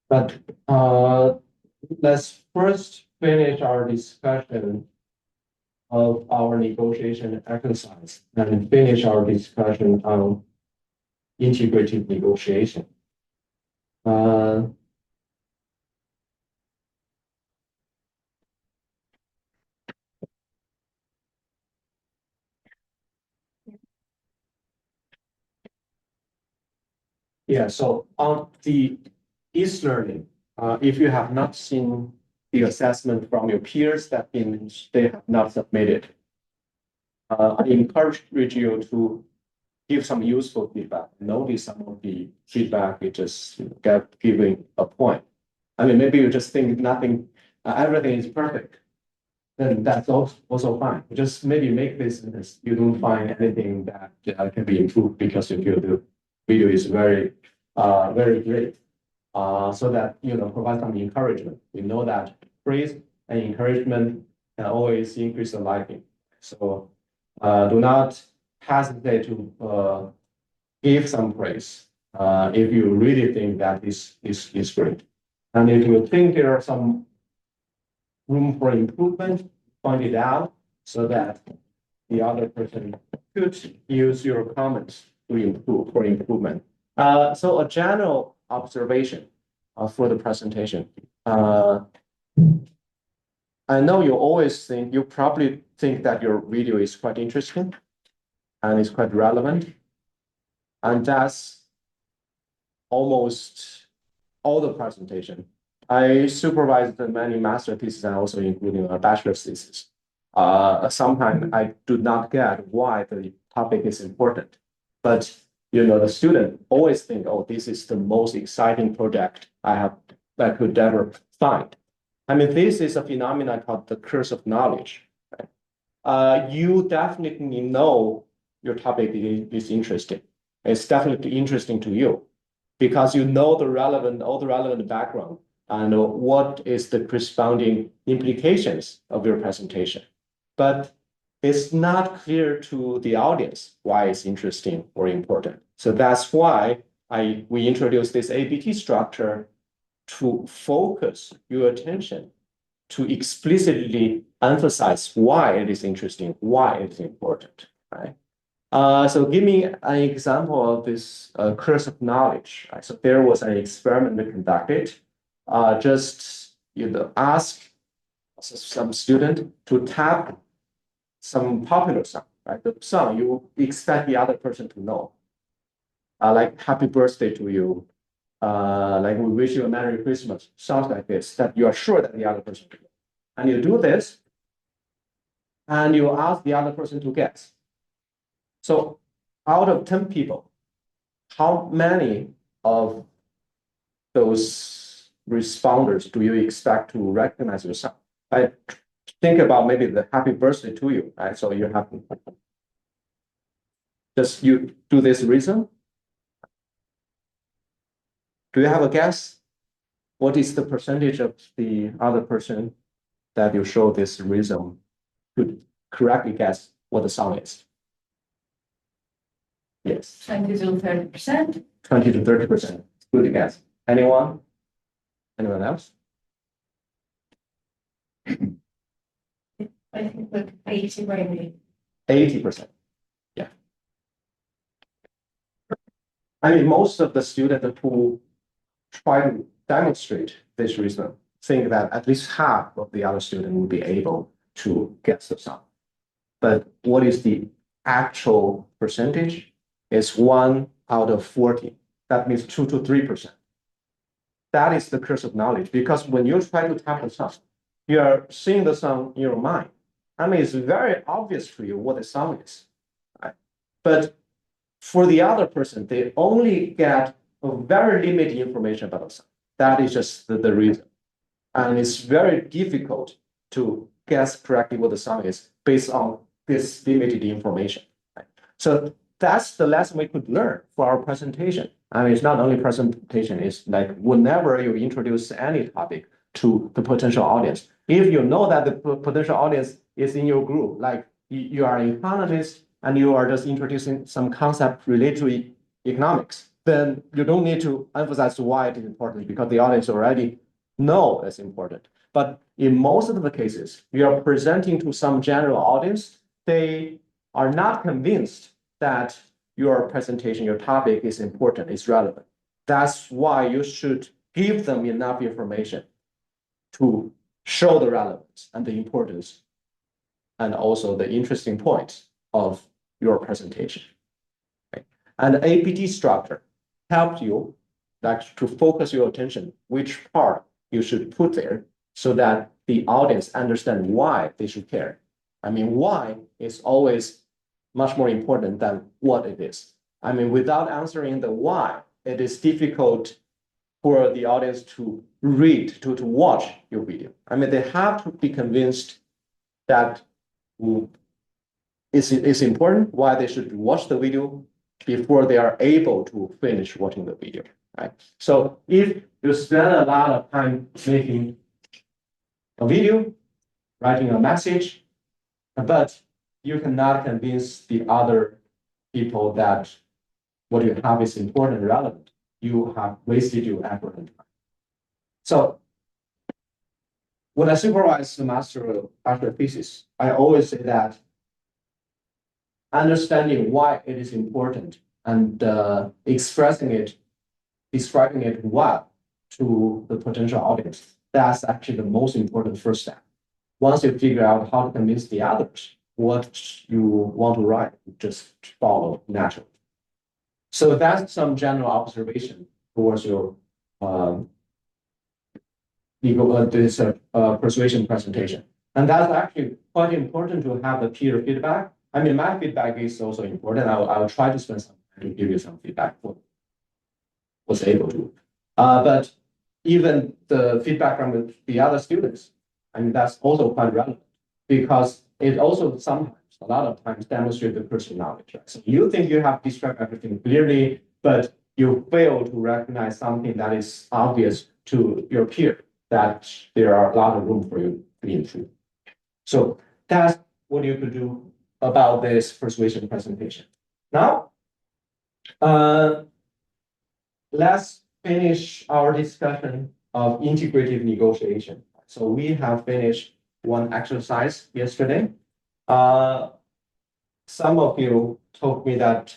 But let's first finish our discussion of our negotiation exercise and finish our discussion on integrative negotiation. Yeah, so on the e-learning, if you have not seen the assessment from your peers, that means they have not submitted. I encourage you to give some useful feedback. Notice some of the feedback you just get giving a point. I mean, maybe you just think nothing, everything is perfect. Then that's also fine. Just maybe make this, you don't find anything that can be improved because you feel the video is very, very great. So that, provide some encouragement. We know that praise and encouragement can always increase the liking. So do not hesitate to give some praise if you really think that is great. And if you think there are some room for improvement, point it out so that the other person could use your comments to improve for improvement. So a general observation for the presentation. I know you probably think that your video is quite interesting and it's quite relevant. And that's almost all the presentation. I supervised many master theses and also including a bachelor's thesis. Sometimes I do not get why the topic is important, but the student always think, oh, this is the most exciting project I could ever find. I mean, this is a phenomenon called the curse of knowledge. Right? You definitely know your topic is interesting. It's definitely interesting to you because you know all the relevant background and what is the corresponding implications of your presentation. But it's not clear to the audience why it's interesting or important. So that's why we introduced this ABT structure to focus your attention to explicitly emphasize why it is interesting, why it's important, right? So give me an example of this curse of knowledge. Right? So there was an experiment conducted. Just ask some student to tap some popular song, right? The song you expect the other person to know, like "Happy Birthday to You," like "We wish you a Merry Christmas," sounds like this that you are sure that the other person will know. And you do this, and you ask the other person to guess. So out of 10 people, how many of those responders do you expect to recognize yourself? I think about maybe the happy birthday to you, right? So you have just you do this reason. Do you have a guess? What is the percentage of the other person that you show this reason could correctly guess what the song is? Yes. 20 to 30%. 20 to 30%. Good guess. Anyone? Anyone else? I think like 80 maybe. 80%. Yeah. I mean, most of the students who try to demonstrate this reason think that at least half of the other students will be able to guess the song. But what is the actual percentage? It's 1 out of 40. That means 2 to 3%. That is the curse of knowledge, because when you try to tap the song, you are seeing the song in your mind. I mean, it's very obvious to you what the song is, right? But for the other person, they only get a very limited information about the song. That is just the reason. And it's very difficult to guess correctly what the song is based on this limited information. Right? So that's the lesson we could learn for our presentation. I mean, it's not only presentation, it's like whenever you introduce any topic to the potential audience, if you know that the potential audience is in your group, like you are an economist and you are just introducing some concept related to economics, then you don't need to emphasize why it is important because the audience already know it's important. But in most of the cases, you are presenting to some general audience, they are not convinced that your presentation, your topic is important, is relevant. That's why you should give them enough information to show the relevance and the importance and also the interesting points of your presentation. Okay. And the APT structure helps you like to focus your attention, which part you should put there so that the audience understand why they should care. I mean, why is always much more important than what it is. I mean, without answering the why, it is difficult for the audience to read, to watch your video. I mean, they have to be convinced that it's important, why they should watch the video before they are able to finish watching the video, right? So if you spend a lot of time making a video, writing a message, but you cannot convince the other people that what you have is important and relevant, you have wasted your effort and time. So when I supervise the master thesis, I always say that understanding why it is important and describing it well to the potential audience, that's actually the most important first step. Once you figure out how to convince the others what you want to write, just follow naturally. So that's some general observation towards your persuasion presentation. And that's actually quite important to have the peer feedback. I mean, my feedback is also important. I'll try to spend some time to give you some feedback for was able to. But even the feedback from the other students, I mean, that's also quite relevant because it also sometimes, a lot of times, demonstrates the personal knowledge. Right? So you think you have described everything clearly, but you fail to recognize something that is obvious to your peer, that there are a lot of room for you to improve. So that's what you could do about this persuasion presentation. Now, let's finish our discussion of integrative negotiation. So we have finished one exercise yesterday. Some of you told me that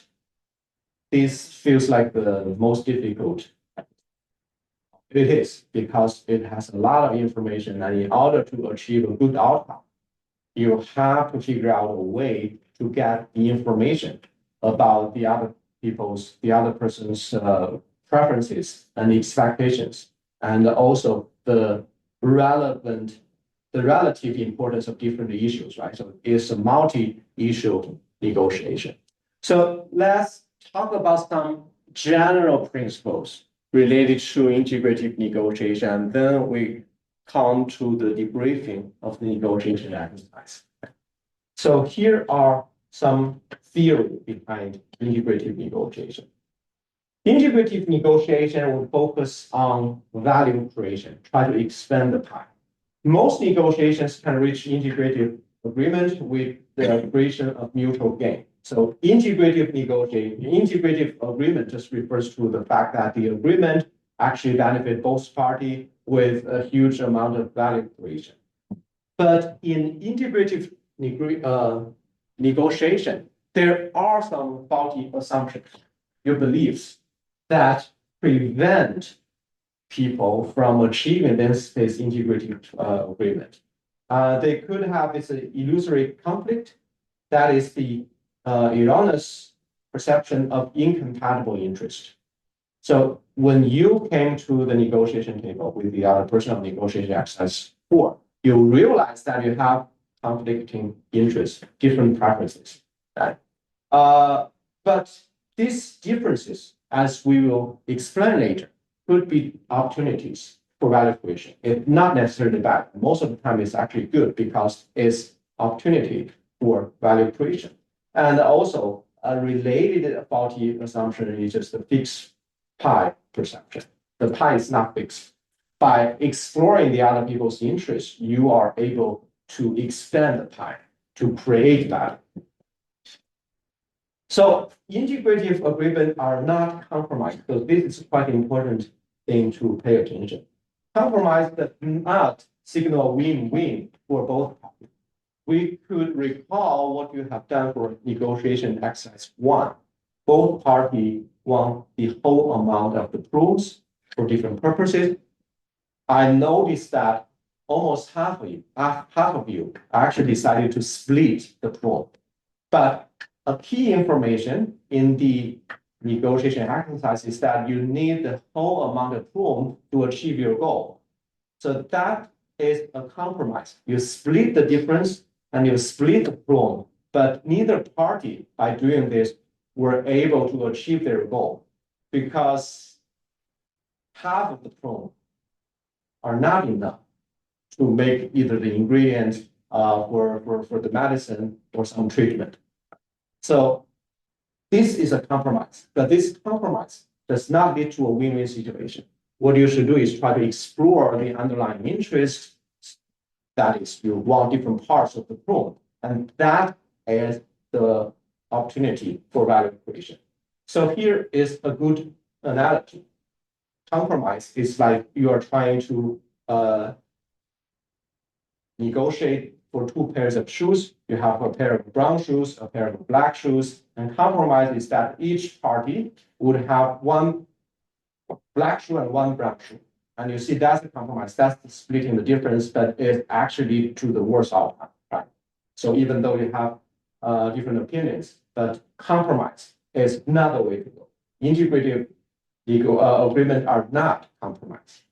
this feels like the most difficult. It is because it has a lot of information, and in order to achieve a good outcome, you have to figure out a way to get the information about the other person's preferences and expectations, and also the relative importance of different issues, right? So it's a multi-issue negotiation. So let's talk about some general principles related to integrative negotiation, and then we come to the debriefing of the negotiation exercise. So here are some theory behind integrative negotiation. Integrative negotiation would focus on value creation, try to expand the pie. Most negotiations can reach integrative agreement with the creation of mutual gain. So integrative agreement just refers to the fact that the agreement actually benefits both parties with a huge amount of value creation. But in integrative negotiation, there are some faulty assumptions, your beliefs that prevent people from achieving this integrative agreement. They could have this illusory conflict, that is the erroneous perception of incompatible interest. So when you came to the negotiation table with the other person of negotiation exercise 4, you realize that you have conflicting interests, different preferences. Right? But these differences, as we will explain later, could be opportunities for value creation. It's not necessarily bad. Most of the time, it's actually good because it's opportunity for value creation. And also, a related faulty assumption is just the fixed pie perception. The pie is not fixed. By exploring the other people's interests, you are able to expand the pie to create value. So integrative agreement are not compromised. So this is quite important thing to pay attention. Compromise does not signal win-win for both parties. We could recall what you have done for negotiation exercise 1. Both parties want the whole amount of the proofs for different purposes. I noticed that almost half of you actually decided to split the proof. But a key information in the negotiation exercise is that you need the whole amount of room to achieve your goal. So that is a compromise. You split the difference and you split the room, but neither party, by doing this, were able to achieve their goal because half of the room are not enough to make either the ingredients for the medicine or some treatment. So this is a compromise, but this compromise does not lead to a win-win situation. What you should do is try to explore the underlying interest. That is, you want different parts of the proof, and that is the opportunity for value creation. So here is a good analogy. Compromise is like you are trying to negotiate for 2 pairs of shoes. You have a pair of brown shoes, a pair of black shoes, and compromise is that each party would have 1 black shoe and 1 brown shoe. And you see that's the compromise, that's the splitting the difference, but it actually to the worst outcome, right? So even though you have different opinions, but compromise is not the way to go. Integrative legal agreement are not compromise.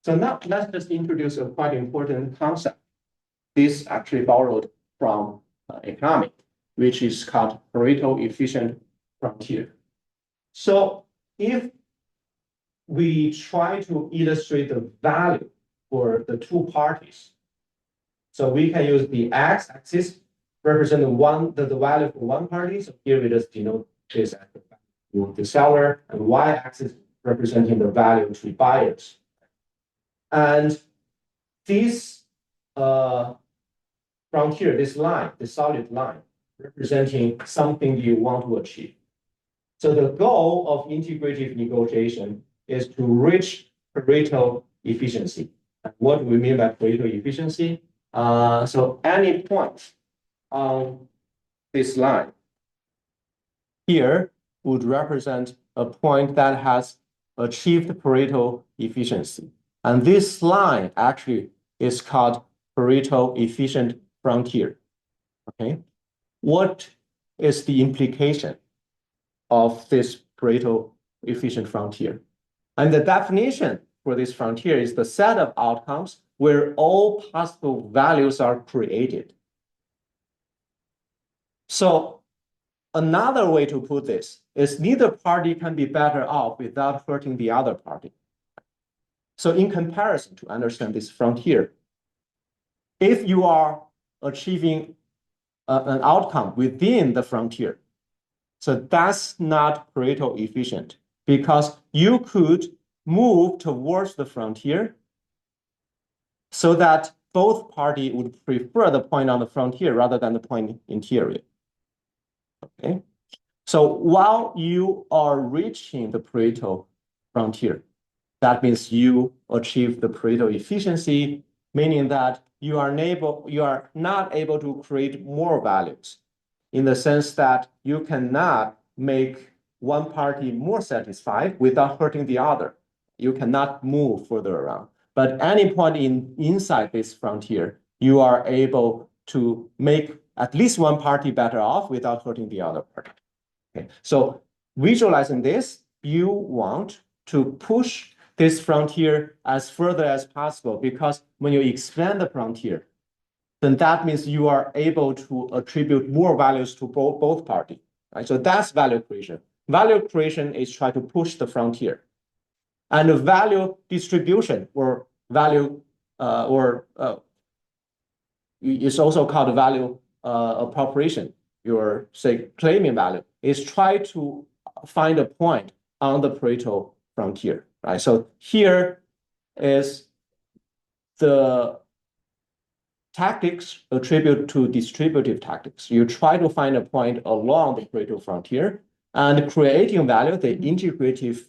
So now let's just introduce a quite important concept. This actually borrowed from economic, which is called Pareto efficient frontier. So if we try to illustrate the value for the 2 parties, so we can use the x-axis represent the value for 1 party. So here we just denote this as the seller, and y-axis representing the value to buyers. And this frontier, this line, the solid line, representing something you want to achieve. So the goal of integrative negotiation is to reach Pareto efficiency. And what do we mean by Pareto efficiency? So any point on this line here would represent a point that has achieved Pareto efficiency. And this line actually is called Pareto efficient frontier. Okay, what is the implication of this Pareto efficient frontier? And the definition for this frontier is the set of outcomes where all possible values are created. So another way to put this is neither party can be better off without hurting the other party. So in comparison, to understand this frontier, if you are achieving an outcome within the frontier, so that's not Pareto efficient because you could move towards the frontier so that both parties would prefer the point on the frontier rather than the point interior. Okay, so while you are reaching the Pareto frontier, that means you achieve the Pareto efficiency, meaning that you are not able to create more values in the sense that you cannot make one party more satisfied without hurting the other. You cannot move further around. But any point inside this frontier, you are able to make at least one party better off without hurting the other party. Okay. So visualizing this, you want to push this frontier as further as possible because when you expand the frontier, then that means you are able to attribute more values to both parties. Right? So that's value creation. Value creation is trying to push the frontier. And the value distribution or value it's also called value appropriation. Your say claiming value is try to find a point on the Pareto frontier. Right? So here is the tactics attribute to distributive tactics. You try to find a point along the Pareto frontier, and creating value, the integrative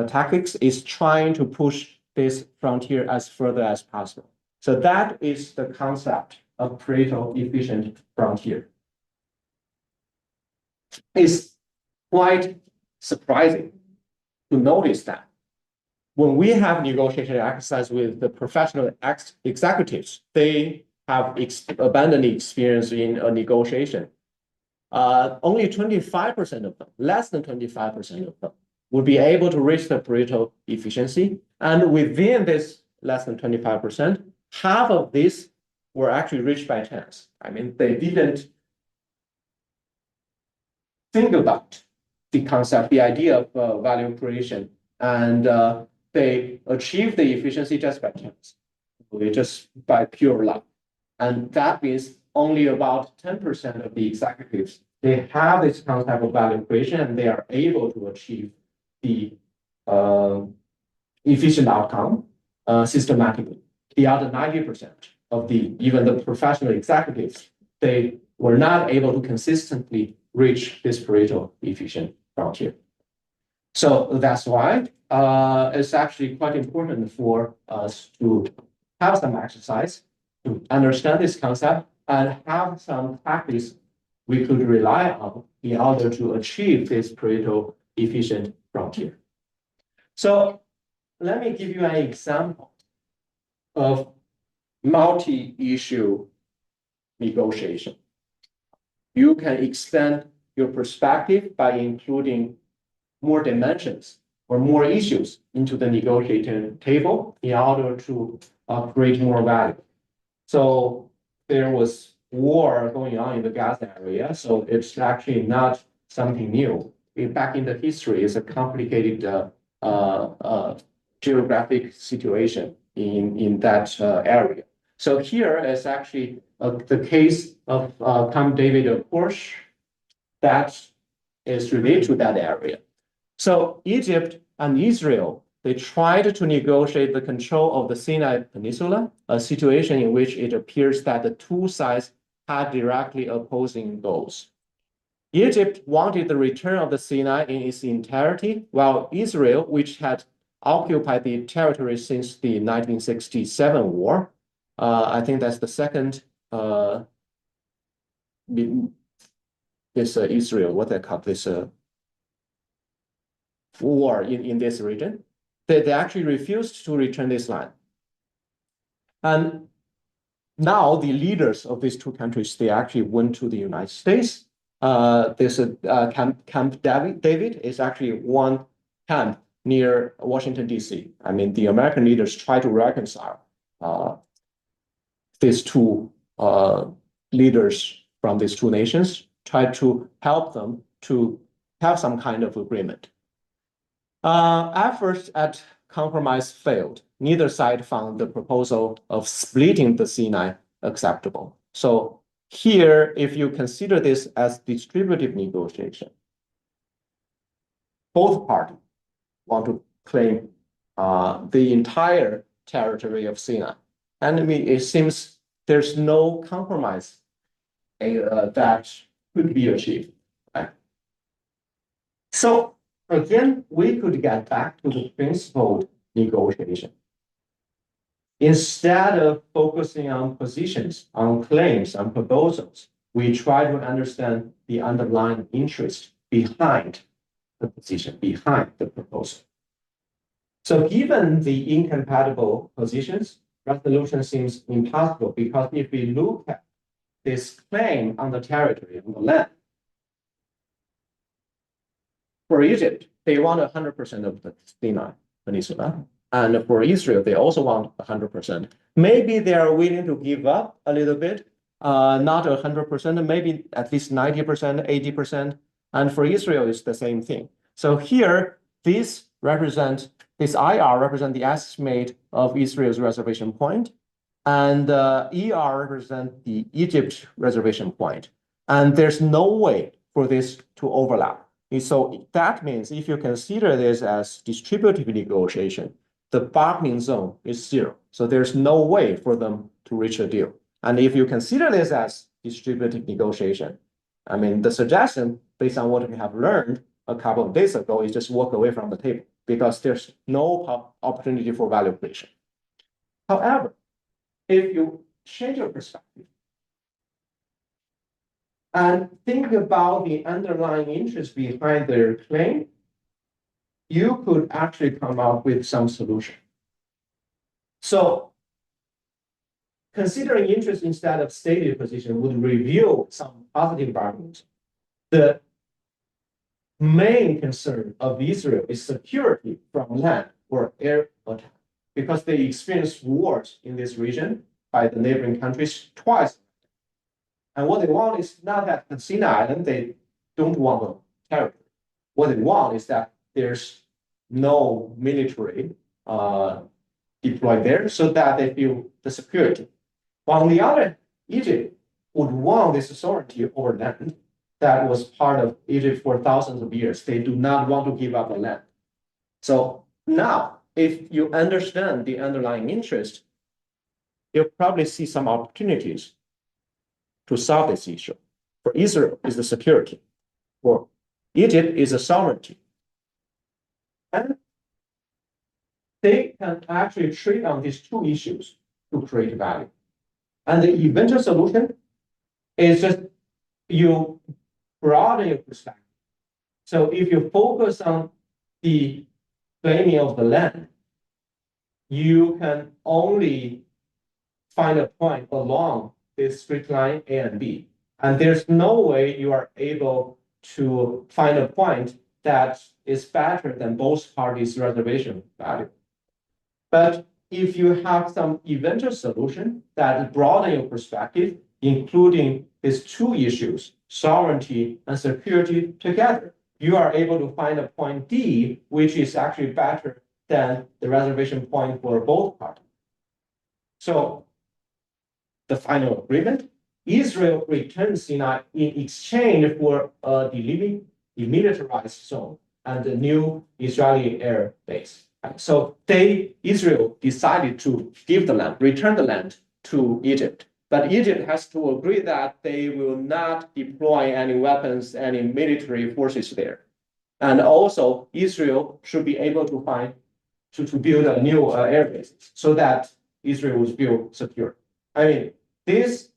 tactics is trying to push this frontier as further as possible. So that is the concept of Pareto efficient frontier. It's quite surprising to notice that when we have negotiation exercise with the professional executives, they have abundant experience in a negotiation. Only 25% of them, less than 25% of them, would be able to reach the Pareto efficiency. And within this less than 25%, half of these were actually reached by chance. I mean, they didn't think about the concept, the idea of value creation, and they achieve the efficiency just by chance, just by pure luck. And that means only about 10% of the executives, they have this concept of value creation, and they are able to achieve the efficient outcome systematically. The other 90% of even the professional executives, they were not able to consistently reach this Pareto efficient frontier. So that's why it's actually quite important for us to have some exercise to understand this concept and have some practice we could rely on in order to achieve this Pareto efficient frontier. So let me give you an example of multi-issue negotiation. You can extend your perspective by including more dimensions or more issues into the negotiating table in order to create more value. So there was war going on in the Gaza area, so it's actually not something new. Back in the history, it's a complicated geographic situation in that area. So here is actually the case of Camp David, of course, that is related to that area. So Egypt and Israel, they tried to negotiate the control of the Sinai Peninsula, a situation in which it appears that the two sides had directly opposing goals. Egypt wanted the return of the Sinai in its entirety, while Israel, which had occupied the territory since the 1967 war, I think that's the second Israel, what they call this war in this region, they actually refused to return this land. And now the leaders of these two countries, they actually went to the United States. This Camp David is actually one camp near Washington, D.C. I mean, the American leaders try to reconcile these two leaders from these two nations, try to help them to have some kind of agreement. Efforts at compromise failed. Neither side found the proposal of splitting the Sinai acceptable. So here, if you consider this as distributive negotiation, both parties want to claim the entire territory of Sinai. And I mean, it seems there's no compromise that could be achieved. Right? So again, we could get back to the principled negotiation. Instead of focusing on positions, on claims, on proposals, we try to understand the underlying interest behind the position, behind the proposal. So given the incompatible positions, resolution seems impossible, because if we look at this claim on the territory, on the land, for Egypt, they want 100% of the Sinai Peninsula. And for Israel, they also want 100%. Maybe they are willing to give up a little bit, not 100%, maybe at least 90%, 80%. And for Israel, it's the same thing. So here, this IR represent the estimate of Israel's reservation point, and ER represent the Egypt reservation point. And there's no way for this to overlap. So that means if you consider this as distributive negotiation, the bargaining zone is zero. So there's no way for them to reach a deal. And if you consider this as distributed negotiation, I mean, the suggestion based on what we have learned a couple of days ago is just walk away from the table because there's no opportunity for value creation. However, if you change your perspective and think about the underlying interest behind their claim, you could actually come up with some solution. So considering interest instead of stated position would reveal some positive arguments. The main concern of Israel is security from land or air attack because they experienced wars in this region by the neighboring countries twice. And what they want is not that the Sinai Island, they don't want a territory. What they want is that there's no military deployed there so that they feel the security. But on the other hand, Egypt would want this sovereignty over land that was part of Egypt for thousands of years. They do not want to give up the land. So now, if you understand the underlying interest, you'll probably see some opportunities to solve this issue. For Israel is the security. For Egypt is the sovereignty. And they can actually trade on these two issues to create value. And the eventual solution is just you broaden your perspective. So if you focus on the claiming of the land, you can only find a point along this straight line A and B. And there's no way you are able to find a point that is better than both parties' reservation value. But if you have some eventual solution that broaden your perspective, including these two issues, sovereignty and security together, you are able to find a point D, which is actually better than the reservation point for both parties. So the final agreement, Israel returns Sinai in exchange for a demilitarized zone and a new Israeli air base. So Israel decided to give the land, return the land to Egypt. But Egypt has to agree that they will not deploy any weapons, any military forces there. And also, Israel should be able to build a new air base so that Israel will feel secure. I mean, this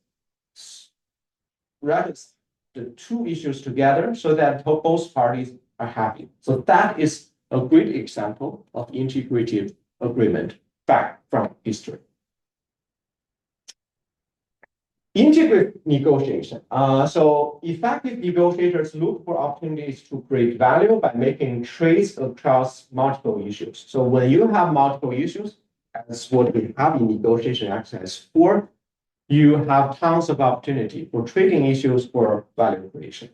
reconciles the two issues together so that both parties are happy. So that is a great example of integrative agreement back from history. Integrative negotiation. So effective negotiators look for opportunities to create value by making trades across multiple issues. So when you have multiple issues, as what we have in negotiation exercise 4, you have tons of opportunity for trading issues for value creation.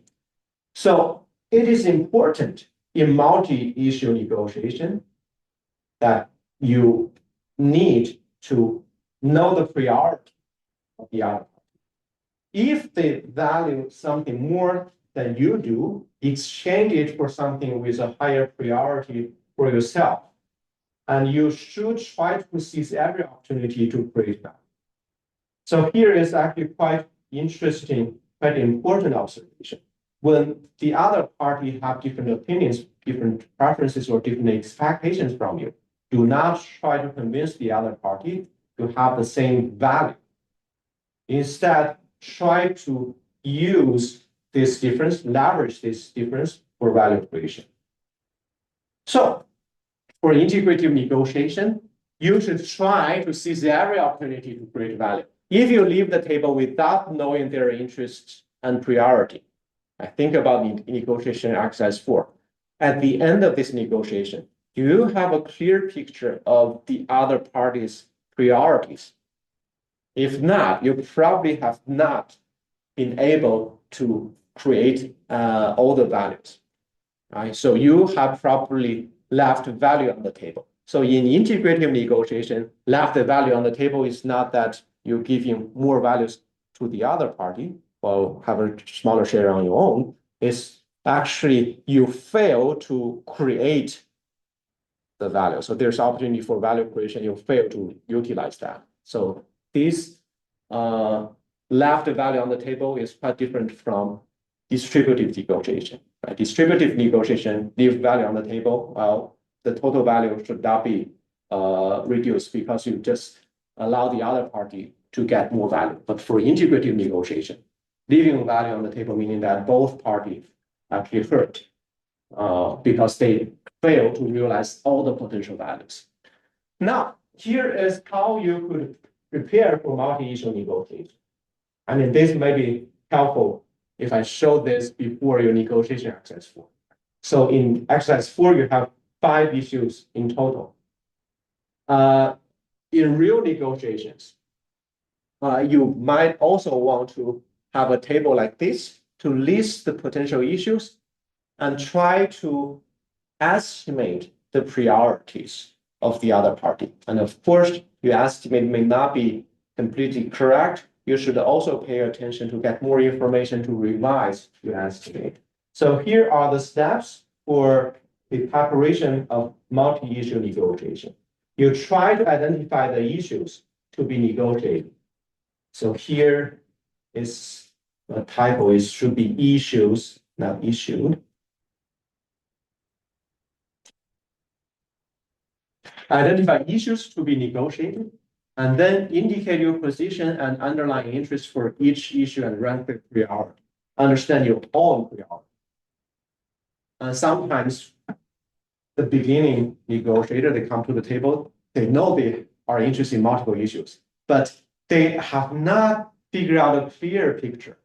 So it is important in multi-issue negotiation that you need to know the priority of the other party. If they value something more than you do, exchange it for something with a higher priority for yourself. And you should try to seize every opportunity to create value. So here is actually quite interesting, quite important observation. When the other party have different opinions, different preferences, or different expectations from you, do not try to convince the other party to have the same value. Instead, try to use this difference, leverage this difference for value creation. So for integrative negotiation, you should try to seize every opportunity to create value. If you leave the table without knowing their interests and priority, I think about the negotiation exercise 4. At the end of this negotiation, do you have a clear picture of the other party's priorities? If not, you probably have not been able to create all the values. Right? So you have probably left value on the table. So in integrative negotiation, left the value on the table is not that you're giving more values to the other party or have a smaller share on your own. It's actually you fail to create the value. So there's opportunity for value creation. You fail to utilize that. So this left value on the table is quite different from distributive negotiation. Right? Distributive negotiation, leave value on the table, well, the total value should not be reduced because you just allow the other party to get more value. But for integrative negotiation, leaving value on the table, meaning that both parties actually hurt because they fail to realize all the potential values. Now, here is how you could prepare for multi-issue negotiation. I mean, this may be helpful if I show this before your negotiation exercise 4. So in exercise 4, you have 5 issues in total. In real negotiations, you might also want to have a table like this to list the potential issues and try to estimate the priorities of the other party. And of course, your estimate may not be completely correct. You should also pay attention to get more information to revise your estimate. So here are the steps for the preparation of multi-issue negotiation. You try to identify the issues to be negotiated. So here is the title is should be issues, not issued. Identify issues to be negotiated, and then indicate your position and underlying interest for each issue and rank the priority. Understand your own priority. And sometimes the beginning negotiator, they come to the table, they know they are interested in multiple issues, but they have not figured out a clear picture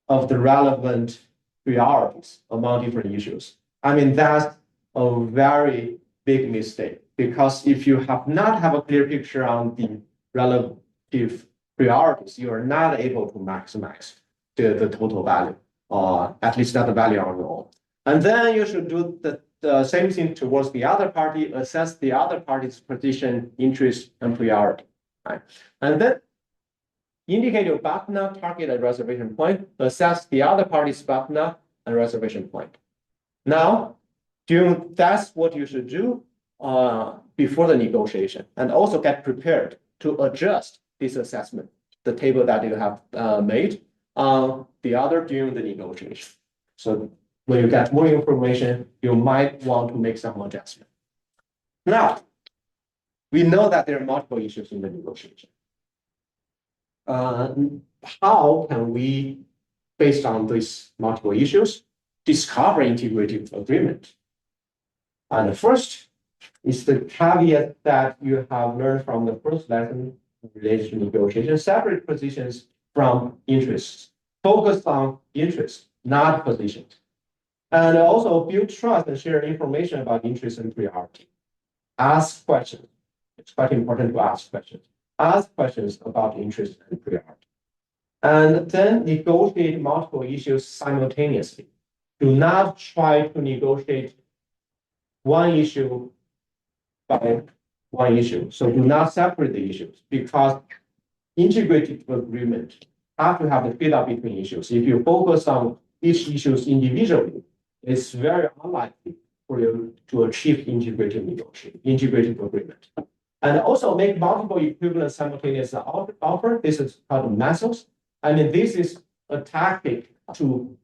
of the relevant priorities among different issues. I mean, that's a very big mistake, because if you have a clear picture on the relative priorities, you are not able to maximize the total value, at least not the value on your own. And then you should do the same thing towards the other party, assess the other party's position, interest, and priority. Right? And then indicate your bottom-up target and reservation point, assess the other party's bottom-up and reservation point. Now, that's what you should do before the negotiation, and also get prepared to adjust this assessment, the table that you have made on the other during the negotiation. So when you get more information, you might want to make some adjustment. Now, we know that there are multiple issues in the negotiation. How can we, based on these multiple issues, discover integrative agreement? And the first is the caveat that you have learned from the first lesson related to negotiation: separate positions from interests. Focus on interests, not positions. And also build trust and share information about interest and priority. Ask questions. It's quite important to ask questions. Ask questions about interest and priority. And then negotiate multiple issues simultaneously. Do not try to negotiate one issue by one issue. So do not separate the issues, because integrated agreement have to have the fit-up between issues. If you focus on each issues individually, it's very unlikely for you to achieve integrated agreement. And also make multiple equivalent simultaneous offer. This is called methods. I mean, this is a tactic to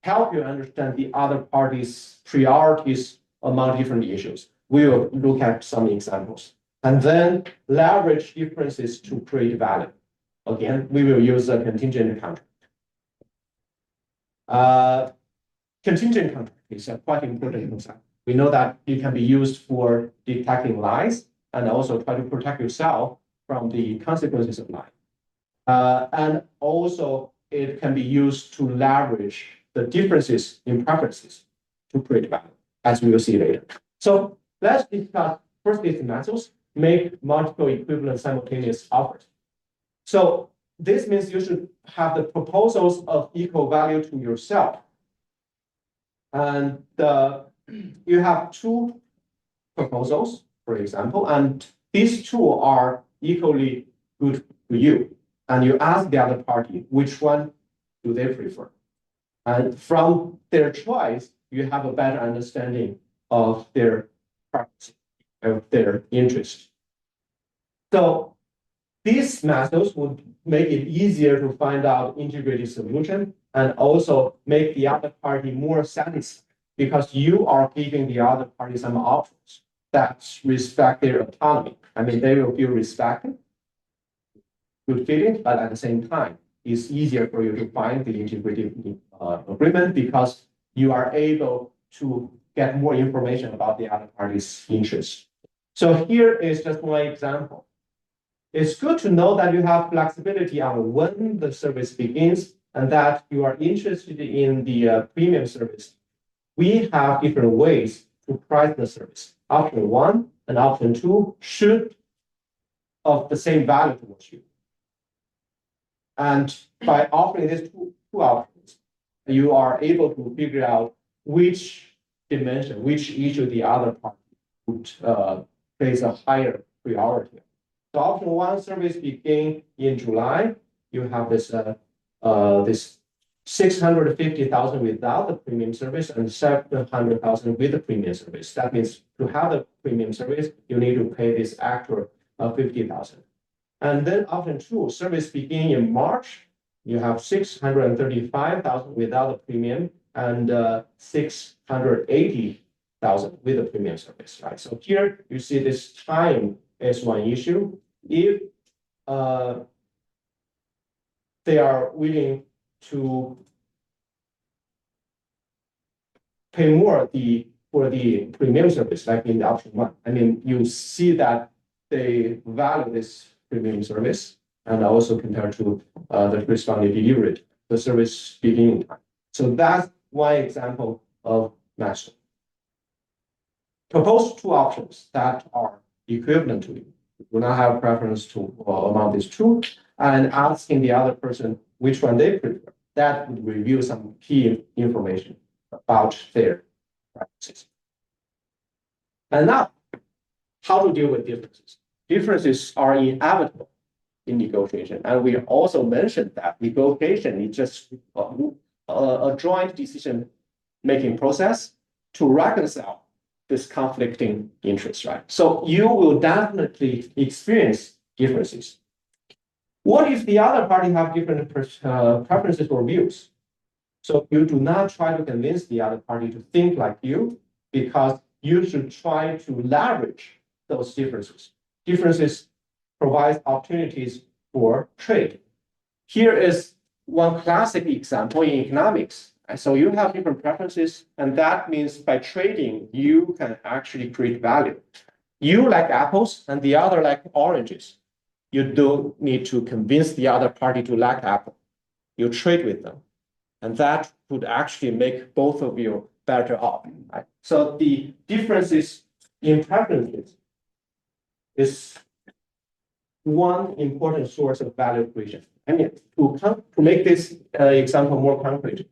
help you understand the other party's priorities among different issues. We will look at some examples. And then leverage differences to create value. Again, we will use a contingent contract. Contingent contract is a quite important concept. We know that it can be used for detecting lies and also try to protect yourself from the consequences of lying. And also it can be used to leverage the differences in preferences to create value, as we will see later. So let's discuss first these methods, make multiple equivalent simultaneous offers. So this means you should have the proposals of equal value to yourself. And you have 2 proposals, for example, and these 2 are equally good to you. And you ask the other party, which one do they prefer? And from their choice, you have a better understanding of their preference, of their interest. So these methods would make it easier to find out integrated solution and also make the other party more satisfied because you are giving the other party some options that respect their autonomy. I mean, they will feel respected, good feeling, but at the same time, it's easier for you to find the integrated agreement because you are able to get more information about the other party's interests. So here is just one example. It's good to know that you have flexibility on when the service begins and that you are interested in the premium service. We have different ways to price the service. Option 1 and option 2 should of the same value towards you. And by offering these two options, you are able to figure out which dimension, which issue the other party would place a higher priority. So option 1 service begin in July. You have this 650,000 without the premium service and 700,000 with the premium service. That means to have the premium service, you need to pay this extra 50,000. And then option 2 service begin in March. You have 635,000 without the premium and 680,000 with the premium service, right? So here you see this time is one issue. If they are willing to pay more for the premium service, like in the option 1, I mean, you see that they value this premium service and also compared to the corresponding delivery, the service beginning time. So that's one example of matching. Propose 2 options that are equivalent to you. You do not have preference to among these 2, and asking the other person which one they prefer. That would reveal some key information about their preferences. And now, how to deal with differences? Differences are inevitable in negotiation, and we also mentioned that negotiation is just a joint decision-making process to reconcile this conflicting interests, right? So you will definitely experience differences. What if the other party have different preferences or views? So you do not try to convince the other party to think like you, because you should try to leverage those differences. Differences provide opportunities for trade. Here is one classic example in economics. So you have different preferences, and that means by trading, you can actually create value. You like apples, and the other like oranges. You don't need to convince the other party to like apple. You trade with them, and that would actually make both of you better off. Right? So the differences in preferences is one important source of value creation. I mean, to make this example more concrete,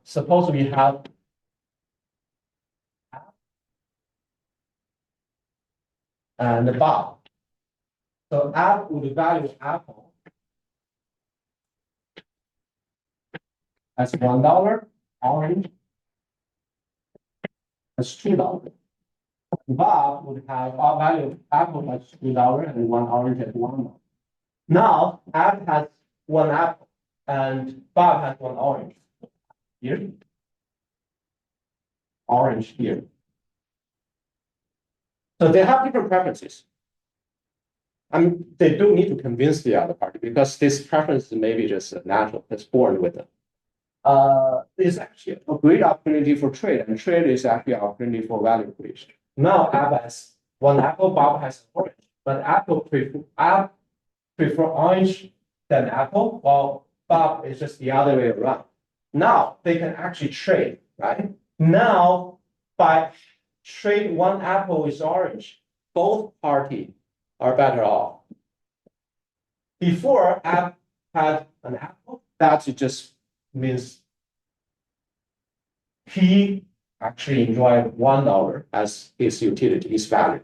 suppose we have and Bob. So app would value apple as $1, orange as $2. Bob would have value apple as $2 and one orange at $1. Now app has one apple and Bob has one orange. Here, orange here. So they have different preferences. I mean, they don't need to convince the other party because this preference may be just natural, it's born with them. It's actually a great opportunity for trade, and trade is actually an opportunity for value creation. Now, App has one apple, Bob has orange, but App prefer orange than apple, while Bob is just the other way around. Now they can actually trade, right? Now, by trade one apple is orange, both parties are better off. Before App had an apple, that just means he actually enjoyed $1 as his utility, his value.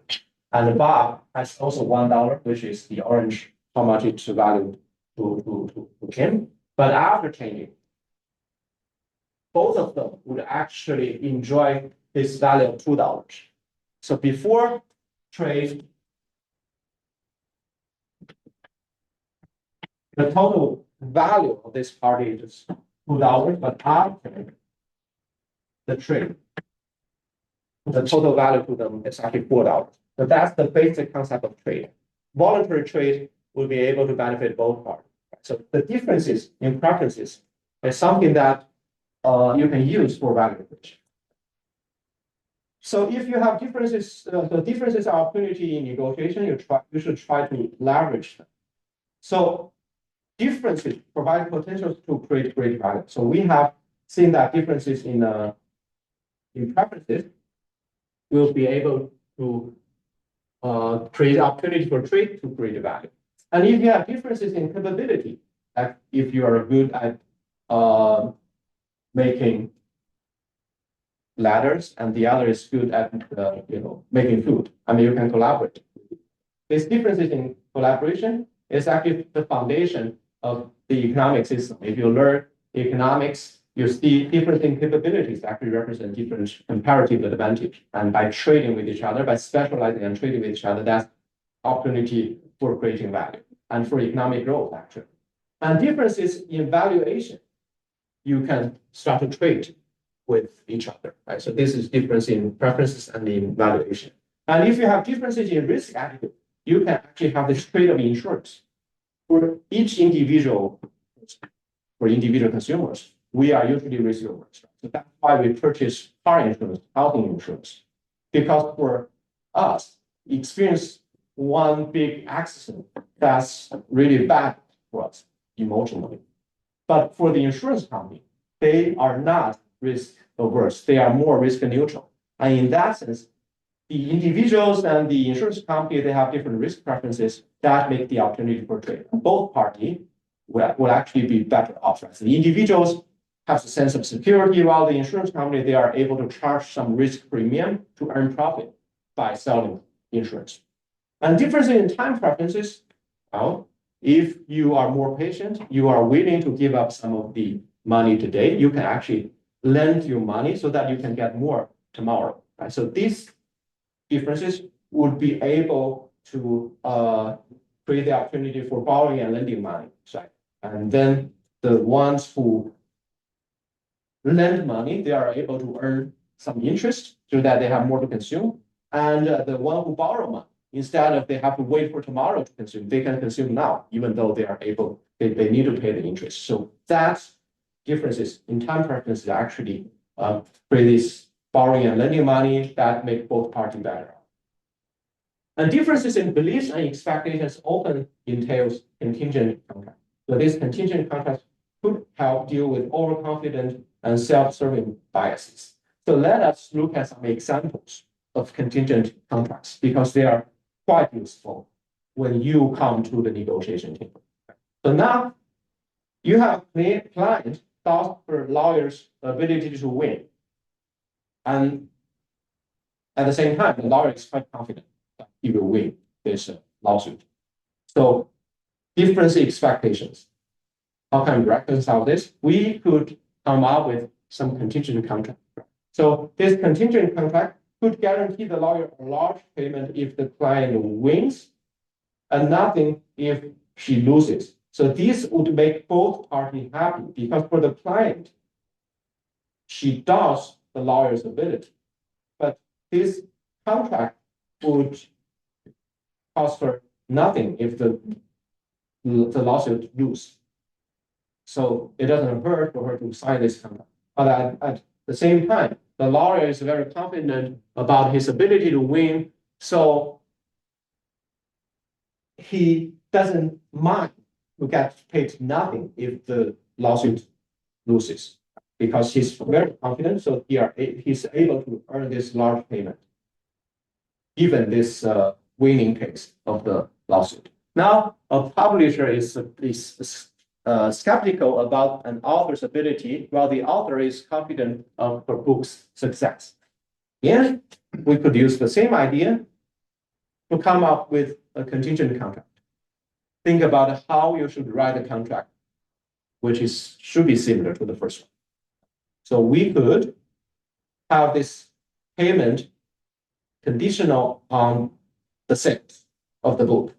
And Bob has also $1, which is the orange, how much it's valued to him. But after changing, both of them would actually enjoy this value of $2. So before trade, the total value of this party is $2, but after the trade, the total value to them is actually $4. So that's the basic concept of trade. Voluntary trade will be able to benefit both parties. So the differences in preferences is something that you can use for value equation. So if you have differences, the differences are opportunity in negotiation, you should try to leverage them. So differences provide potential to create great value. So we have seen that differences in preferences will be able to create opportunity for trade to create value. And if you have differences in capability, like if you are good at making ladders and the other is good at making food, I mean, you can collaborate. These differences in collaboration is actually the foundation of the economic system. If you learn economics, you see difference in capabilities actually represent different comparative advantage. And by trading with each other, by specializing and trading with each other, that's opportunity for creating value and for economic growth, actually. And differences in valuation, you can start to trade with each other, right? So this is difference in preferences and in valuation. And if you have differences in risk attitude, you can actually have this trade of insurance. For each individual, for individual consumers, we are usually risk averse. So that's why we purchase car insurance, housing insurance. Because for us, experience one big accident, that's really bad for us emotionally. But for the insurance company, they are not risk averse. They are more risk neutral. And in that sense, the individuals and the insurance company, they have different risk preferences that make the opportunity for trade. Both parties will actually be better off. Right? So the individuals have a sense of security, while the insurance company, they are able to charge some risk premium to earn profit by selling insurance. And difference in time preferences, well, if you are more patient, you are willing to give up some of the money today, you can actually lend your money so that you can get more tomorrow. Right? So these differences would be able to create the opportunity for borrowing and lending money. Right? And then the ones who lend money, they are able to earn some interest so that they have more to consume. And the one who borrow money, instead of they have to wait for tomorrow to consume, they can consume now, even though they are able, they need to pay the interest. So that's differences in time preferences actually create this borrowing and lending money that make both parties better. And differences in beliefs and expectations often entails contingent contract. So this contingent contract could help deal with overconfident and self-serving biases. So let us look at some examples of contingent contracts because they are quite useful when you come to the negotiation table. So now you have a client doubts for lawyer's ability to win. And at the same time, the lawyer is quite confident that he will win this lawsuit. So different expectations. How can we reconcile this? We could come up with some contingent contract. So this contingent contract could guarantee the lawyer a large payment if the client wins and nothing if she loses. So this would make both parties happy because for the client, she doubts the lawyer's ability. But this contract would cost her nothing if the lawsuit loses. So it doesn't hurt for her to sign this contract. But at the same time, the lawyer is very confident about his ability to win. So he doesn't mind to get paid nothing if the lawsuit loses because he's very confident. So he's able to earn this large payment, given this winning case of the lawsuit. Now, a publisher is skeptical about an author's ability, while the author is confident of her book's success. And we could use the same idea to come up with a contingent contract. Think about how you should write a contract, which should be similar to the first one. So we could have this payment conditional on the sales of the book.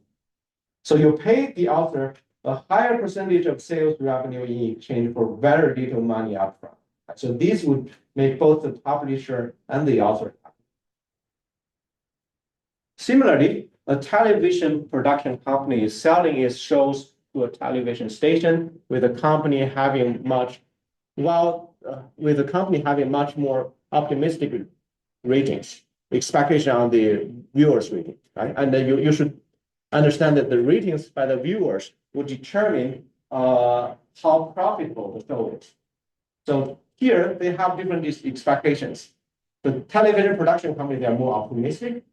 So you pay the author a higher percentage of sales revenue in exchange for very little money upfront. So these would make both the publisher and the author happy. Similarly, a television production company is selling its shows to a television station with a company having much more optimistic ratings, expectation on the viewers' rating, right? And you should understand that the ratings by the viewers will determine how profitable the show is. So here they have different expectations. The television production company, they are more optimistic,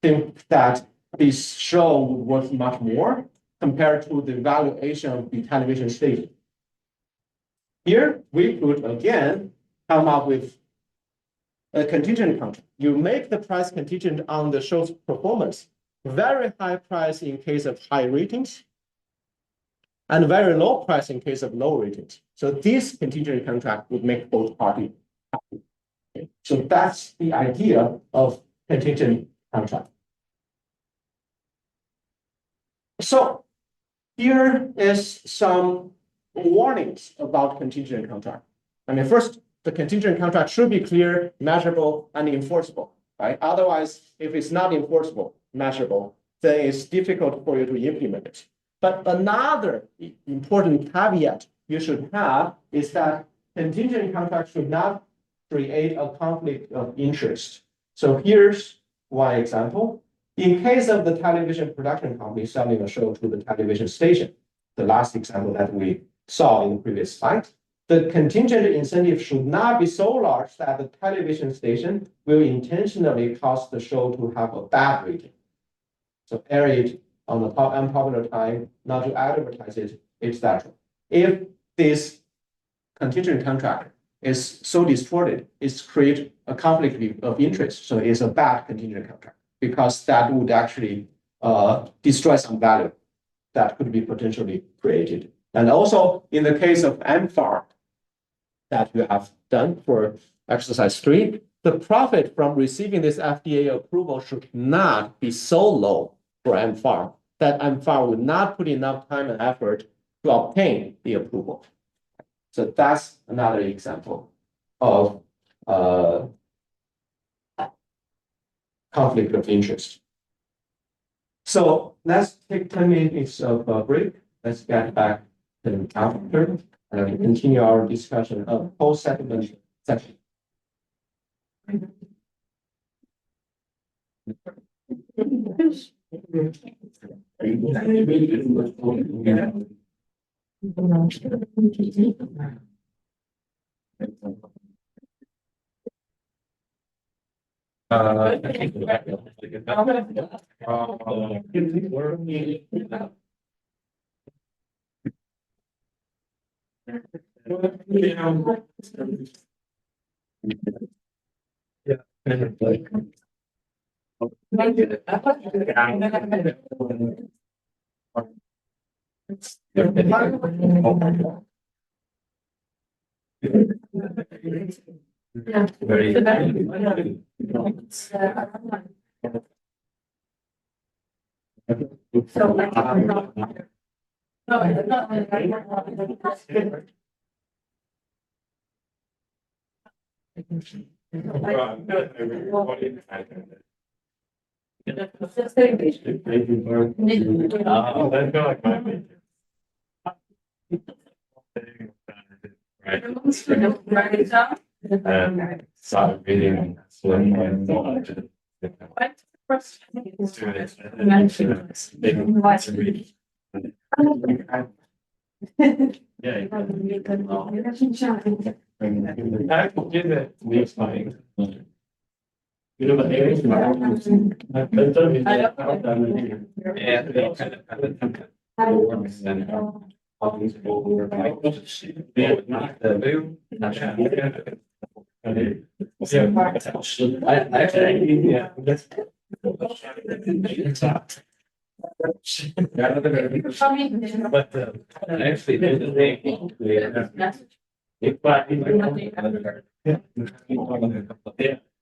think that this show would worth much more compared to the valuation of the television station. Here we could again come up with a contingent contract. You make the price contingent on the show's performance, very high price in case of high ratings, and very low price in case of low ratings. So this contingent contract would make both parties happy. Okay. So that's the idea of contingent contract. So here is some warnings about contingent contract. I mean, first, the contingent contract should be clear, measurable, and enforceable, right? Otherwise, if it's not enforceable, measurable, then it's difficult for you to implement it. But another important caveat you should have is that contingent contract should not create a conflict of interest. So here's one example. In case of the television production company selling a show to the television station, the last example that we saw in the previous slide, the contingent incentive should not be so large that the television station will intentionally cause the show to have a bad rating. So air it on the unpopular time, not to advertise it, etc. If this contingent contract is so distorted, it's create a conflict of interest. So it's a bad contingent contract because that would actually destroy some value that could be potentially created. And also in the case of MFAR that you have done for exercise 3, the profit from receiving this FDA approval should not be so low for MFAR that MFAR would not put enough time and effort to obtain the approval. So that's another example of conflict of interest. So let's take 10 minutes of a break. Let's get back to the after and continue our discussion of post-settlement section. Started reading but I actually did the thing.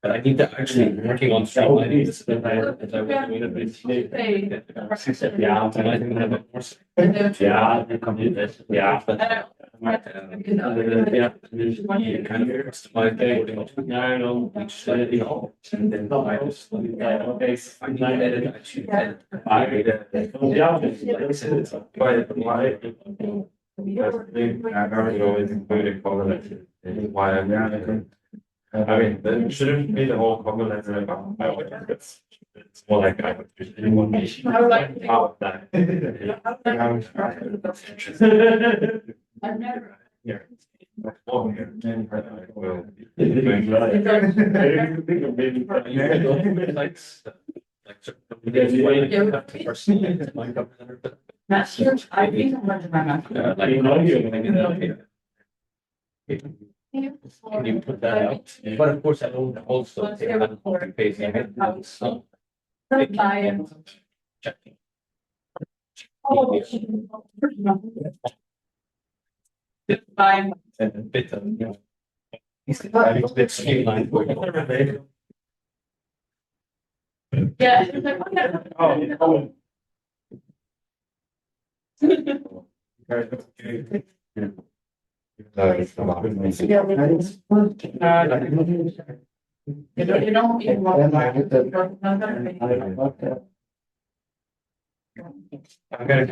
But I need to actually working on streamlining this as I was doing it with yeah, and I think I have more. Yeah, you can do this. Yeah, but yeah, you kind of customize it. Yeah, I know. You know, and then I just okay, I need to edit. I should edit. I yeah, like I said, it's quite why. Because I don't know it's including correlation. Why I'm I mean, that shouldn't be the whole cover letter about it's more like I would usually want to I would like to- out of that. I've never. Yeah. Oh, yeah. Well, That's true. I think I'm going to my mouth. Can you put that out? But of course, I don't also. Let's get a report. So. Checking. Bye. And a bit of, you know. I think it's streamlined. Yeah. It's like, okay. You don't even want I'm gonna.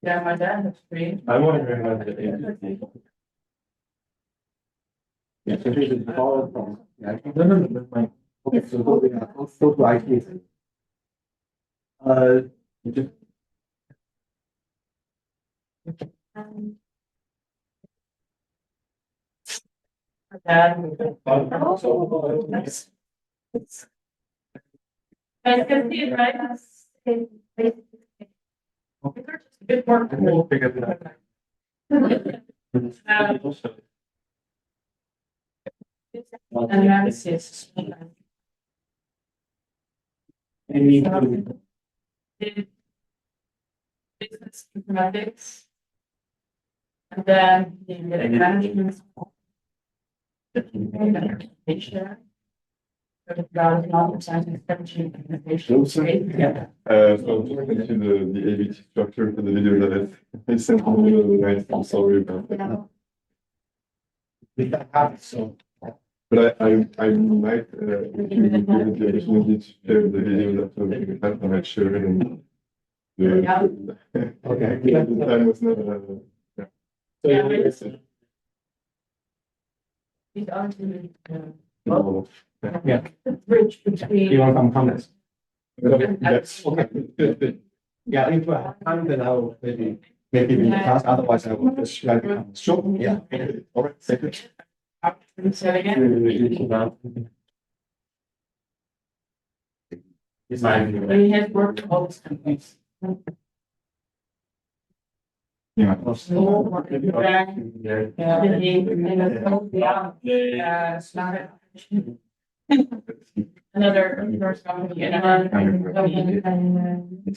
Yeah, my dad is free. I'm wondering about the. Yeah, so here's the power from, yeah, I can remember with my, okay, so go to IT. You just. Dad. I can see it, right? Good work. Analysis. Business informatics. And then the management. Yeah. So talking to the ABT structure for the video that I sent on the night, I'm sorry about that. So. But I might, if you give me the opportunity to share the video that we have, I might share it and. Okay. The time was not, Yeah. The bridge You between. want some comments? Yes. Okay, good. Yeah, if I have time, then I'll maybe in the class, otherwise I will just write the comments. Sure, yeah, okay, all right, thank you. Say again. We have worked all these companies. Yeah. Another first company and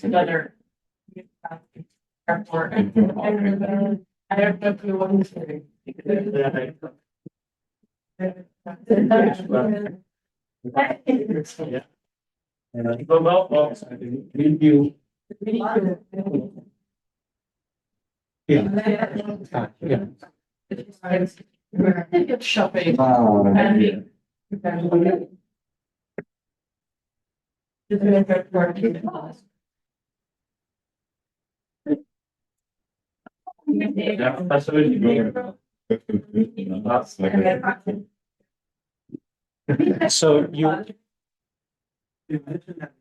another. Airport. I don't know if you want to say. Review. Yeah. It's shopping. Yeah, that's really good. That's like a. So you mentioned that.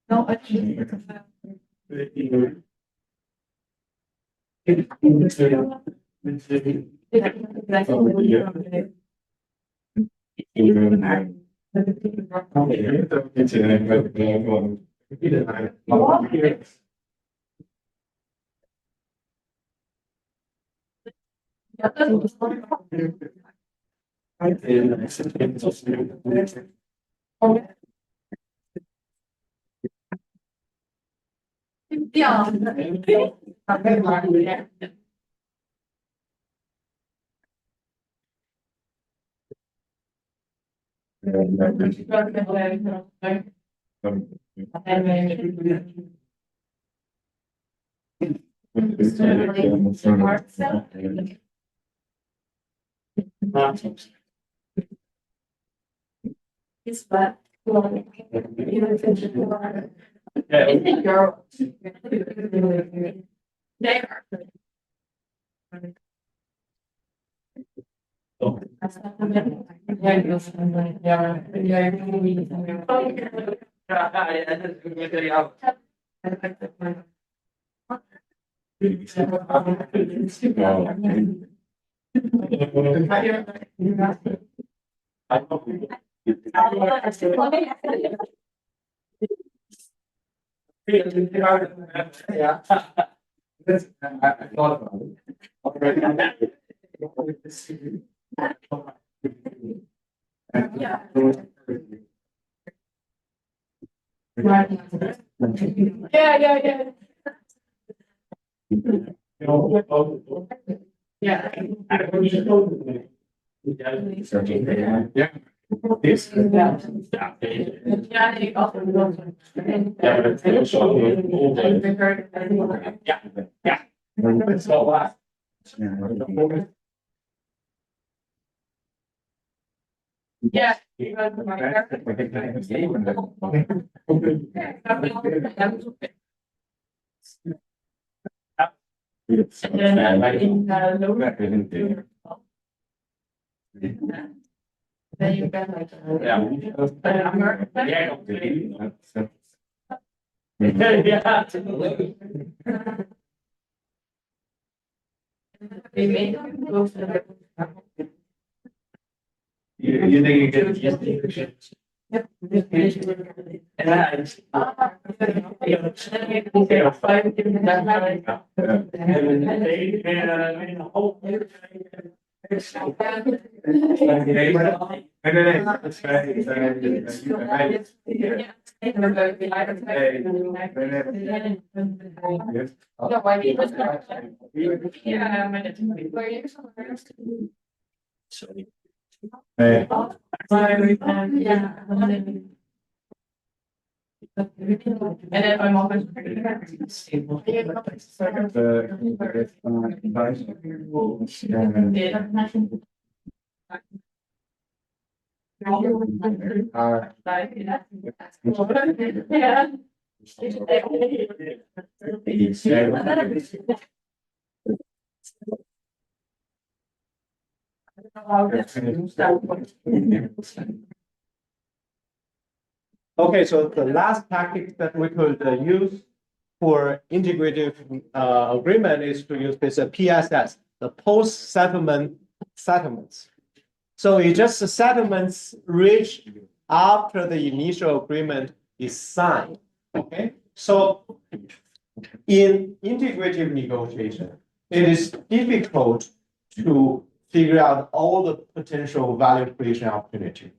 No, actually. Yeah. It's bad. They are. Yeah. I thought about it. Yeah. Yeah. Yeah. Yeah. This. Yeah, they offer those. Yeah, but it's also. Yeah. So, Yeah. And then in lower. Then you get like. They made them go to the. You think you get just. Yep. Hey. And then my mom was. Yeah. Okay, so the last tactic that we could use for integrative agreement is to use this PSS, the post-settlement settlements. So it's just the settlements reached after the initial agreement is signed. Okay, so in integrative negotiation, it is difficult to figure out all the potential value creation opportunity.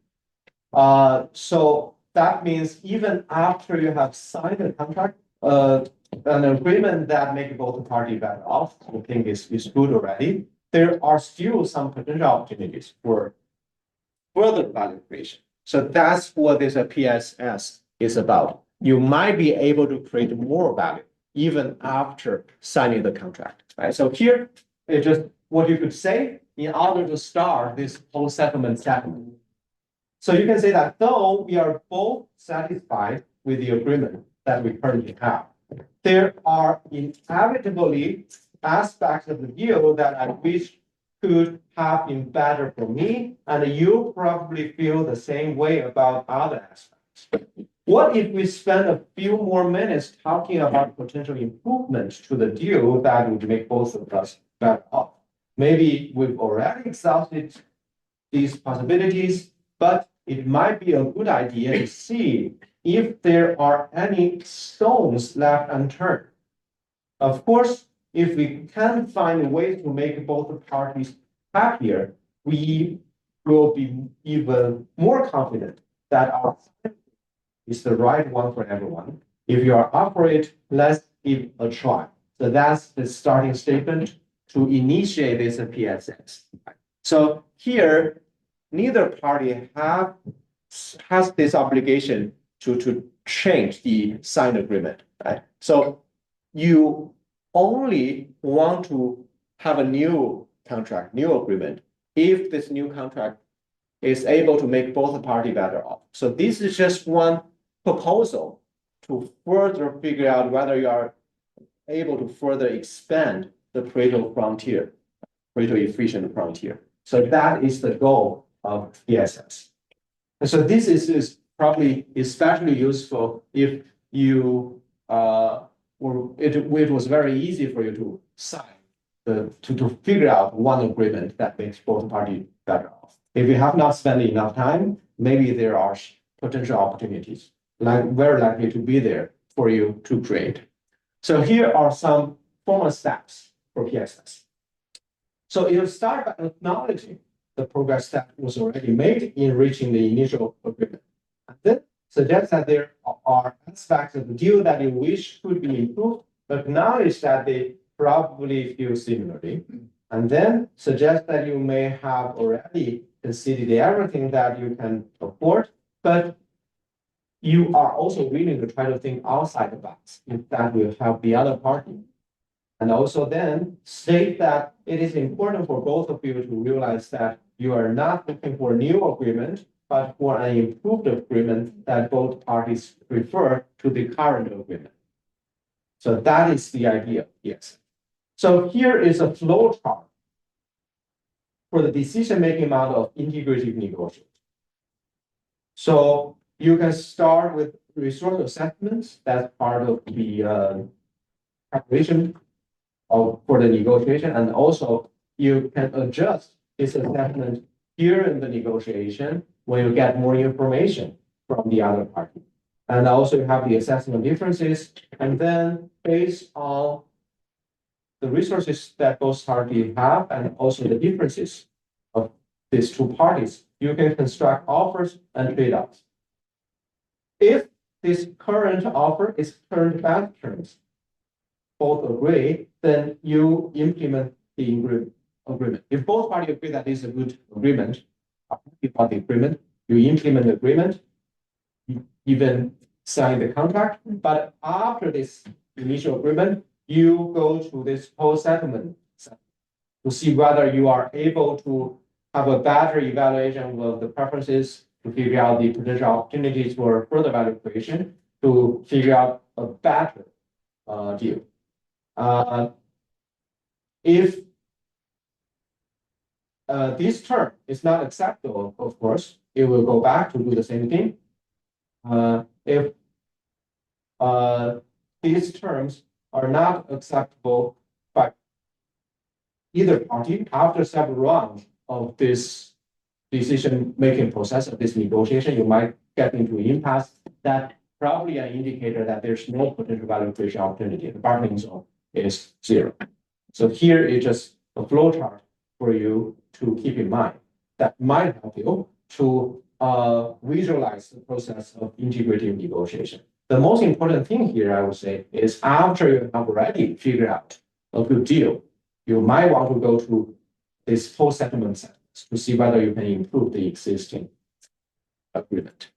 So that means even after you have signed a contract, an agreement that makes both parties better off, I think is good already. There are still some potential opportunities for further value creation. So that's what this PSS is about. You might be able to create more value even after signing the contract, right? So here, it's just what you could say in order to start this whole settlement. So you can say that though we are both satisfied with the agreement that we currently have, there are inevitably aspects of the deal that I wish could have been better for me, and you probably feel the same way about other aspects. What if we spend a few more minutes talking about potential improvements to the deal that would make both of us better off? Maybe we've already exhausted these possibilities, but it might be a good idea to see if there are any stones left unturned. Of course, if we can find ways to make both parties happier, we will be even more confident that our is the right one for everyone. If you are up for it, let's give a try. So that's the starting statement to initiate this PSS. So here, neither party has this obligation to change the signed agreement, right? So you only want to have a new contract, new agreement, if this new contract is able to make both parties better off. So this is just one proposal to further figure out whether you are able to further expand the Pareto frontier, Pareto efficient frontier. So that is the goal of PSS. And so this is probably especially useful if you it was very easy for you to sign to figure out one agreement that makes both parties better off. If you have not spent enough time, maybe there are potential opportunities very likely to be there for you to create. So here are some formal steps for PSS. So you start by acknowledging the progress that was already made in reaching the initial agreement. And then suggest that there are aspects of the deal that you wish could be improved, but acknowledge that they probably feel similarly. And then suggest that you may have already conceded everything that you can afford, but you are also willing to try to think outside the box if that will help the other party. And also then state that it is important for both of you to realize that you are not looking for a new agreement, but for an improved agreement that both parties prefer to the current agreement. So that is the idea, yes. So here is a flow chart for the decision-making model of integrative negotiation. So you can start with resource assessments. That's part of the preparation for the negotiation. And also you can adjust this assessment here in the negotiation when you get more information from the other party. And also you have the assessment differences. And then based on the resources that both parties have and also the differences of these two parties, you can construct offers and trade-offs. If this current offer is current bad terms, both agree, then you implement the agreement. If both parties agree that this is a good agreement, about the agreement, you implement the agreement, you even sign the contract. But after this initial agreement, you go to this post-settlement to see whether you are able to have a better evaluation of the preferences, to figure out the potential opportunities for further value creation, to figure out a better deal. If this term is not acceptable, of course, it will go back to do the same thing. If these terms are not acceptable by either party after several rounds of this decision-making process of this negotiation, you might get into an impasse. That probably an indicator that there's no potential value creation opportunity. The bargaining zone is 0. So here is just a flow chart for you to keep in mind that might help you to visualize the process of integrative negotiation. The most important thing here, I would say, is after you have already figured out a good deal, you might want to go to this post-settlement sentence to see whether you can improve the existing agreement.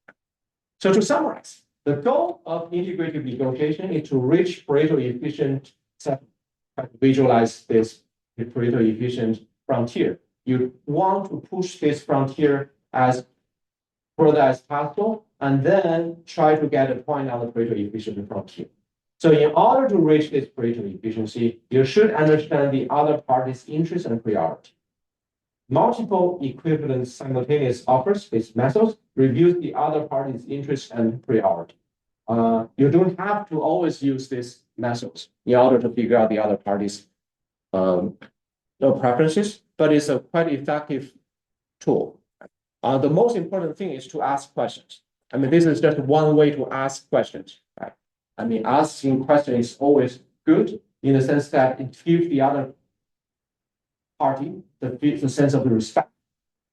So to summarize, the goal of integrative negotiation is to reach Pareto efficient settlement. Visualize this Pareto efficient frontier. You want to push this frontier as further as possible, and then try to get a point on the Pareto efficient frontier. So in order to reach this Pareto efficiency, you should understand the other party's interest and priority. Multiple equivalent simultaneous offers with methods reveals the other party's interest and priority. You don't have to always use these methods in order to figure out the other party's preferences, but it's a quite effective tool. The most important thing is to ask questions. I mean, this is just one way to ask questions, right? I mean, asking questions is always good in the sense that it gives the other party the sense of the respect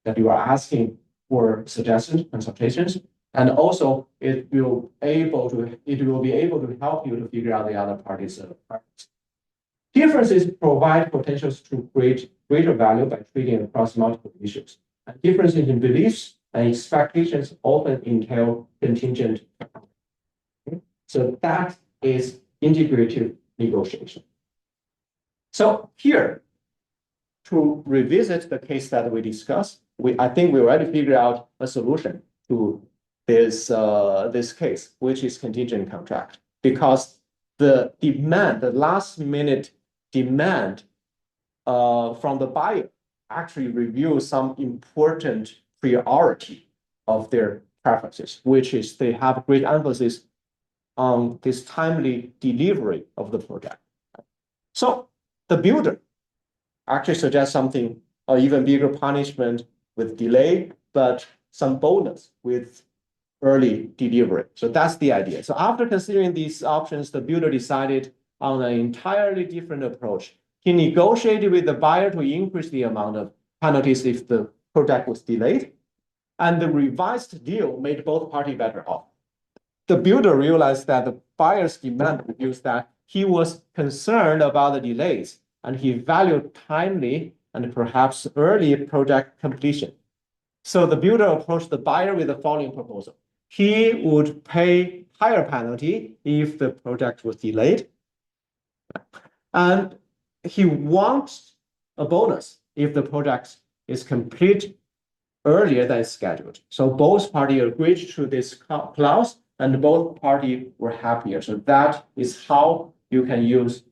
that you are asking for suggestions, consultations, And also it will be able to help you to figure out the other party's preference. Differences provide potentials to create greater value by treating across multiple issues. And differences in beliefs and expectations often entail contingent. So that is integrative negotiation. So here, to revisit the case that we discussed, I think we already figured out a solution to this case, which is contingent contract, because the demand, the last minute demand from the buyer actually reveals some important priority of their preferences, which is they have great emphasis on this timely delivery of the project. So the builder actually suggests something, or even bigger punishment with delay, but some bonus with early delivery. So that's the idea. So after considering these options, the builder decided on an entirely different approach. He negotiated with the buyer to increase the amount of penalties if the project was delayed, and the revised deal made both parties better off. The builder realized that the buyer's demand reveals that he was concerned about the delays, and he valued timely and perhaps early project completion. So the builder approached the buyer with the following proposal. He would pay higher penalty if the project was delayed, and he wants a bonus if the project is complete earlier than scheduled. So both parties agreed to this clause, and both parties were happier. So that is how you can use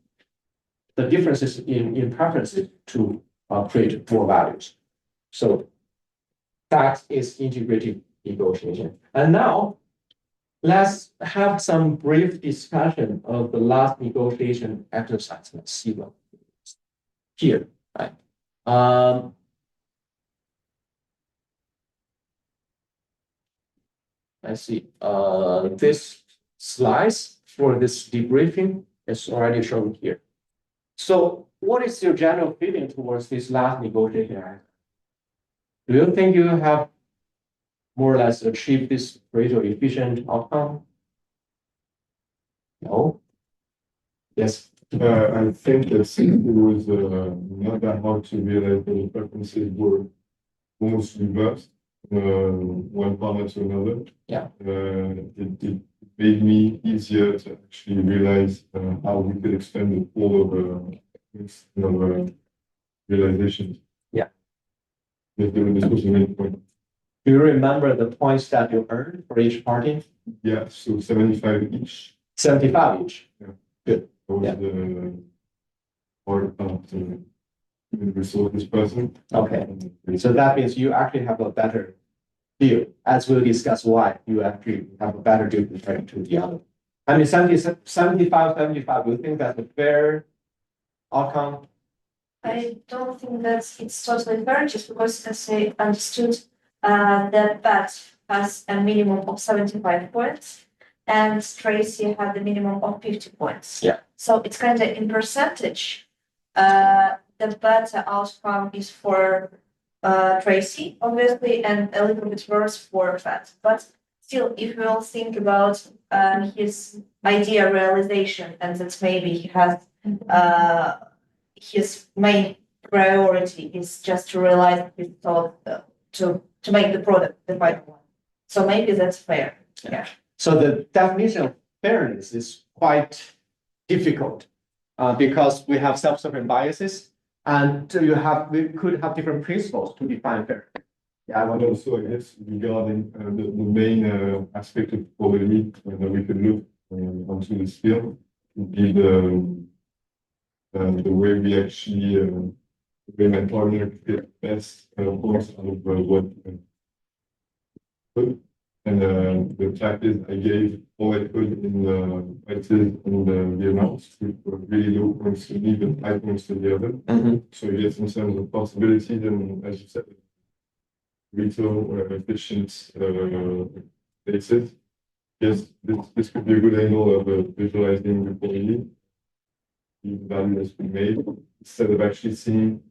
the differences in preferences to create more values. So that is integrative negotiation. And now let's have some brief discussion of the last negotiation exercise. Let's see what here, right? Let's see. This slides for this debriefing is already shown here. So what is your general feeling towards this last negotiation? Do you think you have more or less achieved this greater efficient outcome? No? Yes. I think that it was not that hard to realize that the preferences were almost reversed one partner to another. Yeah. It made me easier to actually realize how we could expand the pool of realizations. Yeah. This was the main point. Do you remember the points that you earned for each party? Yeah, so 75 each. 75 each. Yeah. Good. That was Yeah. the hard part to resolve this person. Okay. So that means you actually have a better deal, as we'll discuss why you actually have a better deal compared to the other. I mean, 75, do you think that's a fair outcome? I don't think it's totally fair, just because, as I understood, that bet has a minimum of 75 points, and Tracy had the minimum of 50 points. Yeah. So it's kind of in percentage. The better outcome is for Tracy, obviously, and a little bit worse for Bet. But still, if we'll think about his idea realization, and that maybe he has his main priority is just to realize his thought to make the product the final one. So maybe that's fair. Yeah. So the definition of fairness is quite difficult because we have self-serving biases, and we could have different principles to define fair. Yeah, And also, I guess, regarding the main aspect of quality that we could look onto this field would be the way we actually, the way my partner get best points out of what could. And the fact is, I gave all I could in the prices and the amounts, which were really low points, and even high points to the other. So I guess in terms of possibility, then as you said, retail efficient basis. Yes, this could be a good angle of visualizing the quality, the value that's been made, instead of actually seeing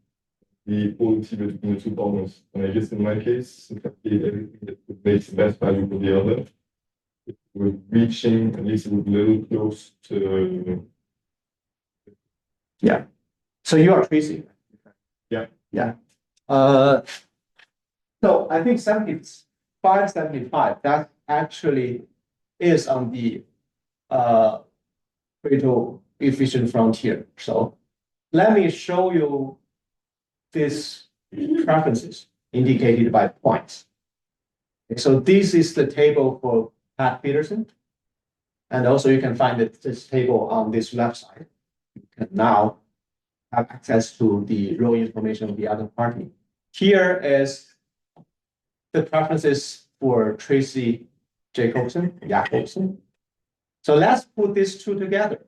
the quality between the two partners. And I guess in my case, since I gave everything that could makes the best value for the other. We're reaching at least a little close to. So you are Tracy. Yeah. Yeah. So I think 75, 75, that actually is on the Pareto efficient frontier. So let me show you these preferences indicated by points. Okay, so this is the table for Pat Peterson. And also you can find this table on this left side. You can now have access to the row information of the other party. Here is the preferences for Tracy Jacobson. So let's put these two together.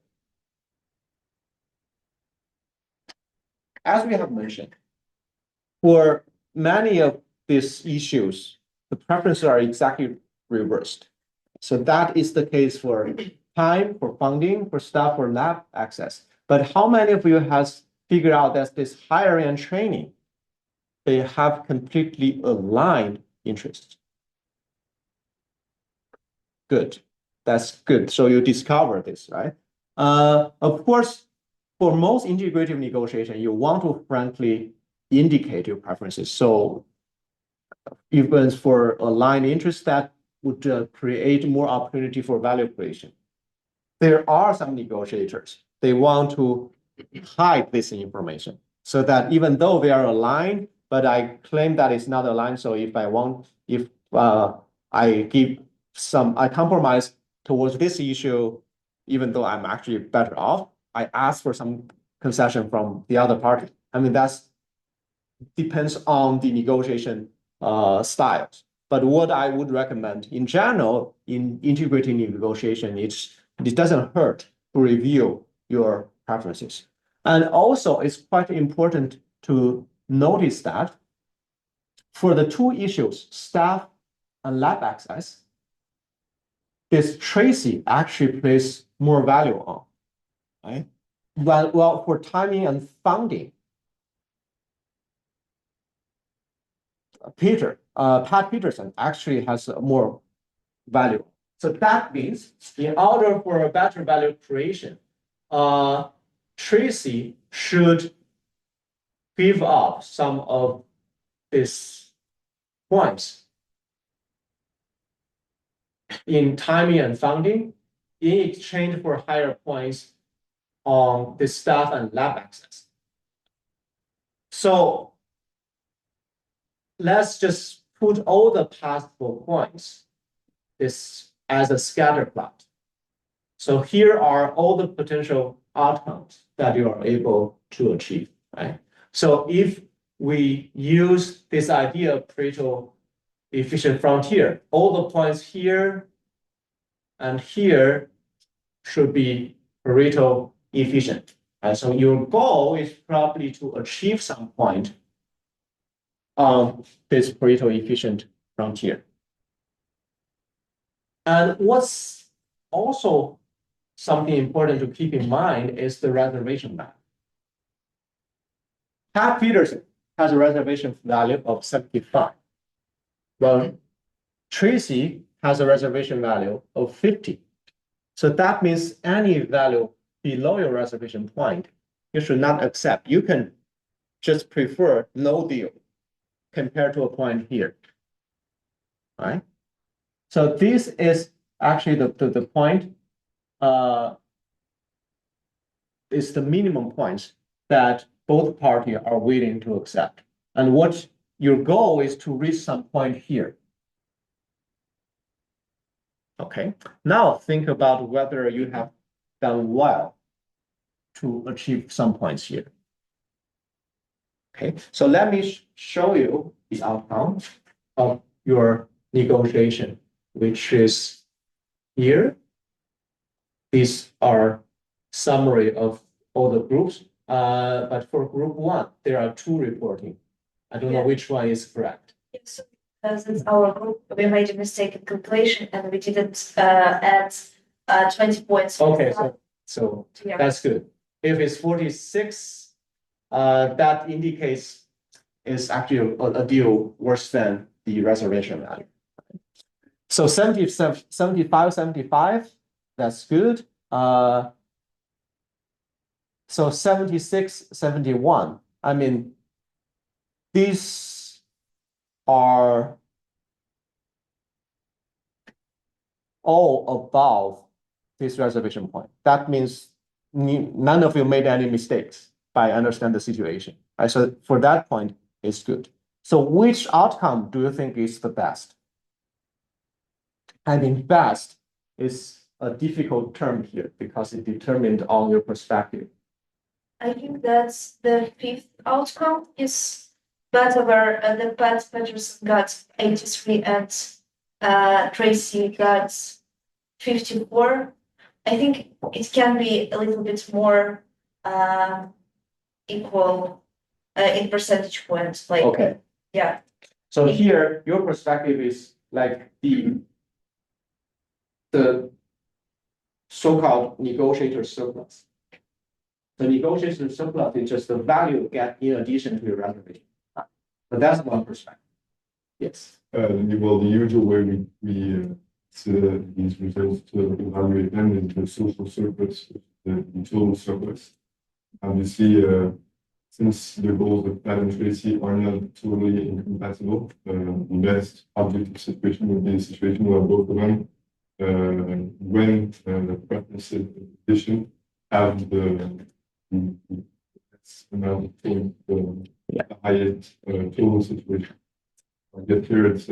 As we have mentioned, for many of these issues, the preferences are exactly reversed. So that is the case for time, for funding, for staff, for lab access. But how many of you has figured out that this hiring and training, they have completely aligned interests? Good. That's good. So you discover this, right? Of course, for most integrative negotiation, you want to frankly indicate your preferences. So even for aligned interests, that would create more opportunity for value creation. There are some negotiators, they want to hide this information so that even though they are aligned, but I claim that it's not aligned. So if I compromise towards this issue, even though I'm actually better off, I ask for some concession from the other party. I mean, that's depends on the negotiation styles. But what I would recommend in general in integrating negotiation, it doesn't hurt to review your preferences. And also, it's quite important to notice that for the two issues, staff and lab access, this Tracy actually places more value on, right? Well, for timing and funding, Pat Peterson actually has more value. So that means in order for a better value creation, Tracy should give up some of these points in timing and funding in exchange for higher points on the staff and lab access. So let's just put all the possible points this as a scatter plot. So here are all the potential outcomes that you are able to achieve, right? So if we use this idea of Pareto efficient frontier, all the points here and here should be Pareto efficient. Right? So your goal is probably to achieve some point on this Pareto efficient frontier. And what's also something important to keep in mind is the reservation value. Pat Peterson has a reservation value of 75. Well, Tracy has a reservation value of 50. So that means any value below your reservation point, you should not accept. You can just prefer no deal compared to a point here, right? So this is actually the point, is the minimum points that both parties are willing to accept. And what your goal is to reach some point here. Okay, now think about whether you have done well to achieve some points here. Okay, so let me show you the outcome of your negotiation, which is here. These are summary of all the groups, but for group one, there are two reporting. I don't know which one is correct. Yes, since our group, we made a mistake in completion and we didn't add 20 points. Okay, so Yeah. that's good. If it's 46, that indicates it's actually a deal worse than the reservation value. So 75, 75, that's good. So 76, 71. I mean, these are all above this reservation point. That means none of you made any mistakes by understand the situation. Right? So for that point, it's good. So which outcome do you think is the best? I mean, best is a difficult term here because it determined on your perspective. I think that's the fifth outcome is better where the Pat Patterson got 83 and Tracy got 54. I think it can be a little bit more equal in percentage points. Like, Okay. yeah. So here, your perspective is like the so-called negotiator surplus. The negotiator surplus is just the value get in addition to your reservation. But that's one perspective. Yes. Well, the usual way we these results to evaluate them is the social surplus, the total surplus. And you see, since the goals of Pat and Tracy are not totally incompatible, the best objective situation would be a situation where both of them, when the preferences of the petition have the amount of point, the highest total situation. I get here it's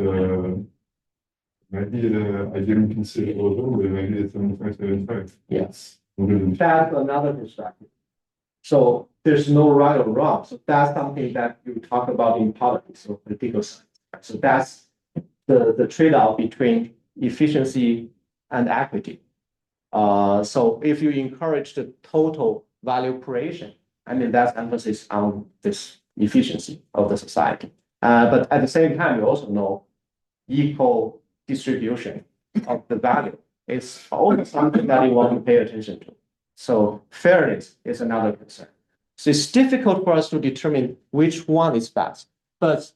maybe I didn't consider all of them, but maybe it's 75, 75. Yes. That's another perspective. So there's no right or wrong. So that's something that you talk about in politics or political science. So that's the trade-off between efficiency and equity. So if you encourage the total value creation, I mean, that's emphasis on this efficiency of the society. But at the same time, you also know equal distribution of the value is also something that you want to pay attention to. So fairness is another concern. So it's difficult for us to determine which one is best, but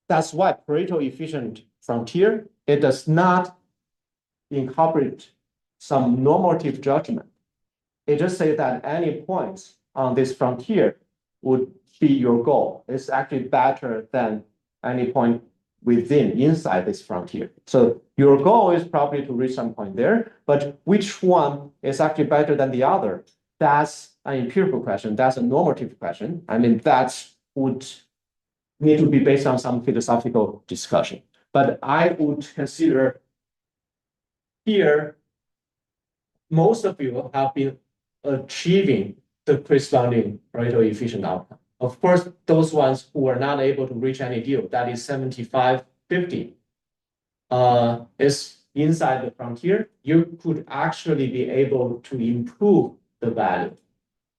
that's why Pareto efficient frontier, it does not incorporate some normative judgment. It just says that any points on this frontier would be your goal. It's actually better than any point inside this frontier. So your goal is probably to reach some point there, but which one is actually better than the other? That's an empirical question. That's a normative question. I mean, that would need to be based on some philosophical discussion. But I would consider here, most of you have been achieving the corresponding Pareto efficient outcome. Of course, those ones who are not able to reach any deal, that is 75, 50, is inside the frontier. You could actually be able to improve the value,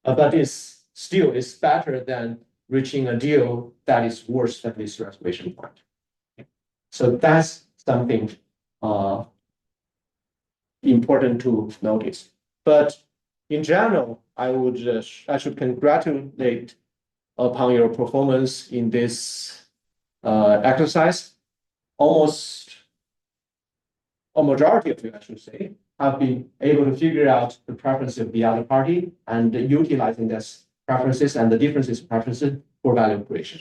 but it's still better than reaching a deal that is worse than this reservation point. So that's something important to notice. But in general, I should congratulate upon your performance in this exercise. Almost a majority of you, I should say, have been able to figure out the preferences of the other party and utilizing these preferences and the differences of preferences for value creation.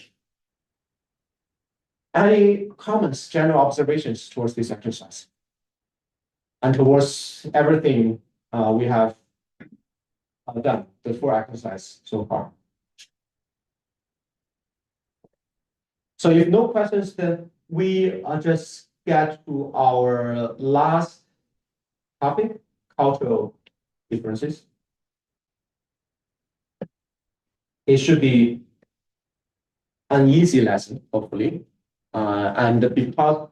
Any comments, general observations towards this exercise? And towards everything we have done, the 4 exercises so far. So if no questions, then we just get to our last topic, cultural differences. It should be an easy lesson, hopefully. And because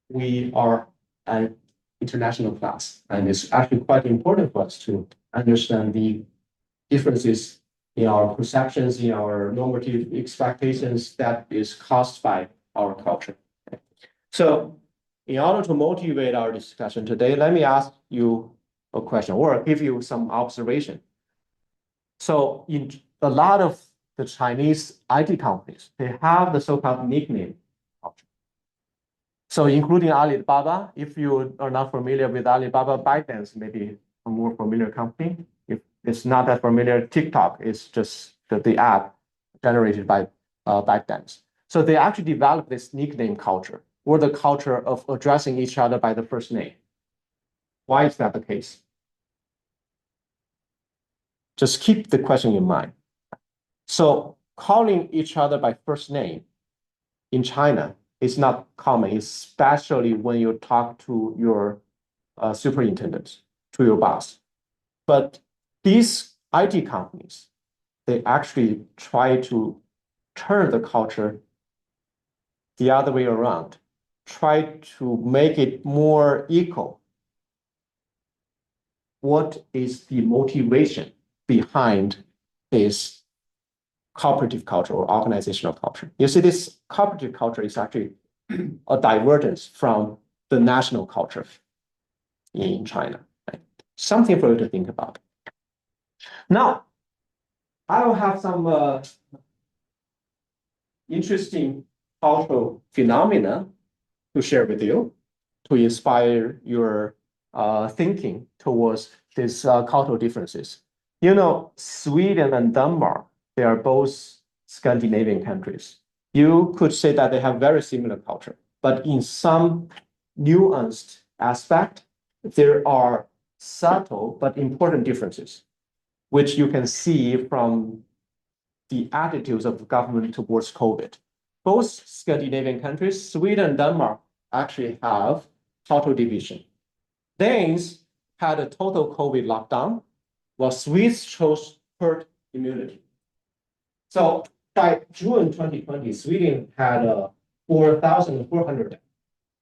we are an international class, and it's actually quite important for us to understand the differences in our perceptions, in our normative expectations that is caused by our culture. So in order to motivate our discussion today, let me ask you a question or give you some observation. So in a lot of the Chinese IT companies, they have the so-called nickname culture. So including Alibaba, if you are not familiar with Alibaba, ByteDance may be a more familiar company. If it's not that familiar, TikTok is just the app generated by ByteDance. So they actually developed this nickname culture, or the culture of addressing each other by the first name. Why is that the case? Just keep the question in mind. So calling each other by first name in China is not common, especially when you talk to your superintendent, to your boss. But these IT companies, they actually try to turn the culture the other way around, try to make it more equal. What is the motivation behind this cooperative culture or organizational culture? You see, this cooperative culture is actually a divergence from the national culture in China. Right? Something for you to think about. Now, I will have some interesting cultural phenomena to share with you to inspire your thinking towards these cultural differences. You know, Sweden and Denmark, they are both Scandinavian countries. You could say that they have very similar culture, but in some nuanced aspect, there are subtle but important differences, which you can see from the attitudes of the government towards COVID. Both Scandinavian countries, Sweden and Denmark, actually have total division. Danes had a total COVID lockdown, while Swedes chose herd immunity. So by June 2020, Sweden had 4,400.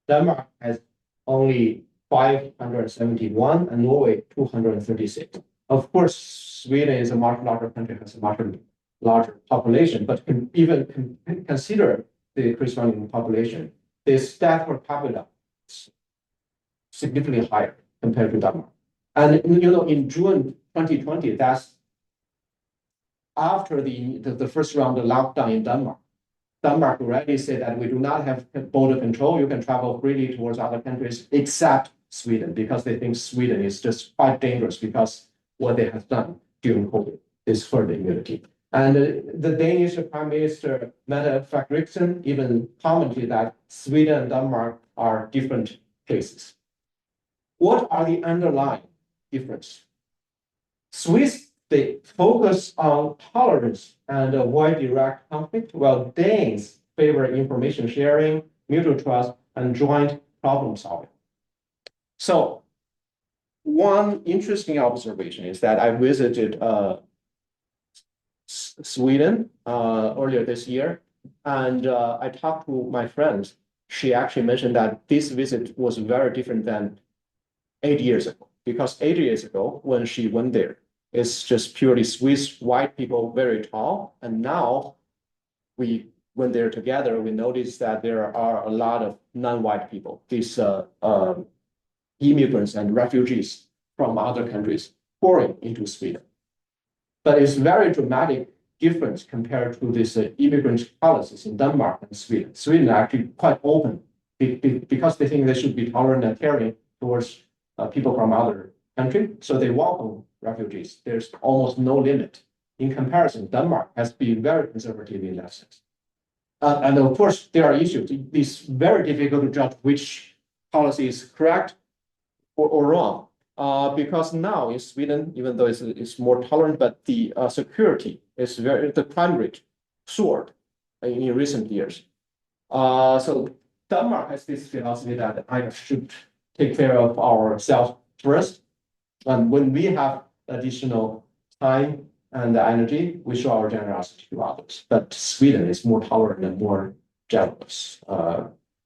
Denmark has only 571, and Norway 236. Of course, Sweden is a much larger country, has a much larger population, but even consider the corresponding population, this death per capita is significantly higher compared to Denmark. And you know, in June 2020, that's after the first round of lockdown in Denmark. Denmark already said that we do not have border control. You can travel freely towards other countries except Sweden, because they think Sweden is just quite dangerous because what they have done during COVID is herd immunity. And the Danish Prime Minister Mette Frederiksen even commented that Sweden and Denmark are different places. What are the underlying differences? Swiss, they focus on tolerance and avoid direct conflict, while Danes favor information sharing, mutual trust, and joint problem solving. So one interesting observation is that I visited Sweden earlier this year, and I talked to my friends. She actually mentioned that this visit was very different than 8 years ago, because 8 years ago, when she went there, it's just purely Swiss white people, very tall. And now we went there together, we noticed that there are a lot of non-white people, these immigrants and refugees from other countries pouring into Sweden. But it's very dramatic difference compared to this immigrant policies in Denmark and Sweden. Sweden are actually quite open because they think they should be tolerant and caring towards people from other countries. So they welcome refugees. There's almost no limit. In comparison, Denmark has been very conservative in that sense. And of course, there are issues. It's very difficult to judge which policy is correct or wrong. Because now in Sweden, even though it's more tolerant, but the security is the crime rate soared in recent years. So Denmark has this philosophy that I should take care of ourselves first. And when we have additional time and energy, we show our generosity to others. But Sweden is more tolerant and more generous.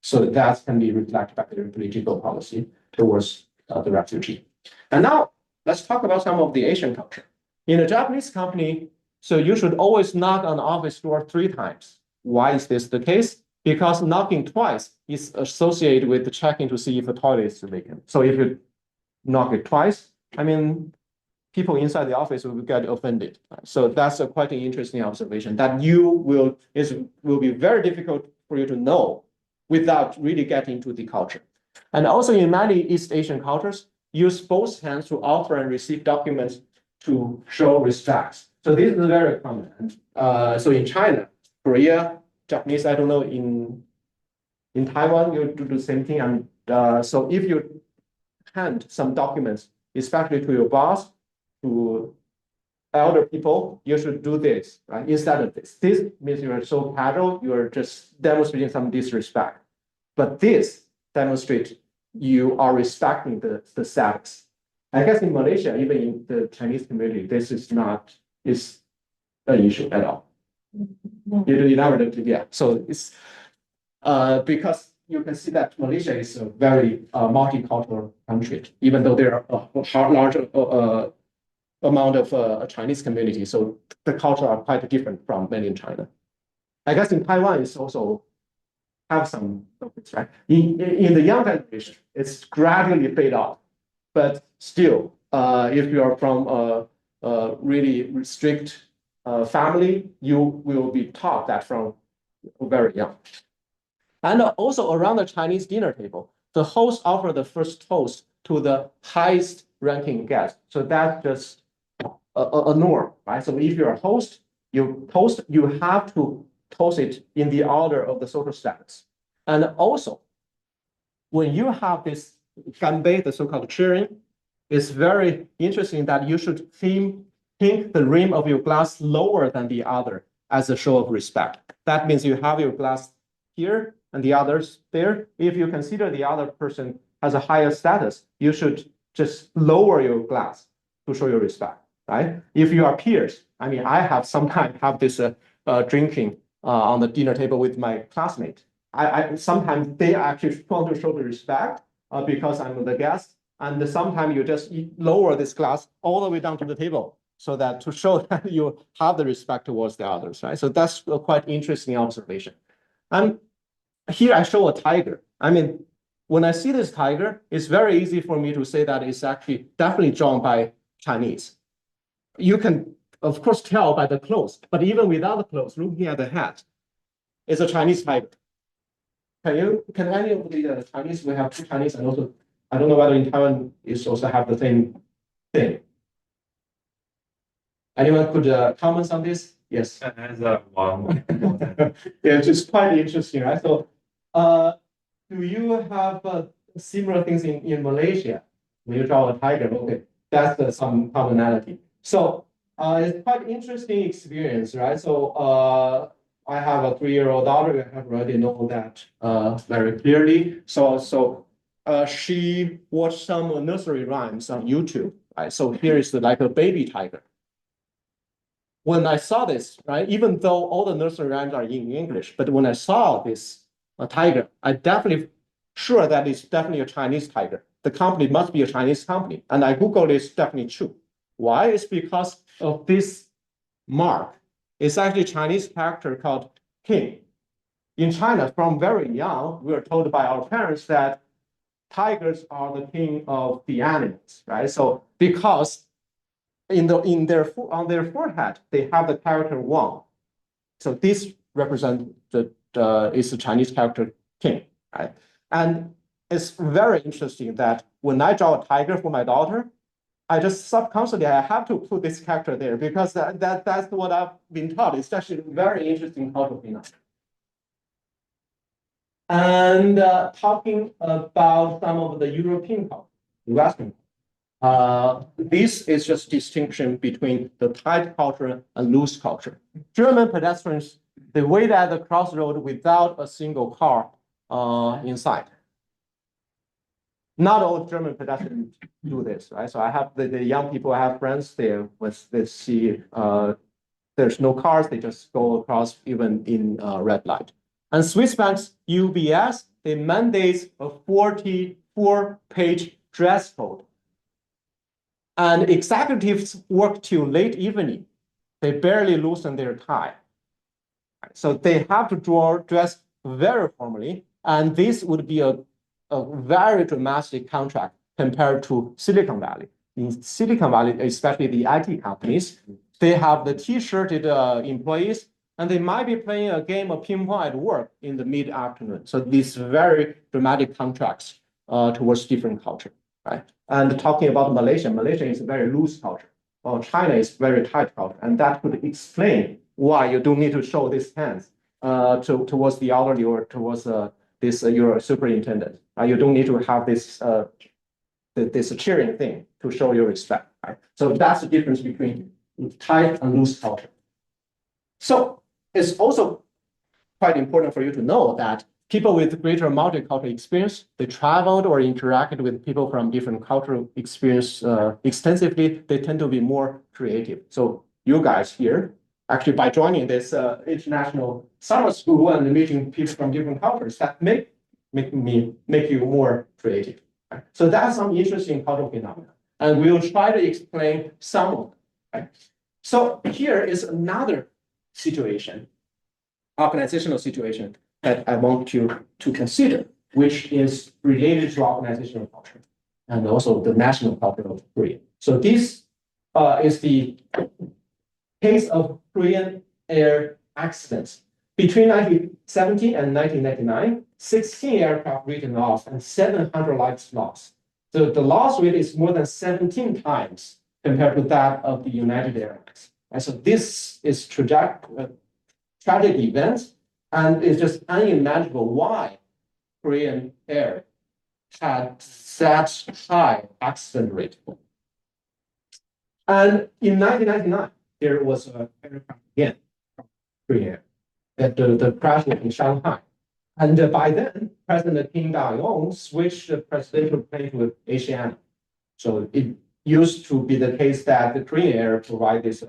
So that can be reflected back in their political policy towards the refugee. And now let's talk about some of the Asian culture. In a Japanese company, so you should always knock on the office door 3 times. Why is this the case? Because knocking twice is associated with checking to see if the toilet is vacant. So if you knock it twice, I mean, people inside the office will get offended. So that's quite an interesting observation that will be very difficult for you to know without really getting into the culture. And also in many East Asian cultures, use both hands to offer and receive documents to show respect. So this is very common. So in China, Korea, Japanese, I don't know, in Taiwan, you do the same thing. And so if you hand some documents, especially to your boss, to elder people, you should do this, right? Instead of this. This means you're so casual, you're just demonstrating some disrespect. But this demonstrates you are respecting the status. I guess in Malaysia, even in the Chinese community, this is not an issue at all. You never do, yeah. So it's because you can see that Malaysia is a very multicultural country, even though there are a large amount of Chinese community. So the culture are quite different from many in China. I guess in Taiwan, it's also have some topics, right? In the young generation, it's gradually fade off. But still, if you are from a really strict family, you will be taught that from very young. And also around the Chinese dinner table, the host offer the first toast to the highest ranking guest. So that's just a norm, right? So if you're a host, you have to toast it in the order of the social status. And also, when you have this ganbei, the so-called cheering, it's very interesting that you should think the rim of your glass lower than the other as a show of respect. That means you have your glass here and the others there. If you consider the other person has a higher status, you should just lower your glass to show your respect, right? If you are peers, I mean, I have sometimes have this drinking on the dinner table with my classmate. I sometimes they actually want to show the respect because I'm the guest, and sometimes you just lower this glass all the way down to the table so that to show that you have the respect towards the others, right? So that's a quite interesting observation. And here I show a tiger. I mean, when I see this tiger, it's very easy for me to say that it's actually definitely drawn by Chinese. You can, of course, tell by the clothes, but even without the clothes, looking at the hat, it's a Chinese tiger. Can any of the Chinese, we have two Chinese, and also, I don't know whether in Taiwan is also have the same thing. Anyone could comment on this? Yes. As a one. Yeah, it's just quite interesting, right? So, do you have similar things in Malaysia? When you draw a tiger, okay, that's some commonality. So, it's quite interesting experience, right? So, I have a 3-year-old daughter. I have already known that very clearly. So, she watched some nursery rhymes on YouTube, right? So here is like a baby tiger. When I saw this, right, even though all the nursery rhymes are in English, but when I saw this tiger, I definitely sure that it's definitely a Chinese tiger. The company must be a Chinese company. And I Googled it's definitely true. Why? It's because of this mark. It's actually a Chinese character called king. In China, from very young, we were told by our parents that tigers are the king of the animals, right? So because on their forehead, they have the character Wang. So this represents is the Chinese character king, right? And it's very interesting that when I draw a tiger for my daughter, I just subconsciously I have to put this character there because that's what I've been taught. It's actually very interesting cultural phenomenon. And talking about some of the European culture, Western. This is just distinction between the tight culture and loose culture. German pedestrians, they wait at the crossroad without a single car inside. Not all German pedestrians do this, right? So I have the young people, I have friends there, with they see there's no cars, they just go across even in red light. And Swiss banks, UBS, they mandate a 44-page dress code. And executives work till late evening. They barely loosen their tie. So they have to dress very formally. And this would be a very dramatic contract compared to Silicon Valley. In Silicon Valley, especially the IT companies, they have the T-shirted employees and they might be playing a game of ping pong at work in the mid-afternoon. So these very dramatic contrasts towards different culture, right? And talking about Malaysia, Malaysia is a very loose culture. China is very tight culture, and that could explain why you don't need to show these hands towards the elderly or towards this your superintendent. You don't need to have this cheering thing to show your respect, right? So that's the difference between tight and loose culture. So it's also quite important for you to know that people with greater multicultural experience, they traveled or interacted with people from different cultural experience extensively, they tend to be more creative. So you guys here, actually by joining this international summer school and meeting people from different cultures, that make you more creative. Right? So that's some interesting cultural phenomena. And we'll try to explain some of them. Right? So here is another situation, organizational situation that I want you to consider, which is related to organizational culture and also the national culture of Korea. So this is the case of Korean air accidents. Between 1970 and 1999, 16 aircraft written off and 700 lives lost. So the loss rate is more than 17 times compared to that of the United Airlines. And so this is tragic events, and it's just unimaginable why Korean Air had such high accident rate. And in 1999, there was an aircraft again from Korean Air at the crash in Shanghai. And by then, President Kim Dae-jung switched the presidential plane to Asiana. So it used to be the case that the Korean Air provided this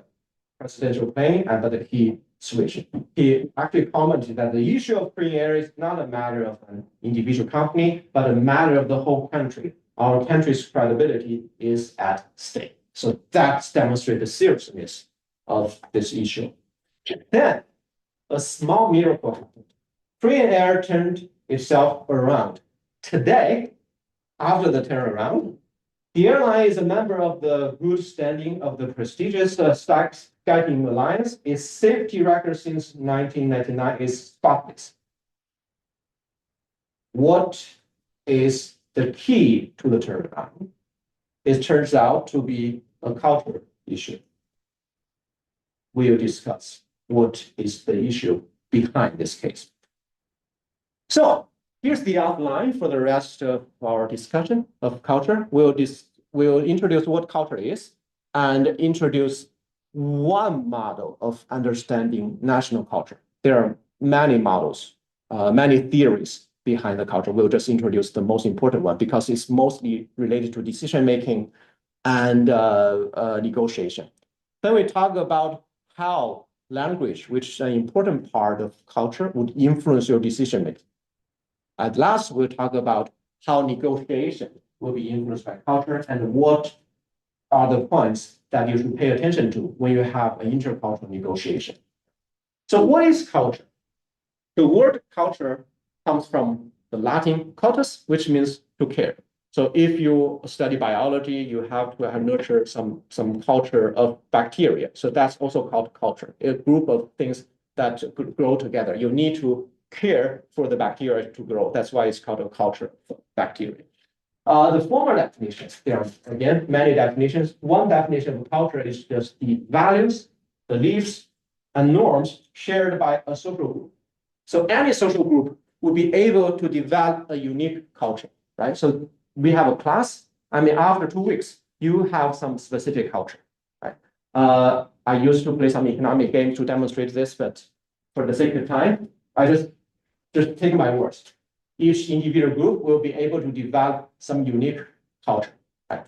presidential plane, but he switched. He actually commented that the issue of Korean Air is not a matter of an individual company, but a matter of the whole country. Our country's credibility is at stake. So that demonstrates the seriousness of this issue. Then, a small miracle happened. Korean Air turned itself around. Today, after the turnaround, the airline is a member of the good standing of the prestigious SkyTeam Alliance. Its safety record since 1999 is spotless. What is the key to the turnaround? It turns out to be a cultural issue. We'll discuss what is the issue behind this case. So here's the outline for the rest of our discussion of culture. We'll introduce what culture is and introduce one model of understanding national culture. There are many models, many theories behind the culture. We'll just introduce the most important one because it's mostly related to decision-making and negotiation. Then we talk about how language, which is an important part of culture, would influence your decision-making. At last, we'll talk about how negotiation will be influenced by culture and what are the points that you should pay attention to when you have an intercultural negotiation. So what is culture? The word culture comes from the Latin cultus, which means to care. So if you study biology, you have to nurture some culture of bacteria. So that's also called culture, a group of things that could grow together. You need to care for the bacteria to grow. That's why it's called a culture of bacteria. The former definitions, there are again many definitions. One definition of culture is just the values, beliefs, and norms shared by a social group. So any social group would be able to develop a unique culture, right? So we have a class. I mean, after 2 weeks, you have some specific culture, right? I used to play some economic games to demonstrate this, but for the sake of time, I just take my words. Each individual group will be able to develop some unique culture, right?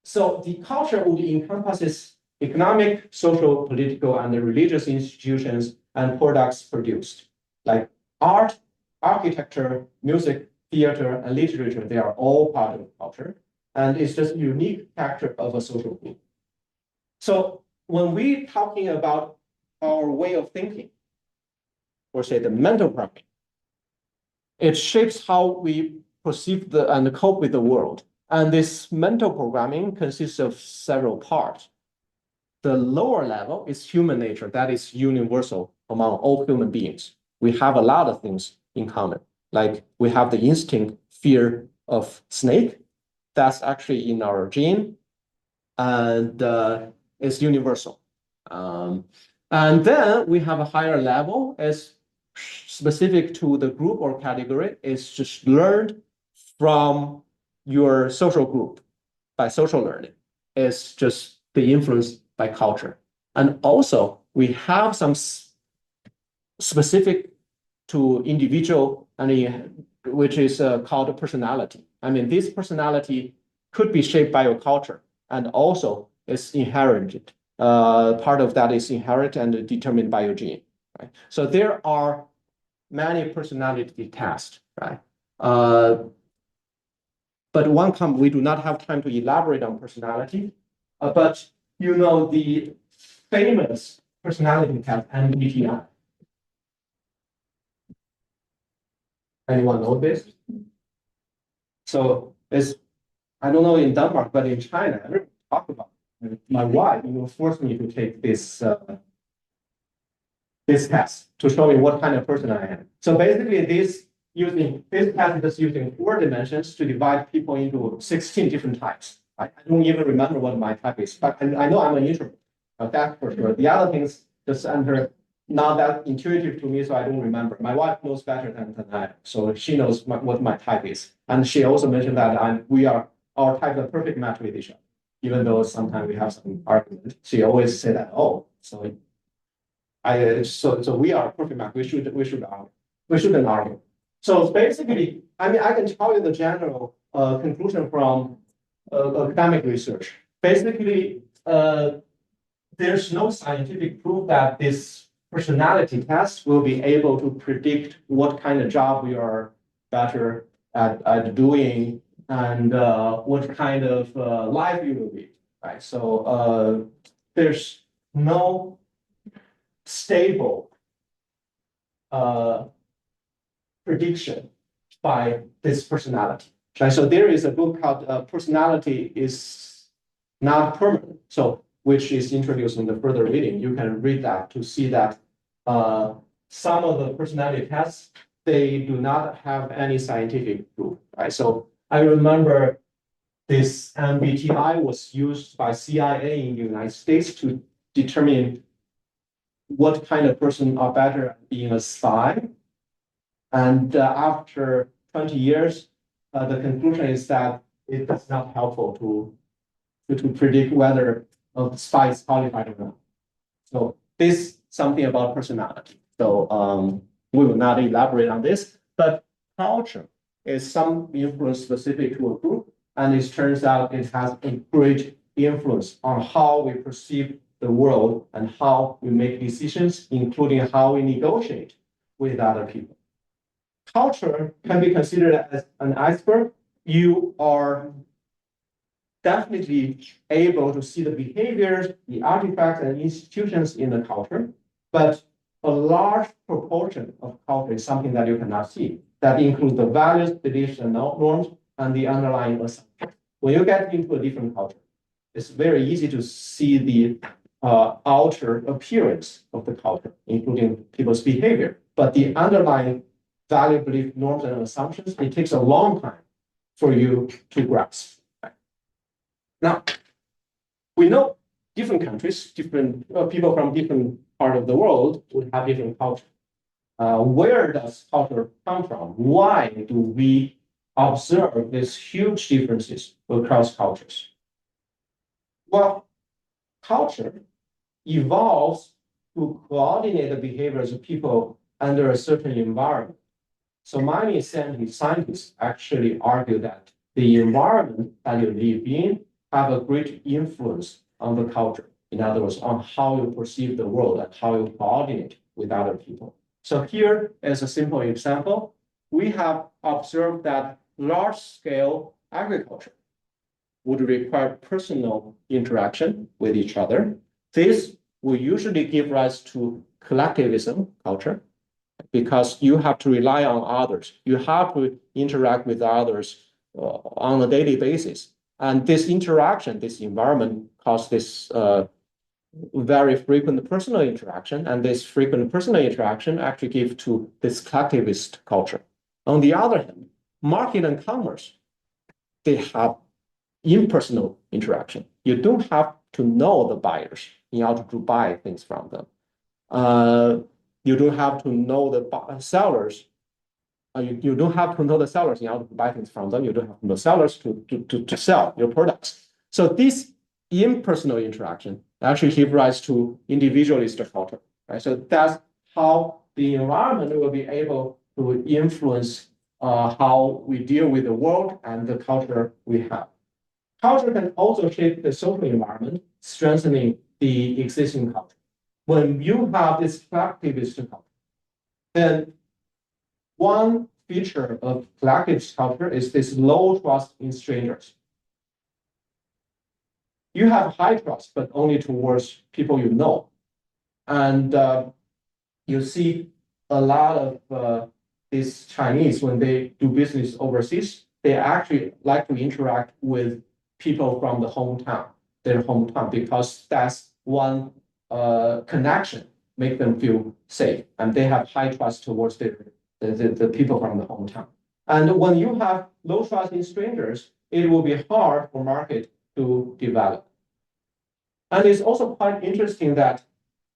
So the culture would encompasses economic, social, political, and religious institutions and products produced, like art, architecture, music, theater, and literature. They are all part of culture, and it's just a unique factor of a social group. So when we're talking about our way of thinking, or say the mental programming, it shapes how we perceive and cope with the world. And this mental programming consists of several parts. the lower level is human nature. That is universal among all human beings. We have a lot of things in common. Like we have the instinct, fear of snake. That's actually in our gene, and it's universal. And then we have a higher level as specific to the group or category. It's just learned from your social group by social learning. It's just the influence by culture. And also we have some specific to individual, which is called personality. I mean, this personality could be shaped by your culture and also is inherited. Part of that is inherited and determined by your gene. Right? So there are many personality tests, right? But we do not have time to elaborate on personality. But you know the famous personality test, MBTI. Anyone know this? So it's, I don't know in Denmark, but in China, everyone talk about it. My wife forced me to take this test to show me what kind of person I am. So basically, this test is using 4 dimensions to divide people into 16 different types. I don't even remember what my type is, but I know I'm an introvert. That's for sure. The other things just enter not that intuitive to me, so I don't remember. My wife knows better than I, so she knows what my type is. And she also mentioned that our type is a perfect match with each other, even though sometimes we have some argument. She always say that, oh, so we are a perfect match. We shouldn't argue. So basically, I mean, I can tell you the general conclusion from academic research. Basically, there's no scientific proof that this personality test will be able to predict what kind of job you are better at doing and what kind of life you will lead. Right. So there's no stable prediction by this personality. Right? So there is a book called Personality is Not Permanent, so which is introduced in the further reading. You can read that to see that some of the personality tests, they do not have any scientific proof. Right? So I remember this MBTI was used by CIA in the United States to determine what kind of person are better at being a spy. And after 20 years, the conclusion is that it is not helpful to predict whether a spy is qualified or not. So this is something about personality. So we will not elaborate on this, but culture is some influence specific to a group, and it turns out it has a great influence on how we perceive the world and how we make decisions, including how we negotiate with other people. Culture can be considered as an iceberg. You are definitely able to see the behaviors, the artifacts, and institutions in the culture, but a large proportion of culture is something that you cannot see. That includes the values, beliefs, and norms, and the underlying assumptions. When you get into a different culture, it's very easy to see the outer appearance of the culture, including people's behavior. But the underlying value, belief, norms, and assumptions, it takes a long time for you to grasp. Now, we know different countries, different people from different part of the world would have different culture. Where does culture come from? Why do we observe these huge differences across cultures? Well, culture evolves to coordinate the behaviors of people under a certain environment. So many scientists actually argue that the environment that you live in have a great influence on the culture. In other words, on how you perceive the world and how you coordinate with other people. So here is a simple example. We have observed that large-scale agriculture would require personal interaction with each other. This will usually give rise to collectivism culture because you have to rely on others. You have to interact with others on a daily basis. And this interaction, this environment causes this very frequent personal interaction, and this frequent personal interaction actually gives to this collectivist culture. On the other hand, market and commerce, they have impersonal interaction. You don't have to know the buyers in order to buy things from them. You don't have to know the sellers. You don't have to know the sellers in order to buy things from them. You don't have to know sellers to sell your products. So this impersonal interaction actually give rise to individualist culture, right? So that's how the environment will be able to influence how we deal with the world and the culture we have. Culture can also shape the social environment, strengthening the existing culture. When you have this collectivist culture, then one feature of collectivist culture is this low trust in strangers. You have high trust, but only towards people you know. And you see a lot of these Chinese, when they do business overseas, they actually like to interact with people from the hometown, their hometown, because that's one connection, make them feel safe. And they have high trust towards the people from the hometown. And when you have low trust in strangers, it will be hard for market to develop. And it's also quite interesting that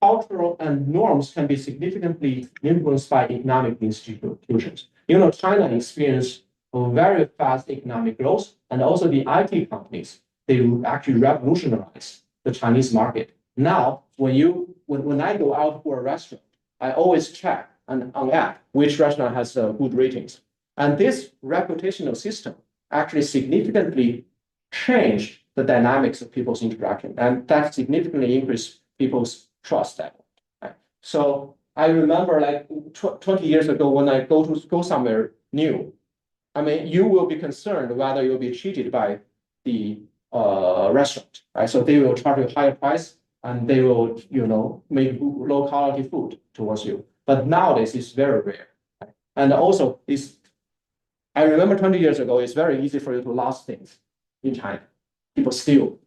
cultural and norms can be significantly influenced by economic institutions. You know, China experienced a very fast economic growth, and also the IT companies, they actually revolutionize the Chinese market. Now, when I go out for a restaurant, I always check on app which restaurant has good ratings. And this reputational system actually significantly changed the dynamics of people's interaction, and that significantly increased people's trust level. Right? So I remember like 20 years ago when I go somewhere new, I mean, you will be concerned whether you'll be cheated by the restaurant, right? So they will charge you a higher price and they will, make low quality food towards you. But nowadays it's very rare. Right? And also I remember 20 years ago, it's very easy for you to lose things in China. People steal.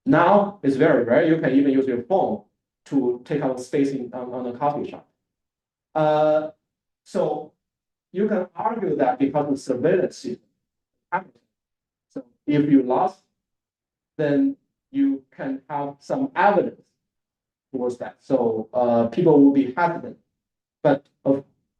Now it's very rare. You can even use your phone to take out space on a coffee shop. So you can argue that because of surveillance system. So if you lost, then you can have some evidence towards that. So people will be hesitant. But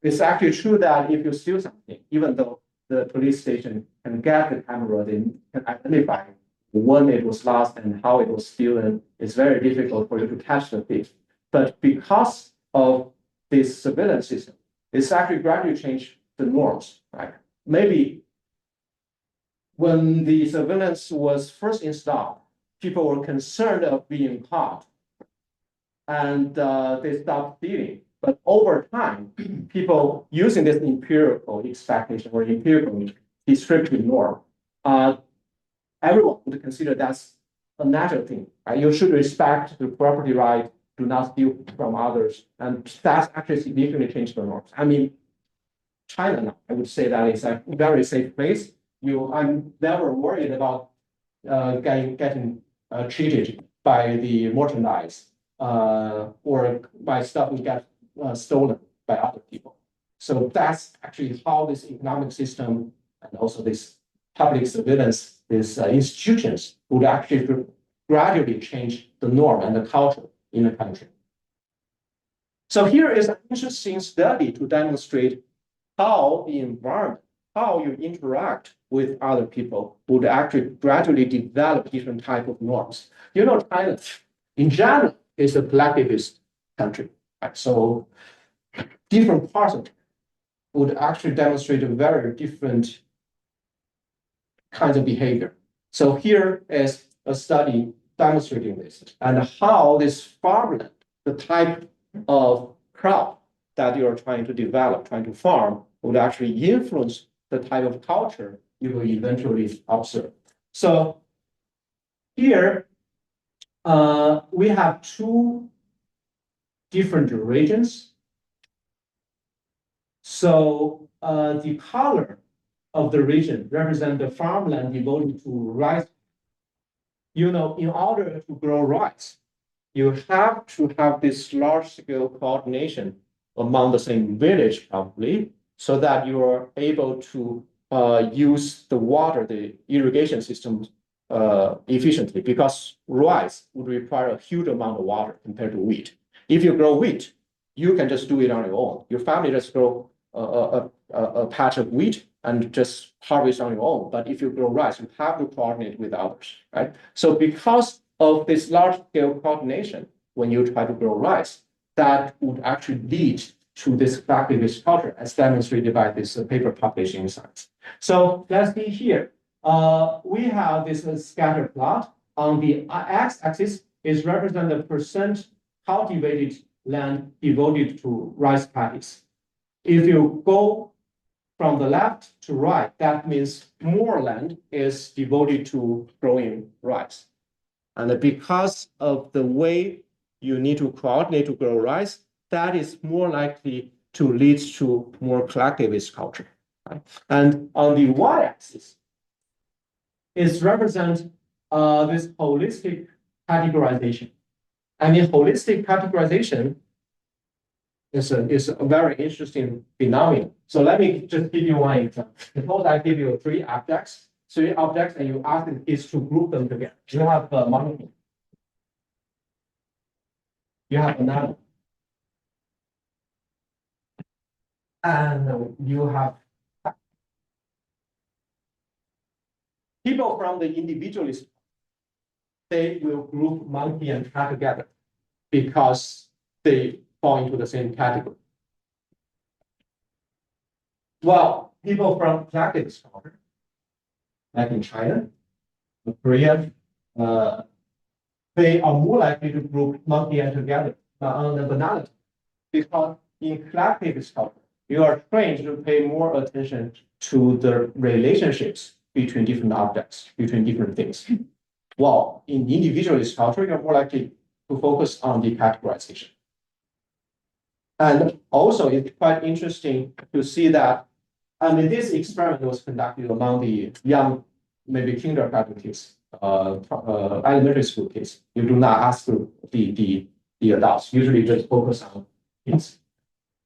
it's actually true that if you steal something, even though the police station can get the camera, they can identify when it was lost and how it was stolen. It's very difficult for you to catch the thief. But because of this surveillance system, it's actually gradually changed the norms, right? Maybe when the surveillance was first installed, people were concerned of being caught and they stopped stealing. But over time, people using this empirical expectation or empirical descriptive norm, everyone would consider that's a natural thing. Right? You should respect the property right, do not steal from others. And that's actually significantly changed the norms. I mean, China now, I would say that it's a very safe place. I'm never worried about getting cheated by the merchandise or by stuff we get stolen by other people. So that's actually how this economic system and also this public surveillance, these institutions would actually gradually change the norm and the culture in the country. So here is an interesting study to demonstrate how the environment, how you interact with other people would actually gradually develop different type of norms. You know, China in general is a collectivist country. Right? So different parts of it would actually demonstrate a very different kinds of behavior. So here is a study demonstrating this and how this farmland, the type of crop that you're trying to develop, trying to farm, would actually influence the type of culture you will eventually observe. So here we have two different regions. So the color of the region represent the farmland devoted to rice. You know, in order to grow rice, you have to have this large scale coordination among the same village probably, so that you are able to use the water, the irrigation system efficiently, because rice would require a huge amount of water compared to wheat. If you grow wheat, you can just do it on your own. Your family just grow a patch of wheat and just harvest on your own. But if you grow rice, you have to coordinate with others, right? So because of this large scale coordination, when you try to grow rice, that would actually lead to this collectivist culture, as demonstrated by this paper published in Science. So let's see here. We have this scatter plot. On the x-axis is represent the percent cultivated land devoted to rice paddies. If you go from the left to right, that means more land is devoted to growing rice. And because of the way you need to coordinate to grow rice, that is more likely to lead to more collectivist culture. Right? And on the y-axis is represent this holistic categorization. I mean, holistic categorization is a very interesting phenomenon. So let me just give you one example. Suppose I give you three objects, and you ask the kids to group them together. You have a monkey. You have banana. And you have people from the individualist, they will group monkey and cat together because they fall into the same category. Well, people from collectivist culture, like in China, Korea, they are more likely to group monkey and together on the banana, because in collectivist culture, you are trained to pay more attention to the relationships between different objects, between different things. While in individualist culture, you're more likely to focus on the categorization. And also, it's quite interesting to see that, I mean, this experiment was conducted among the young, maybe kindergarten kids, elementary school kids. You do not ask the adults, usually just focus on kids.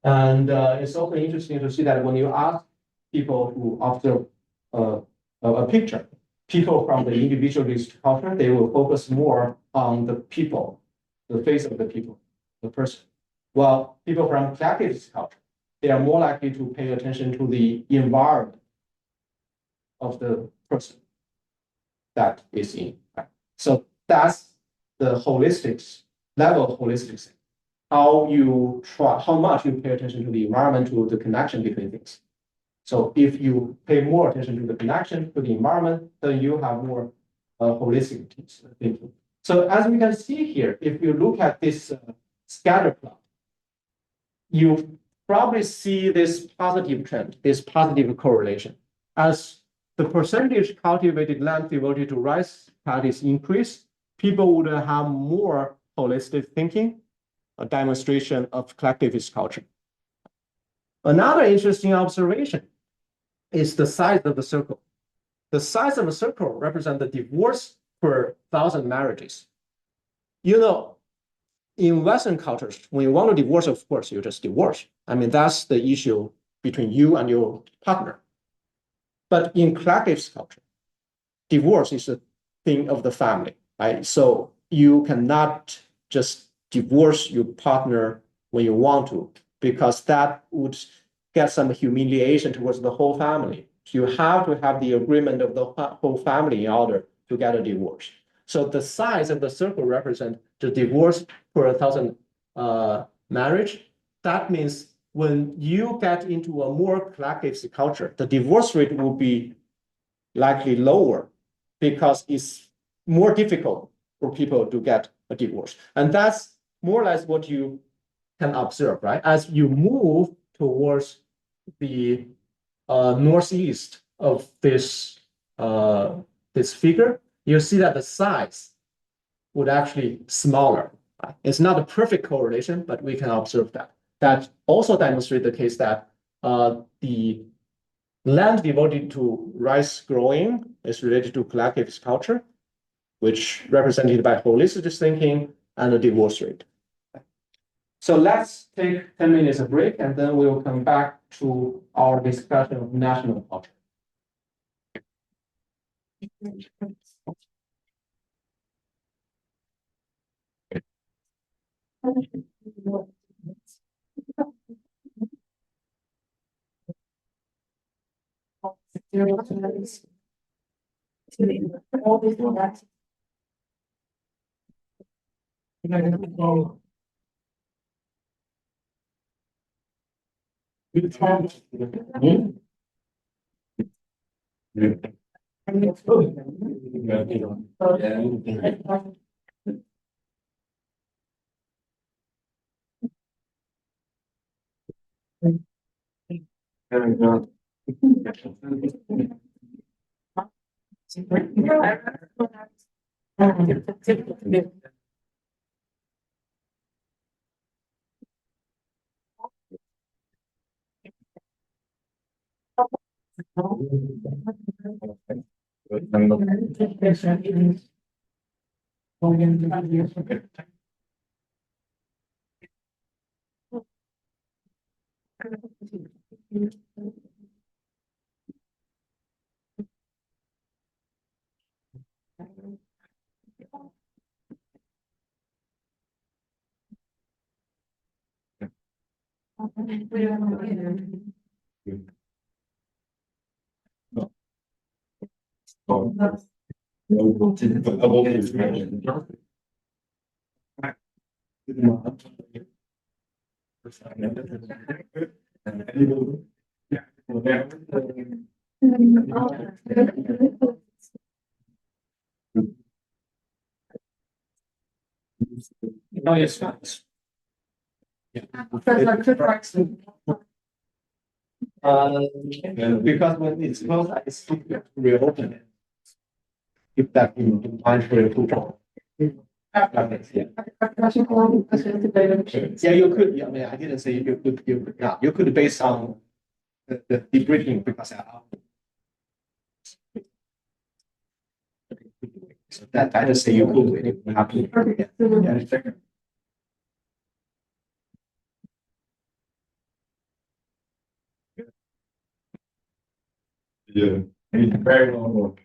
And it's also interesting to see that when you ask people who observe a picture, people from the individualist culture, they will focus more on the people, the face of the people, the person. While people from collectivist culture, they are more likely to pay attention to the environment of the person that is in. Right? So that's the holistic level of holistic. How much you pay attention to the environment, to the connection between things. So if you pay more attention to the connection to the environment, then you have more holistic thinking. So as we can see here, if you look at this scatter plot, you probably see this positive trend, this positive correlation. As the percentage cultivated land devoted to rice paddies increase, people would have more holistic thinking, a demonstration of collectivist culture. Another interesting observation is the size of the circle. The size of a circle represents the divorce per 1,000 marriages. You know, in Western cultures, when you want to divorce, of course, you just divorce. I mean, that's the issue between you and your partner. But in collectivist culture, divorce is a thing of the family, right? So you cannot just divorce your partner when you want to, because that would get some humiliation towards the whole family. You have to have the agreement of the whole family in order to get a divorce. So the size of the circle represents the divorce per 1,000 marriage. That means when you get into a more collectivist culture, the divorce rate will be likely lower because it's more difficult for people to get a divorce. And that's more or less what you can observe, right? As you move towards the northeast of this figure, you see that the size would actually smaller. Right? It's not a perfect correlation, but we can observe that. That also demonstrates the case that the land devoted to rice growing is related to collectivist culture, which represented by holistic thinking, and the divorce rate. So let's take 10 minutes of break, and then we'll come back to our discussion of national culture. Oh, yes, facts. Because when it's closed, it's still reopen it. If that in mind for your future. Yeah, you could, yeah, I mean, I didn't say you could, yeah, you could base on the debriefing because so that I just say you could, it would happen. Yeah, very long work.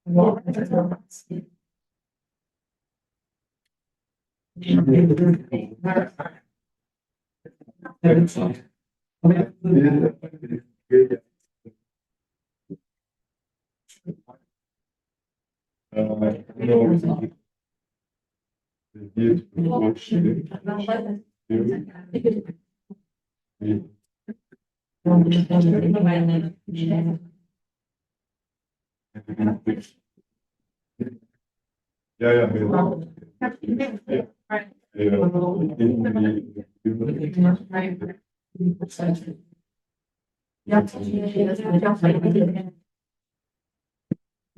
No.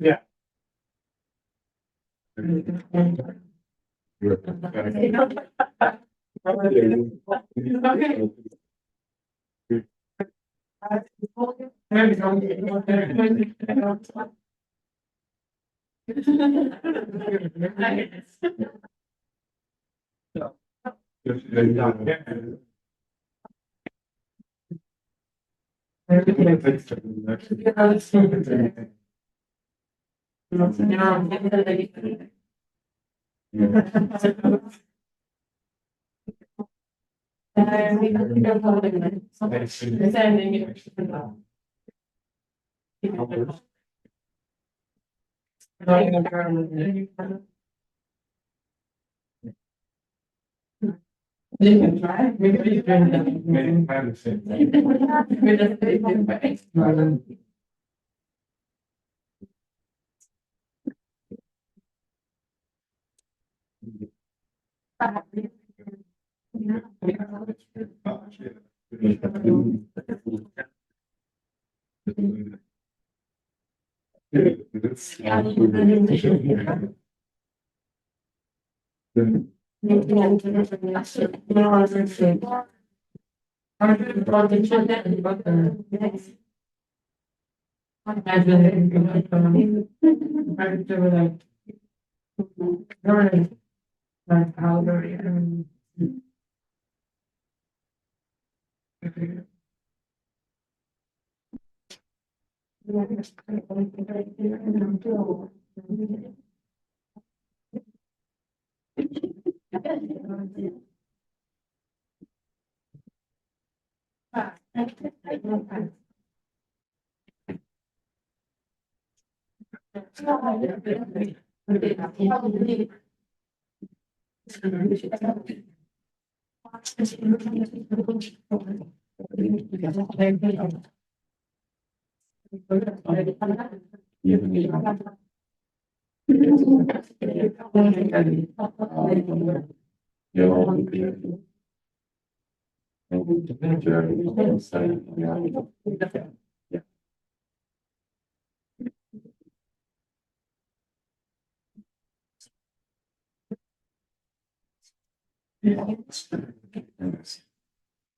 Yeah, yeah. You can try. Maybe you can. Many times. Like powder and.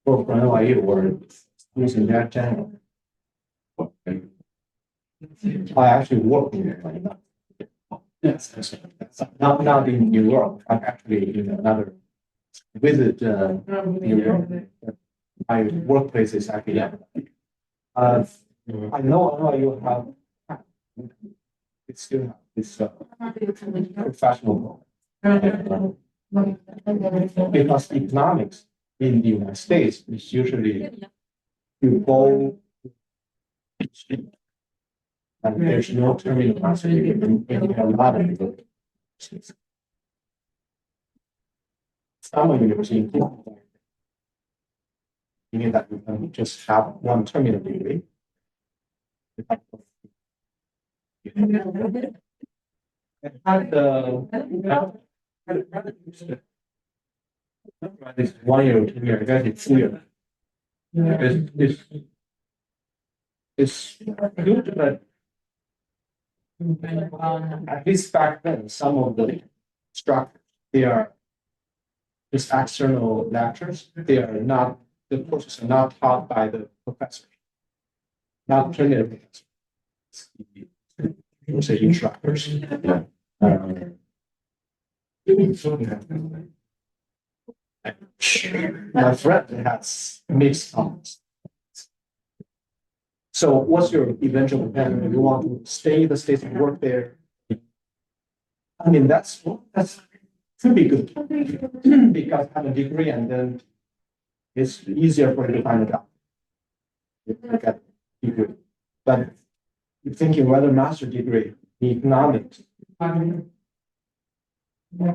For NYU or using that channel. I actually work in it right now. Yes, not in New York. I'm actually in another visit New York. My workplace is actually I know NYU have it's still have this professional because economics in the United States is usually you go and there's no terminal master degree and you have a lot of people. Some universities meaning that you can just have one terminal degree. This 1 year or 2 year, I guess it's clear. It's good, but at least back then, some of the structures, they are just external lectures. They are not, the courses are not taught by the professor, not trained professor. Say instructors. My friend has mixed thoughts. So what's your eventual plan? Do you want to stay in the States and work there? I mean, that's could be good because I have a degree and then it's easier for you to find a job. You get a degree. But you're thinking whether master degree in economics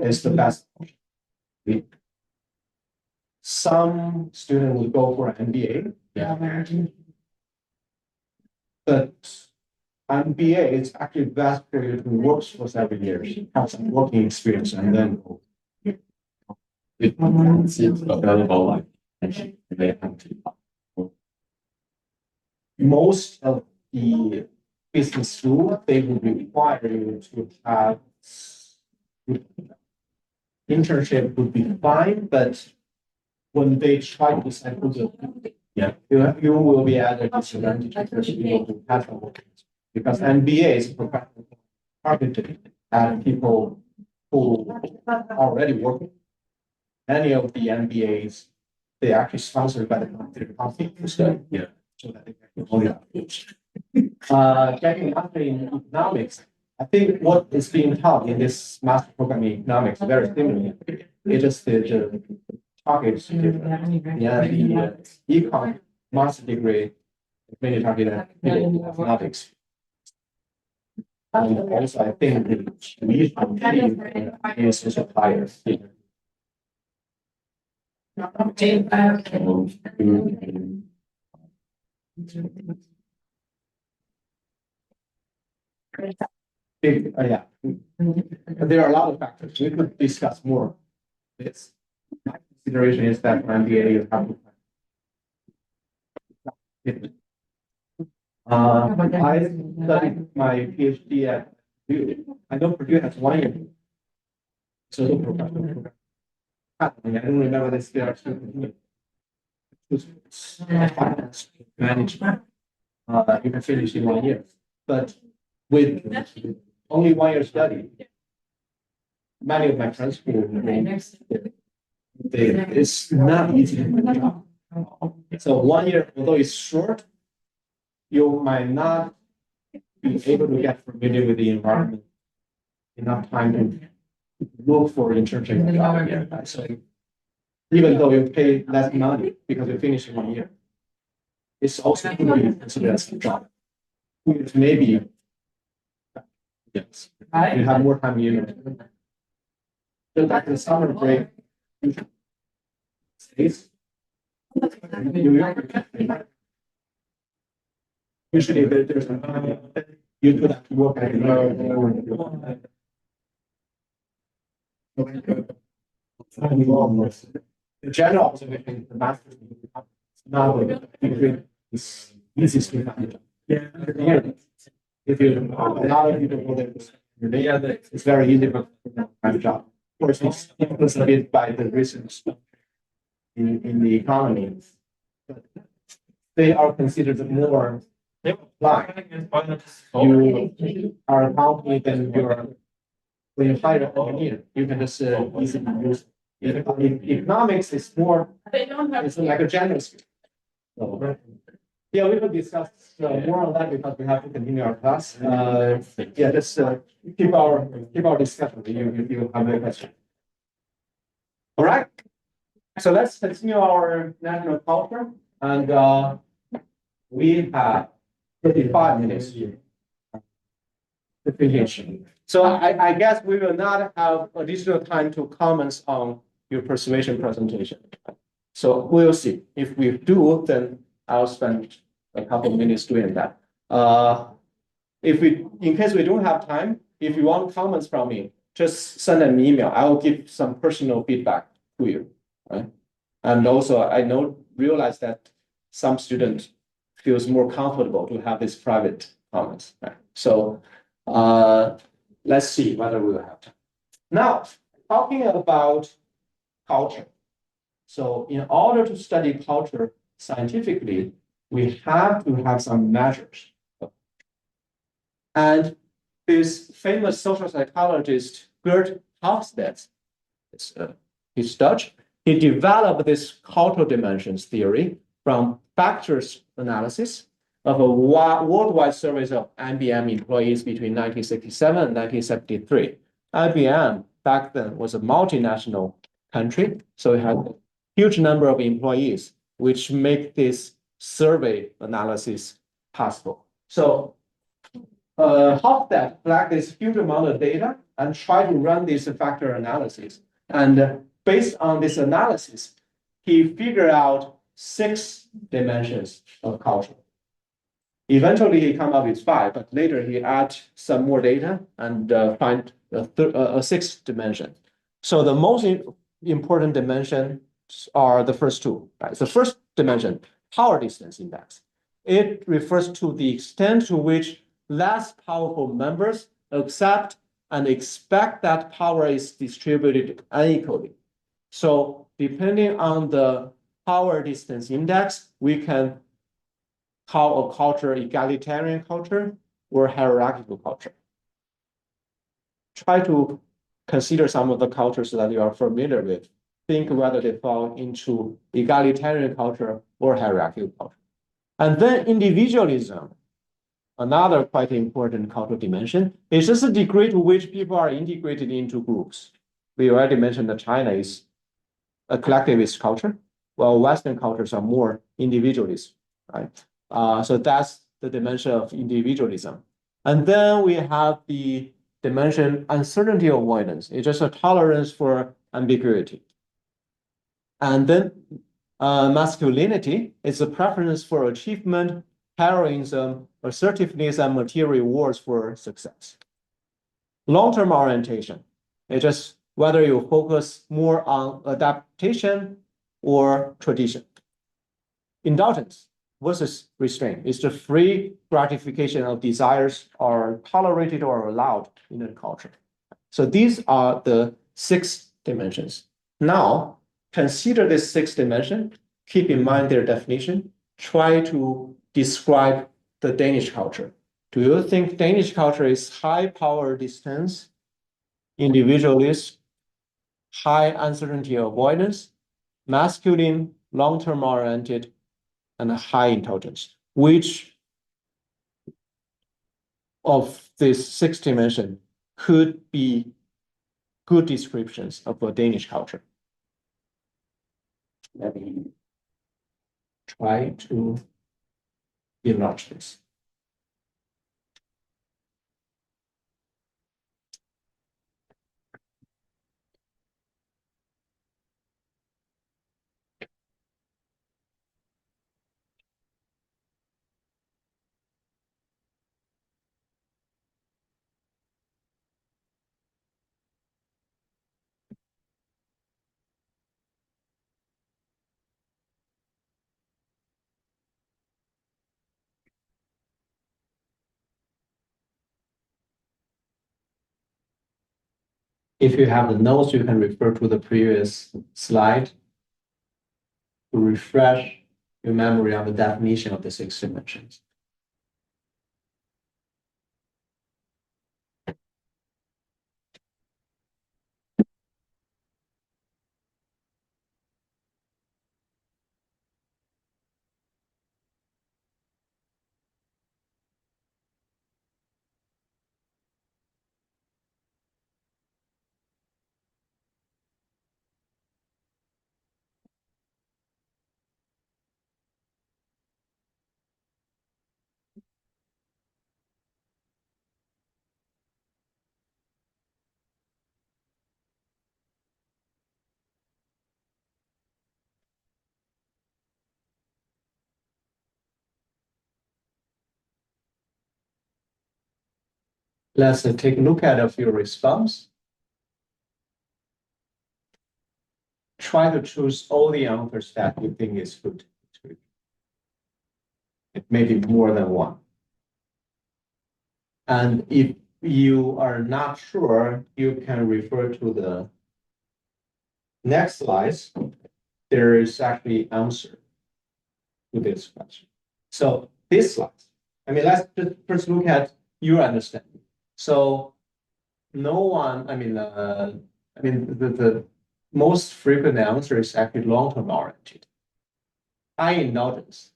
is the best option. Some students will go for an MBA. But MBA is actually best for you to work for 7 years, have some working experience, and then go. Most of the business school, they would require you to have internship would be fine, but when they try to decide who the you will be at a disadvantage because you will do pattern work. Because MBA is targeted at people who are already working. Many of the MBAs, they actually sponsored by the company to study. So that they can only getting after in economics, I think what is being taught in this master program in economics is very similar. It just the target is different. Yeah, the econ master degree is mainly targeted at people who have economics. And also, I think the tuition is also higher. Yeah, there are a lot of factors. We could discuss more. This my consideration is that for MBA you have to. I studied my PhD at Purdue. I know Purdue has 1 year. So the professional program. I don't remember this year. Finance management. You can finish in 1 year, but with only 1 year study, many of my friends who it's not easy to get a job. So 1 year, although it's short, you might not be able to get familiar with the environment enough time to look for internship job here. Right? So even though you pay less money because you finish in 1 year, it's also considered as a job. Which maybe yes, you have more time in. Just like the summer break, stays. Usually there's you do that work at the general observation, the master's now the degree is easiest to find. Yeah. If you a lot of people go there, it's very easy to find a job. Of course, it's influenced a bit by the recent in the economy. But they are considered more like you are a company, then you're when you hire an engineer, you can just easily use economics is more it's like a general skill. So, yeah, we will discuss more on that because we have to continue our class. Yeah, just keep our discussion. You have a question. All right. So let's continue our national culture, and we have 35 minutes to finish. So I guess we will not have additional time to comment on your persuasion presentation. So we'll see. If we do, then I'll spend a couple of minutes doing that. In case we don't have time, if you want comments from me, just send an email. I will give some personal feedback to you. Right? And also, I realize that some student feels more comfortable to have this private comments. Right? So let's see whether we will have time. Now, talking about culture. So in order to study culture scientifically, we have to have some measures. And this famous social psychologist, Gerd Hofstede, he's Dutch, he developed this cultural dimensions theory from factors analysis of a worldwide survey of IBM employees between 1967 and 1973. IBM back then was a multinational country, so it had a huge number of employees, which make this survey analysis possible. So Hofstede collected this huge amount of data and try to run this factor analysis. And based on this analysis, he figured out 6 dimensions of culture. Eventually, he came up with 5, but later he added some more data and find a 6th dimension. So the most important dimensions are the first 2. Right? The first dimension, power distance index. It refers to the extent to which less powerful members accept and expect that power is distributed unequally. So depending on the power distance index, we can call a culture egalitarian culture or hierarchical culture. Try to consider some of the cultures that you are familiar with. Think whether they fall into egalitarian culture or hierarchical culture. And then individualism, another quite important cultural dimension, is just the degree to which people are integrated into groups. We already mentioned that China is a collectivist culture, while Western cultures are more individualist, right? So that's the dimension of individualism. And then we have the dimension uncertainty avoidance. It's just a tolerance for ambiguity. And then masculinity is a preference for achievement, heroism, assertiveness, and material rewards for success. Long-term orientation, it's just whether you focus more on adaptation or tradition. Indulgence versus restraint is the free gratification of desires are tolerated or allowed in a culture. So these are the 6 dimensions. Now, consider this 6th dimension, keep in mind their definition, try to describe the Danish culture. Do you think Danish culture is high power distance individualist, high uncertainty avoidance, masculine, long-term oriented, and high intelligence. Which of these 6 dimensions could be good descriptions of a Danish culture? Let me try to enlarge this. If you have the notes, you can refer to the previous slide to refresh your memory on the definition of the 6 dimensions. Let's take a look at a few response. Try to choose all the answers that you think is good. It may be more than one. And if you are not sure, you can refer to the next slides. There is actually answer to this question. So this slide, let's just first look at your understanding. So no one, the most frequent answer is actually long-term oriented. High indulgence.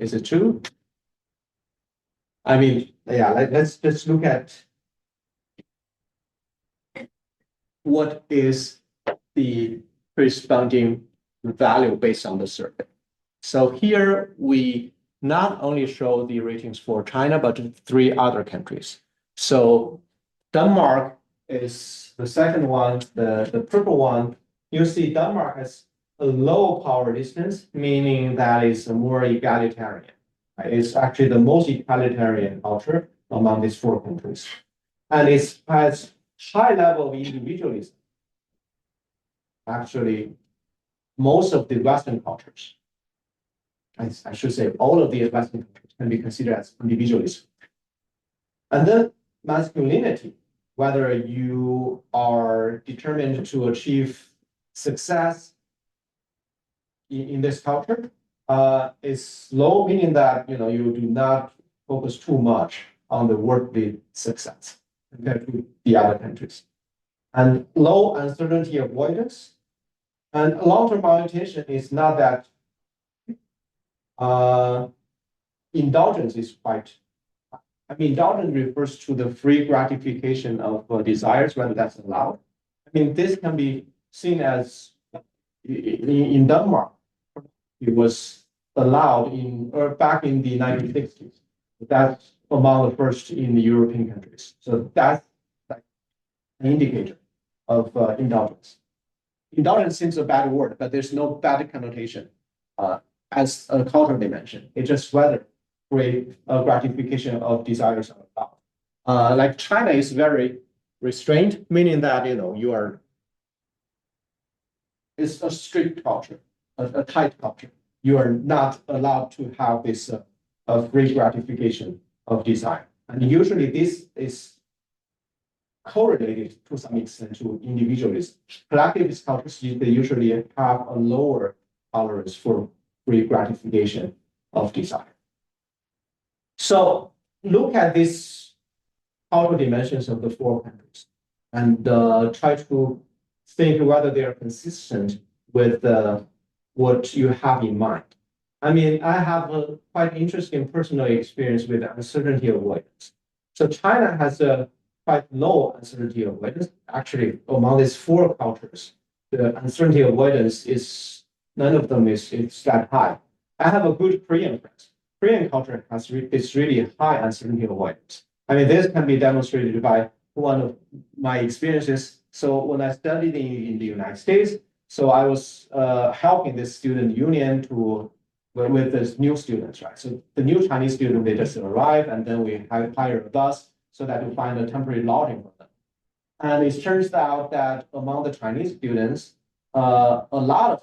Is it true? Let's just look at what is the corresponding value based on the survey. So here we not only show the ratings for China, but 3 other countries. So Denmark is the second one, the purple one. You see Denmark has a low power distance, meaning that it's more egalitarian. Right? It's actually the most egalitarian culture among these 4 countries. And it has high level of individualism. Actually, most of the Western cultures, I should say all of the Western cultures can be considered as individualism. And then masculinity, whether you are determined to achieve success in this culture, is low, meaning that you do not focus too much on the worldly success compared to the other countries. And low uncertainty avoidance. And long-term orientation is not that indulgence is quite. Indulgence refers to the free gratification of desires, whether that's allowed. This can be seen as in Denmark. It was allowed back in the 1960s. That's among the first in the European countries. So that's like an indicator of indulgence. Indulgence seems a bad word, but there's no bad connotation as a cultural dimension. It's just whether free gratification of desires are allowed. Like China is very restrained, meaning that it's a strict culture, a tight culture. You are not allowed to have this free gratification of desire. And usually this is correlated to some extent to individualism. Collectivist cultures, they usually have a lower tolerance for free gratification of desire. So look at this cultural dimensions of the four countries and try to think whether they are consistent with what you have in mind. I mean, I have a quite interesting personal experience with uncertainty avoidance. So China has a quite low uncertainty avoidance. Actually, among these four cultures, the uncertainty avoidance is none of them is that high. I have a good Korean friend. Korean culture has is really high uncertainty avoidance. I mean, this can be demonstrated by one of my experiences. So when I studied in the United States, so I was helping this student union to with this new students, right? So the new Chinese student, they just arrive, and then we hire a bus so that we find a temporary lodging for them. And it turns out that among the Chinese students, a lot of,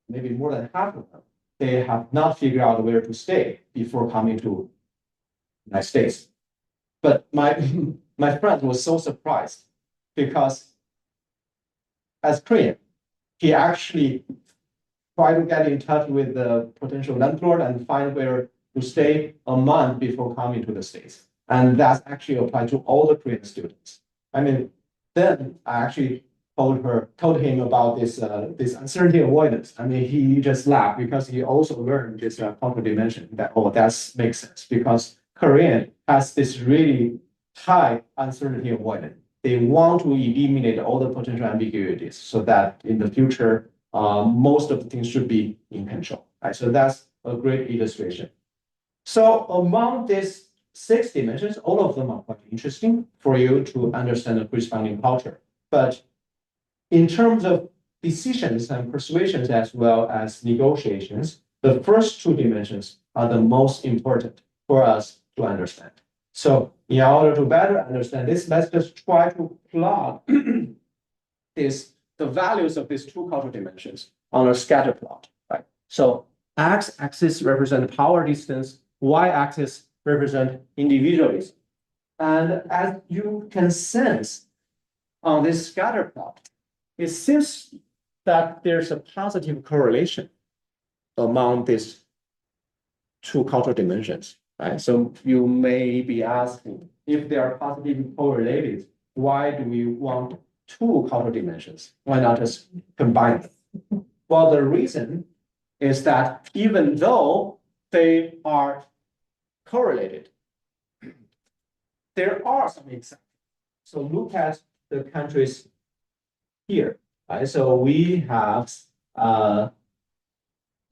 maybe more than half of them, they have not figured out where to stay before coming to the United States. But my friend was so surprised because as Korean, he actually tried to get in touch with the potential landlord and find where to stay a month before coming to the States. And that's actually applied to all the Korean students. I mean, then I actually told him about this uncertainty avoidance. I mean, he just laughed because he also learned this cultural dimension that, oh, that makes sense because Korean has this really high uncertainty avoidance. They want to eliminate all the potential ambiguities so that in the future, most of the things should be in control. Right? So that's a great illustration. So among these 6 dimensions, all of them are quite interesting for you to understand the corresponding culture. But in terms of decisions and persuasions as well as negotiations, the first 2 dimensions are the most important for us to understand. So in order to better understand this, let's just try to plot the values of these 2 cultural dimensions on a scatter plot, right? So x-axis represent power distance, y-axis represent individualism. And as you can sense on this scatter plot, it seems that there's a positive correlation among these 2 cultural dimensions, right? So you may be asking, if they are positively correlated, why do we want 2 cultural dimensions? Why not just combine them? Well, the reason is that even though they are correlated, there are some exceptions. So look at the countries here, right? So we have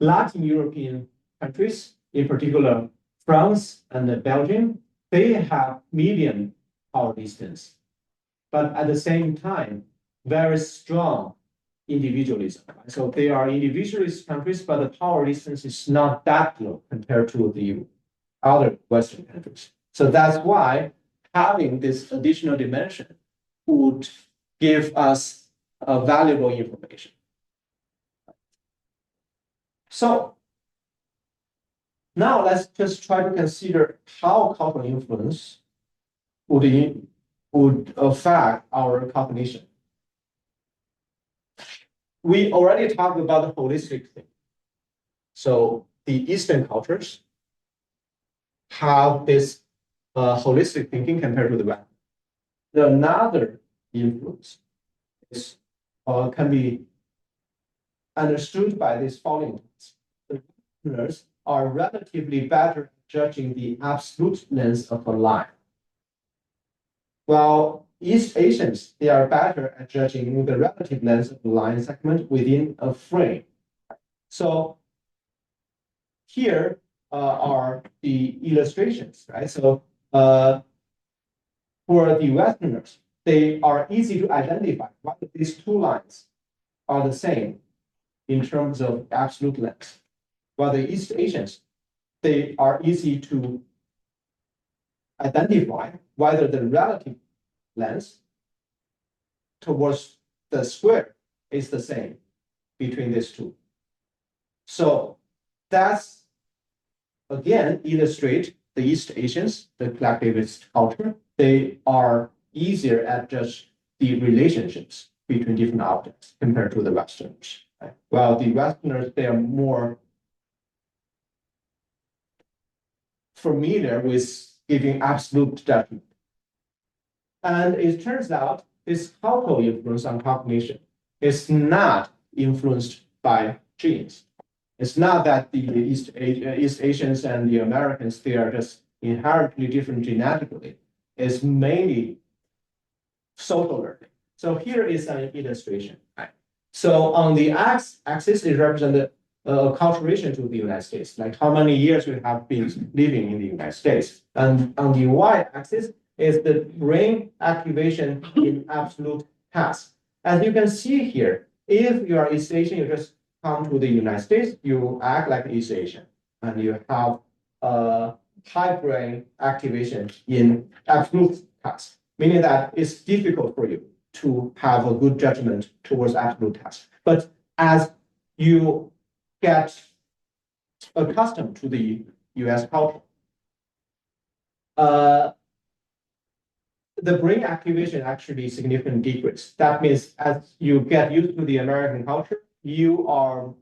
Latin European countries, in particular France and Belgium. They have medium power distance, but at the same time, very strong individualism. Right? So they are individualist countries, but the power distance is not that low compared to the other Western countries. So that's why having this additional dimension would give us valuable information. So now let's just try to consider how cultural influence would affect our cognition. We already talked about the holistic thing. So the Eastern cultures have this holistic thinking compared to the West. Another influence is can be understood by these following things. The Westerners are relatively better at judging the absolute length of a line, while East Asians, they are better at judging the relative length of a line segment within a frame. So here are the illustrations, right? So for the Westerners, they are easy to identify whether these 2 lines are the same in terms of absolute length. While the East Asians, they are easy to identify whether the relative length towards the square is the same between these 2. So that's, again, illustrate the East Asians, the collectivist culture. They are easier at just the relationships between different objects compared to the Westerners. Right? While the Westerners, they are more familiar with giving absolute judgment. And it turns out this cultural influence on cognition is not influenced by genes. It's not that the East Asians and the Americans, they are just inherently different genetically. It's mainly social learning. So here is an illustration. Right? So on the x-axis, it represents acculturation to the United States, like how many years we have been living in the United States. And on the y-axis is the brain activation in absolute tasks. As you can see here, if you are East Asian, you just come to the United States, you act like East Asian, and you have high brain activation in absolute tasks, meaning that it's difficult for you to have a good judgment towards absolute tasks. But as you get accustomed to the US culture, the brain activation actually significantly decrease. That means as you get used to the American culture, you are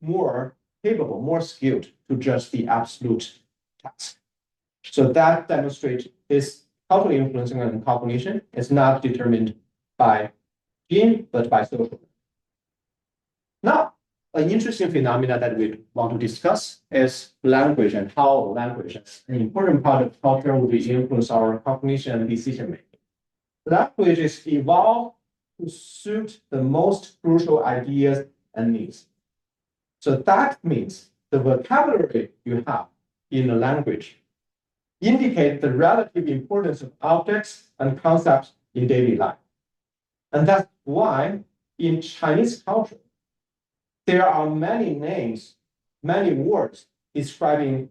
more capable, more skilled to judge the absolute task. So that demonstrates this cultural influencing and cognition is not determined by gene, but by social. Now, an interesting phenomenon that we want to discuss is language and how language, an important part of culture, will influence our cognition and decision making. Languages evolve to suit the most crucial ideas and needs. So that means the vocabulary you have in a language indicate the relative importance of objects and concepts in daily life. And that's why in Chinese culture, there are many names, many words describing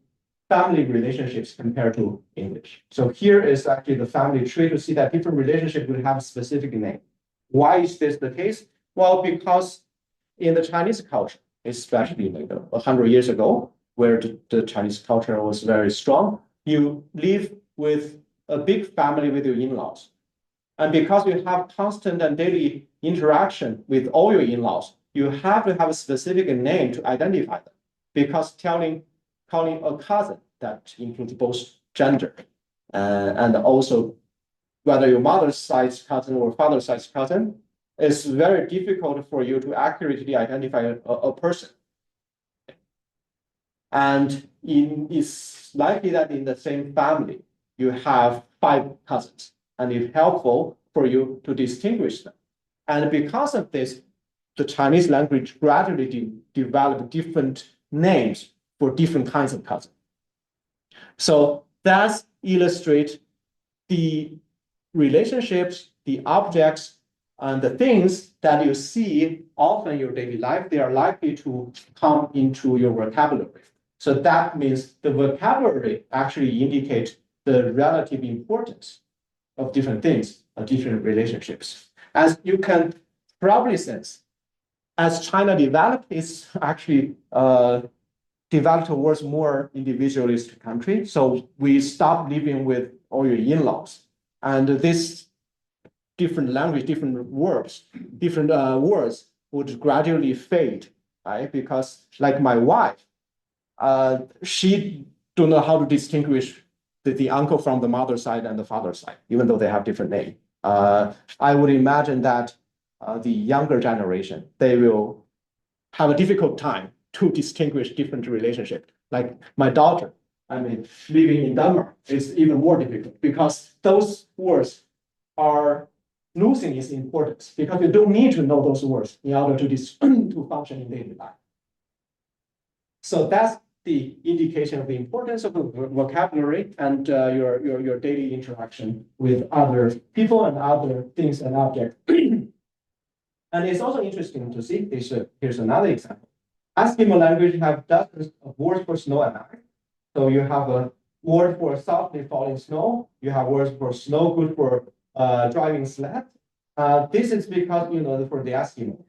family relationships compared to English. So here is actually the family tree to see that different relationships will have a specific name. Why is this the case? Well, because in the Chinese culture, especially like 100 years ago, where the Chinese culture was very strong, you live with a big family with your in-laws. And because you have constant and daily interaction with all your in-laws, you have to have a specific name to identify them. Because calling a cousin, that includes both gender, and also whether your mother's side's cousin or father's side's cousin, is very difficult for you to accurately identify a person. And it's likely that in the same family, you have 5 cousins, and it's helpful for you to distinguish them. And because of this, the Chinese language gradually developed different names for different kinds of cousins. So that illustrates the relationships, the objects, and the things that you see often in your daily life, they are likely to come into your vocabulary. So that means the vocabulary actually indicates the relative importance of different things, of different relationships. As you can probably sense, as China developed, it's actually developed towards more individualist country. So we stopped living with all your in-laws. And this different language, different words would gradually fade, right? Because like my wife, she don't know how to distinguish the uncle from the mother side and the father side, even though they have different names. I would imagine that the younger generation, they will have a difficult time to distinguish different relationships. Like my daughter, I mean, living in Denmark is even more difficult because those words are losing its importance because you don't need to know those words in order to function in daily life. So that's the indication of the importance of the vocabulary and your daily interaction with other people and other things and objects. And it's also interesting to see, here's another example. Eskimo language have dozens of words for snow and ice. So you have a word for softly falling snow. You have words for snow, good for driving sled. This is because, for the Eskimo,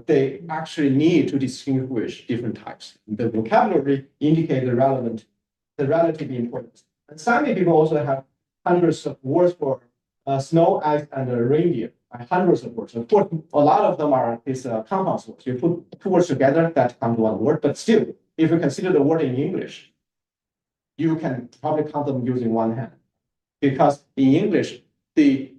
they actually need to distinguish different types. The vocabulary indicates the relative importance. And Sami people also have hundreds of words for snow, ice, and reindeer. Hundreds of words. Of course, a lot of them are these compound words. You put 2 words together, that comes to 1 word. But still, if you consider the word in English, you can probably count them using 1 hand. because in English, the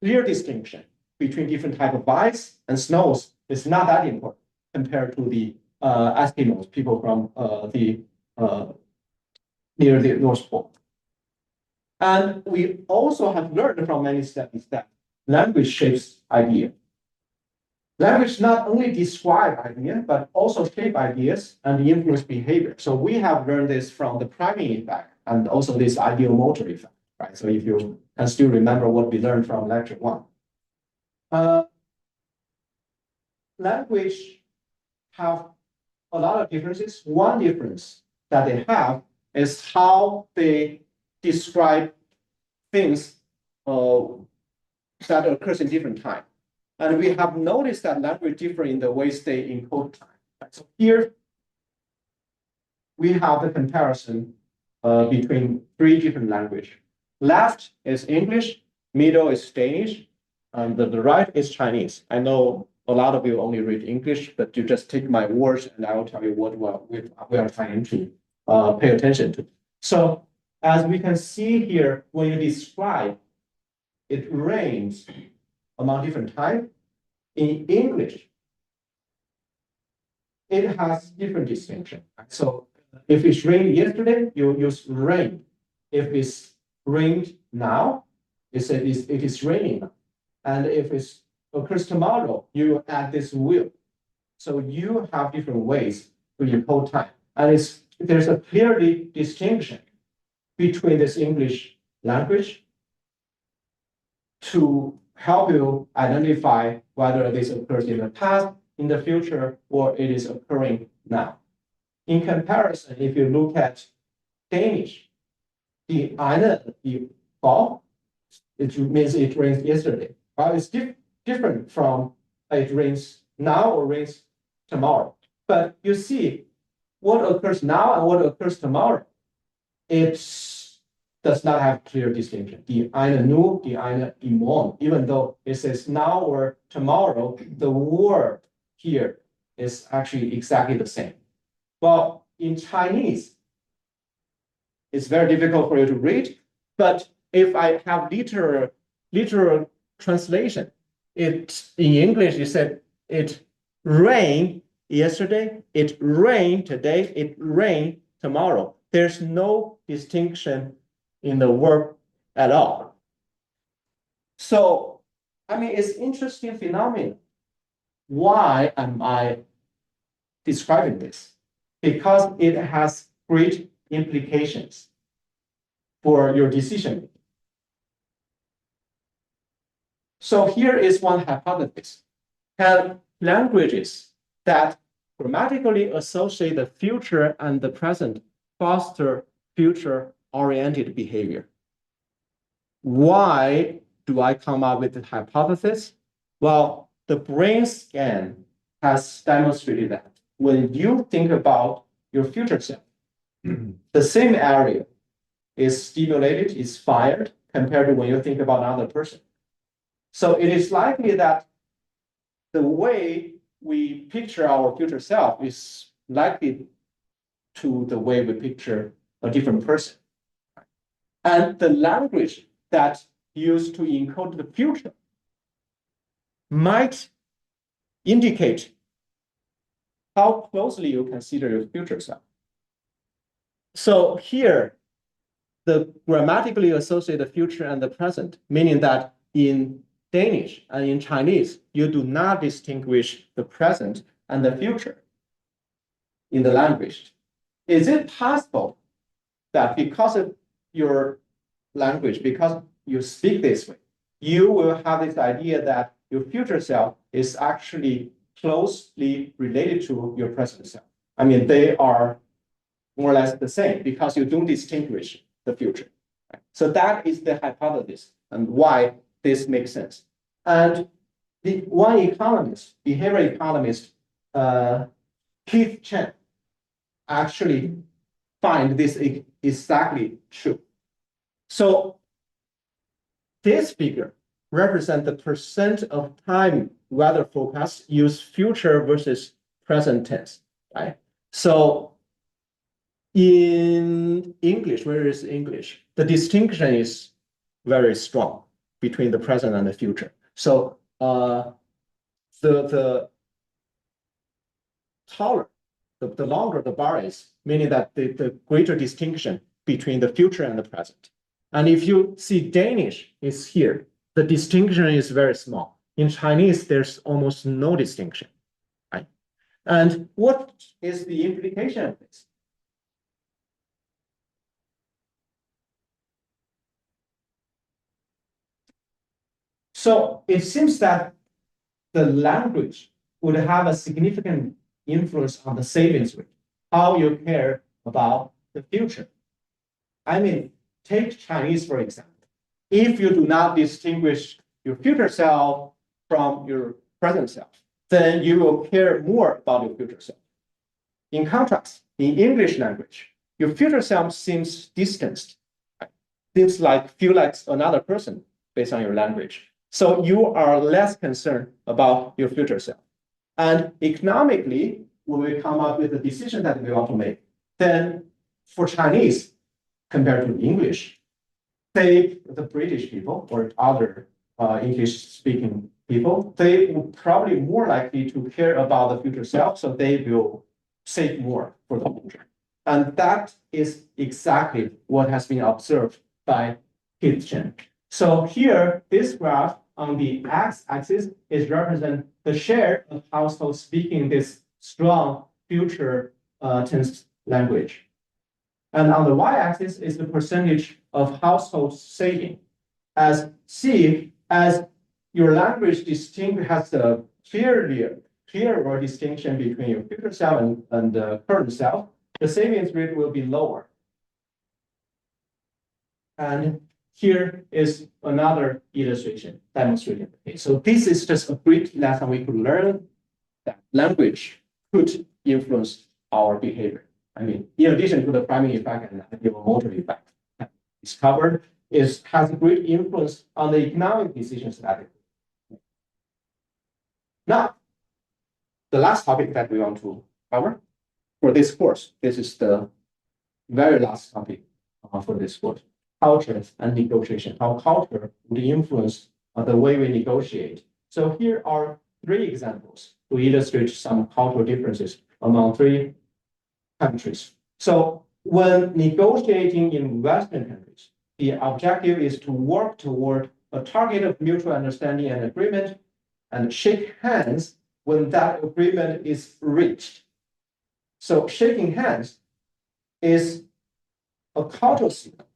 clear distinction between different type of ice and snows is not that important compared to the Eskimos, people from near the North Pole. And we also have learned from many studies that language shapes idea. Language not only describe idea, but also shape ideas and influence behavior. So we have learned this from the priming effect and also this ideomotor effect, right? So if you can still remember what we learned from lecture 1. Language have a lot of differences. One difference that they have is how they describe things that occurs in different time. And we have noticed that language differ in the ways they encode time. So here we have the comparison between 3 different languages. Left is English, middle is Danish, and the right is Chinese. I know a lot of you only read English, but you just take my words and I will tell you what we are trying to pay attention to. So as we can see here, when you describe, it ranges among different time. In English, it has different distinction. So if it's rained yesterday, you use rain. If it's rained now, it is raining now. And if it occurs tomorrow, you add this will. So you have different ways to encode time. And there's a clearly distinction between this English language to help you identify whether this occurs in the past, in the future, or it is occurring now. In comparison, if you look at Danish, the eine i fall, it means it rains yesterday. But it's different from it rains now or rains tomorrow. But you see, what occurs now and what occurs tomorrow, it does not have clear distinction. The eine nu, the eine i morgen, even though it says now or tomorrow, the word here is actually exactly the same. Well, in Chinese, it's very difficult for you to read, but if I have literal translation, in English, you said it rained yesterday, it rained today, it rained tomorrow. There's no distinction in the verb at all. So, I mean, it's interesting phenomenon. Why am I describing this? Because it has great implications for your decision making. So here is one hypothesis. Can languages that grammatically associate the future and the present foster future-oriented behavior? Why do I come up with the hypothesis? Well, the brain scan has demonstrated that when you think about your future self, the same area is stimulated, is fired compared to when you think about another person. So it is likely that the way we picture our future self is likely to the way we picture a different person. And the language that used to encode the future might indicate how closely you consider your future self. So here, the grammatically associated future and the present, meaning that in Danish and in Chinese, you do not distinguish the present and the future in the language. Is it possible that because of your language, because you speak this way, you will have this idea that your future self is actually closely related to your present self? I mean, they are more or less the same because you don't distinguish the future. So that is the hypothesis and why this makes sense. And the one economist, behavioral economist, Keith Chen, actually find this exactly true. So this figure represents the percent of time weather forecasts use future versus present tense, right? So in English, where is English? The distinction is very strong between the present and the future. So the taller, the longer the bar is, meaning that the greater distinction between the future and the present. And if you see Danish is here, the distinction is very small. In Chinese, there's almost no distinction, right? And what is the implication of this? So it seems that the language would have a significant influence on the savings rate, how you care about the future. I mean, take Chinese, for example. If you do not distinguish your future self from your present self, then you will care more about your future self. In contrast, in English language, your future self seems distanced, right? Feel like another person based on your language. So you are less concerned about your future self. And economically, when we come up with a decision that we want to make, then for Chinese, compared to English, say the British people or other English-speaking people, they will probably more likely to care about the future self, so they will save more for the future. And that is exactly what has been observed by Keith Chen. So here, this graph on the x-axis is represent the share of households speaking this strong future tense language. And on the y-axis is the percentage of households saving. As your language has a clearer distinction between your future self and the current self, the savings rate will be lower. And here is another illustration demonstrating. Okay, so this is just a great lesson we could learn that language could influence our behavior. I mean, in addition to the priming effect and the motor effect discovered, has a great influence on the economic decisions that it. Now, the last topic that we want to cover for this course, this is the very last topic for this course, culture and negotiation, how culture would influence the way we negotiate. So here are 3 examples to illustrate some cultural differences among 3 countries. So when negotiating in Western countries, the objective is to work toward a target of mutual understanding and agreement and shake hands when that agreement is reached. So shaking hands is a cultural signal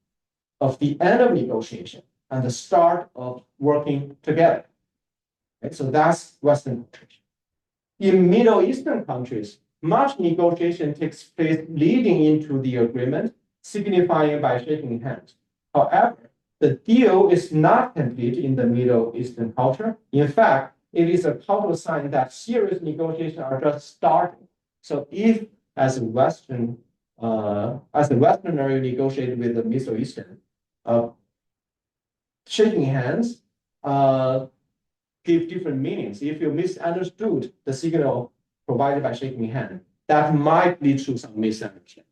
of the end of negotiation and the start of working together. Okay, so that's Western countries. In Middle Eastern countries, much negotiation takes place leading into the agreement, signifying by shaking hands. However, the deal is not complete in the Middle Eastern culture. In fact, it is a cultural sign that serious negotiations are just starting. So if as a Westerner you negotiate with the Middle Eastern, shaking hands give different meanings. If you misunderstood the signal provided by shaking hand, that might lead to some misunderstanding.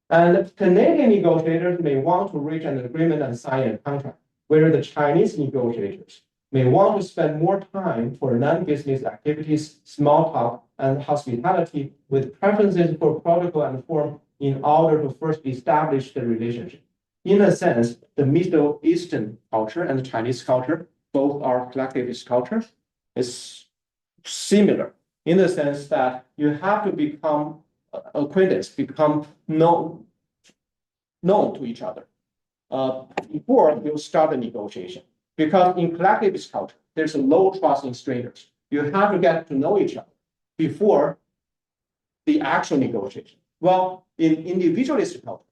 And Canadian negotiators may want to reach an agreement and sign a contract, where the Chinese negotiators may want to spend more time for non-business activities, small talk, and hospitality, with preferences for protocol and form in order to first establish the relationship. In a sense, the Middle Eastern culture and the Chinese culture, both are collectivist culture, is similar in the sense that you have to become acquaintance, become known to each other before you start the negotiation. Because in collectivist culture, there's a low trust in strangers. You have to get to know each other before the actual negotiation. Well, in individualist culture,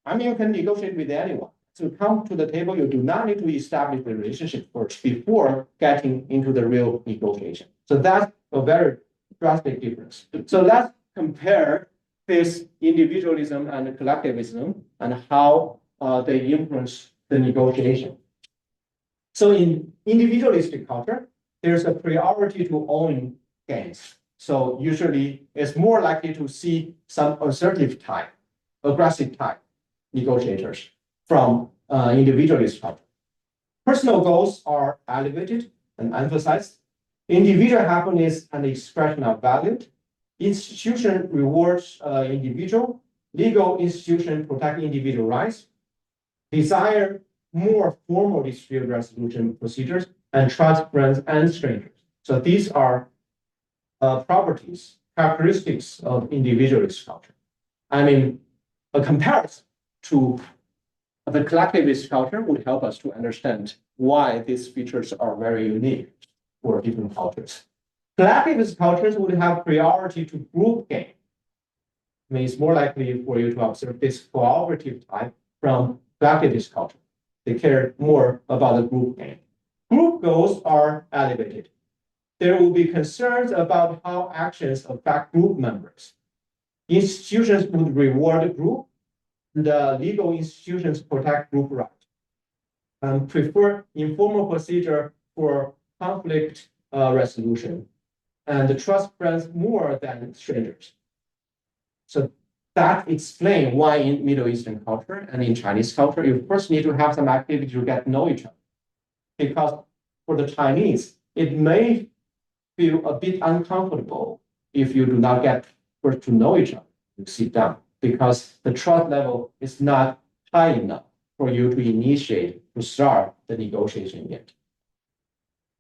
I mean, you can negotiate with anyone. To come to the table, you do not need to establish the relationship first before getting into the real negotiation. So that's a very drastic difference. So let's compare this individualism and collectivism and how they influence the negotiation. So in individualistic culture, there's a priority to own gains. So usually it's more likely to see some assertive type, aggressive type negotiators from individualist culture. Personal goals are elevated and emphasized. Individual happiness and expression are valued. Institution rewards individual. Legal institution protect individual rights. Desire more formal dispute resolution procedures and trust friends and strangers. So these are properties, characteristics of individualist culture. I mean, a comparison to the collectivist culture would help us to understand why these features are very unique for different cultures. Collectivist cultures would have priority to group gain. I mean, it's more likely for you to observe this cooperative type from collectivist culture. They care more about the group gain. Group goals are elevated. There will be concerns about how actions affect group members. Institutions would reward group. The legal institutions protect group rights and prefer informal procedure for conflict resolution and trust friends more than strangers. So that explains why in Middle Eastern culture and in Chinese culture, you first need to have some activity to get to know each other. Because for the Chinese, it may feel a bit uncomfortable if you do not get first to know each other, you sit down, because the trust level is not high enough for you to initiate, to start the negotiation yet.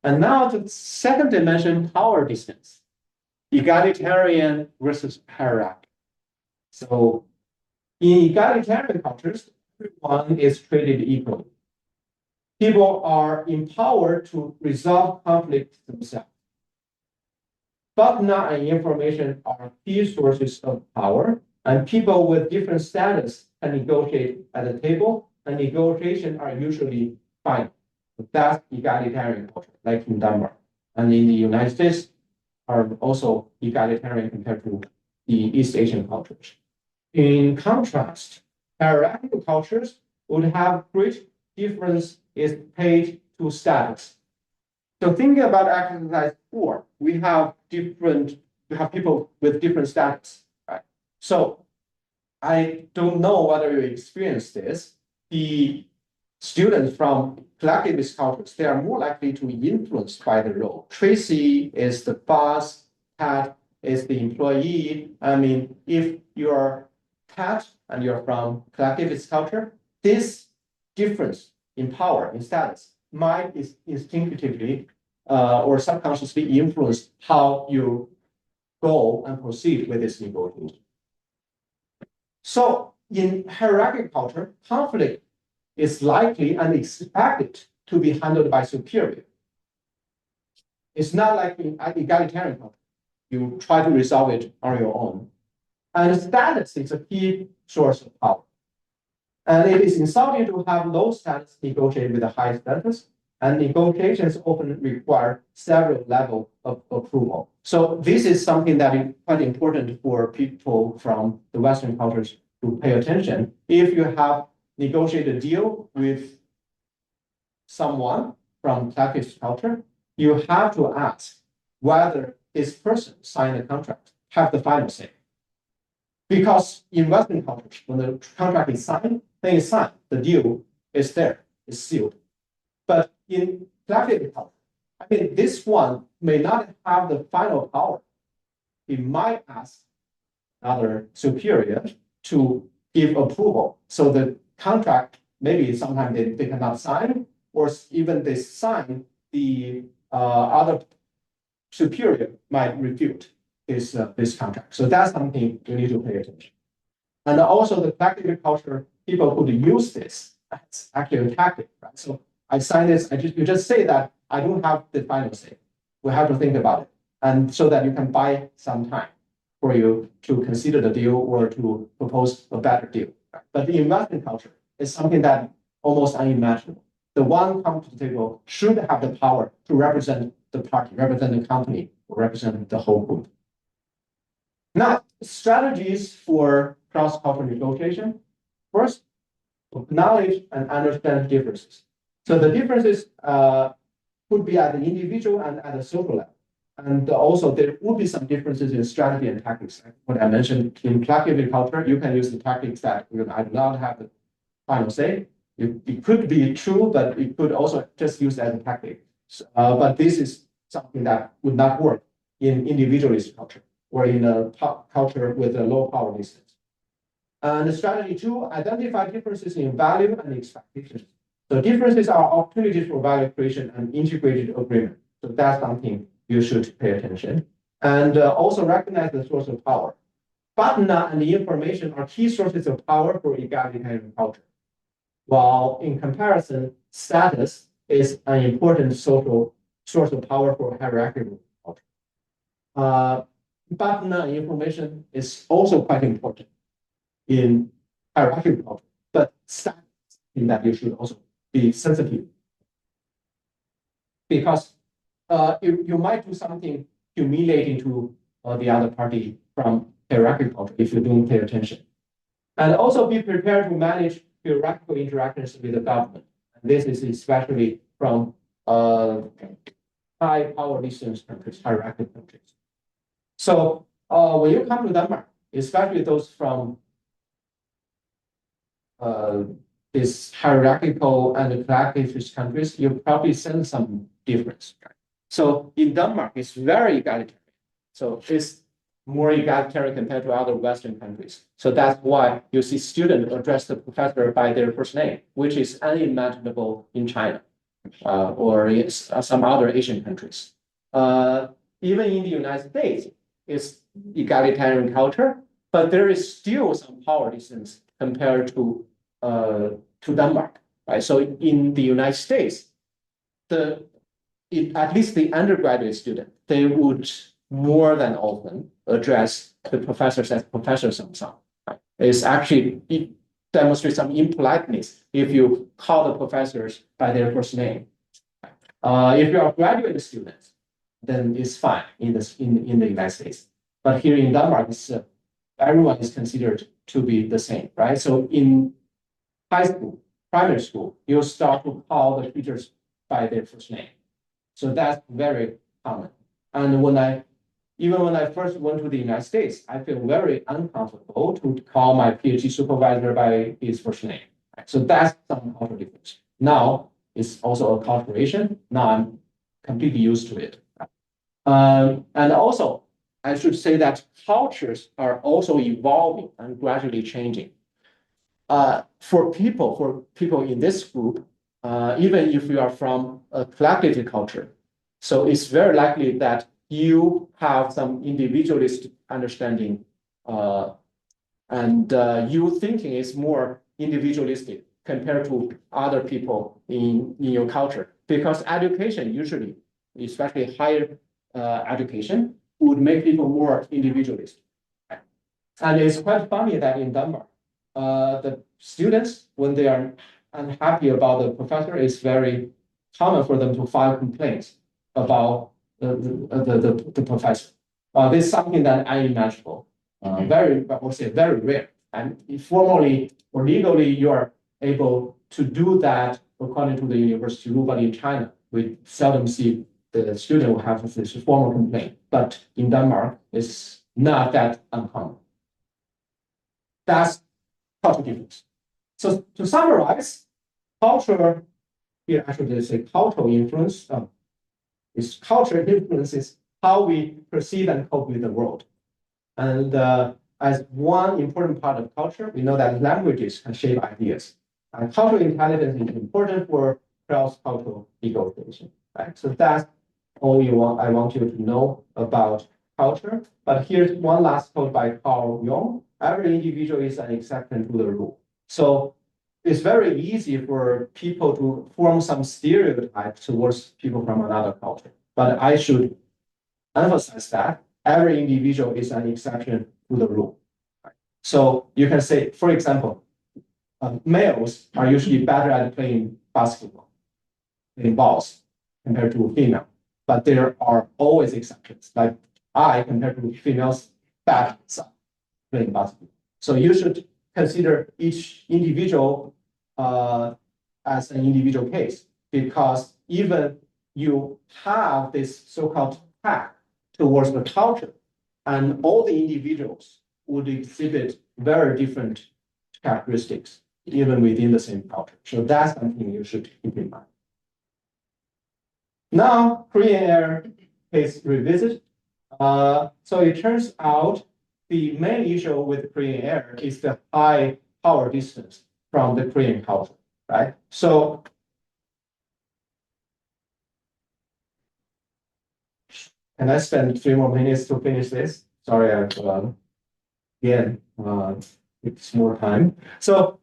And now the second dimension, power distance, egalitarian versus hierarchy. So in egalitarian cultures, everyone is treated equally. People are empowered to resolve conflicts themselves. But not and information are key sources of power, and people with different status can negotiate at the table, and negotiations are usually final. That's egalitarian culture, like in Denmark. And in the United States are also egalitarian compared to the East Asian cultures. In contrast, hierarchical cultures would have great difference is paid to status. So thinking about exercise 4, we have people with different status, right? So I don't know whether you experience this. The students from collectivist cultures, they are more likely to be influenced by the role. Tracy is the boss, Pat is the employee. I mean, if you're Pat and you're from collectivist culture, this difference in power, in status, might instinctively or subconsciously influence how you go and proceed with this negotiation. So in hierarchical culture, conflict is likely and expected to be handled by superior. It's not like in egalitarian culture. You try to resolve it on your own. And status is a key source of power. And it is insulting to have low status negotiate with a high status, and negotiations often require several levels of approval. So this is something that is quite important for people from the Western cultures to pay attention. If you have negotiated a deal with someone from collectivist culture, you have to ask whether this person signed the contract, have the final say. Because in Western cultures, when the contract is signed, then it's signed, the deal is there, it's sealed. But in collective culture, I mean, this one may not have the final power. He might ask another superior to give approval. So the contract, maybe sometimes they cannot sign, or even they sign, the other superior might refute this contract. So that's something you need to pay attention. And also the collective culture, people could use this as actually a tactic, right? So I sign this, you just say that I don't have the final say. We have to think about it. And so that you can buy some time for you to consider the deal or to propose a better deal. Right? But the investment culture is something that almost unimaginable. The one come to the table should have the power to represent the party, represent the company, or represent the whole group. Now, strategies for cross-cultural negotiation. First, acknowledge and understand differences. So the differences could be at the individual and at the social level. And also there would be some differences in strategy and tactics. Like what I mentioned in collective culture, you can use the tactics that I do not have the final say. it could be true, but it could also just use as a tactic. But this is something that would not work in individualist culture or in a culture with a low power distance. And strategy 2, identify differences in value and expectations. The differences are opportunities for value creation and integrated agreement. So that's something you should pay attention. And also recognize the source of power. Data and the information are key sources of power for egalitarian culture. While in comparison, status is an important social source of power for hierarchical culture. Data and information is also quite important in hierarchical culture, but status in that you should also be sensitive. Because you might do something humiliating to the other party from hierarchical culture if you don't pay attention. And also be prepared to manage hierarchical interactions with the government. And this is especially from high power distance countries, hierarchical countries. So when you come to Denmark, especially those from these hierarchical and collectivist countries, you probably sense some difference. So in Denmark, it's very egalitarian. So it's more egalitarian compared to other Western countries. So that's why you see students address the professor by their first name, which is unimaginable in China or some other Asian countries. Even in the United States, it's egalitarian culture, but there is still some power distance compared to Denmark, right? So in the United States, at least the undergraduate student, they would more than often address the professors as professors themselves. Right? It demonstrates some impoliteness if you call the professors by their first name. If you are a graduate student, then it's fine in the United States. But here in Denmark, everyone is considered to be the same, right? So in high school, primary school, you start to call the teachers by their first name. So that's very common. And even when I first went to the United States, I feel very uncomfortable to call my PhD supervisor by his first name. So that's some cultural difference. Now it's also a culturation. Now I'm completely used to it. And also, I should say that cultures are also evolving and gradually changing. For people in this group, even if you are from a collective culture, so it's very likely that you have some individualist understanding, and your thinking is more individualistic compared to other people in your culture. Because education usually, especially higher education, would make people more individualist. And it's quite funny that in Denmark, the students, when they are unhappy about the professor, it's very common for them to file complaints about the professor. This is something that is unimaginable, I would say very rare. And formally or legally, you are able to do that according to the university rule, but in China, we seldom see the student will have this formal complaint. But in Denmark, it's not that uncommon. That's cultural difference. So to summarize, culture, here actually they say cultural influence. Is culture influences how we perceive and cope with the world. And as one important part of culture, we know that languages can shape ideas. And cultural intelligence is important for cross-cultural negotiation. Right? So that's all I want you to know about culture. But here's one last quote by Carl Jung. Every individual is an exception to the rule. So it's very easy for people to form some stereotypes towards people from another culture. But I should emphasize that every individual is an exception to the rule. So you can say, for example, males are usually better at playing basketball, playing balls, compared to female. But there are always exceptions, like I compared to females bad playing basketball. So you should consider each individual as an individual case, because even you have this so-called pact towards the culture, and all the individuals would exhibit very different characteristics. even within the same culture. So that's something you should keep in mind. Now, Korean Air case revisit. So it turns out the main issue with Korean Air is the high power distance from the Korean culture, right? So can I spend 3 more minutes to finish this? Sorry, again, it's more time. So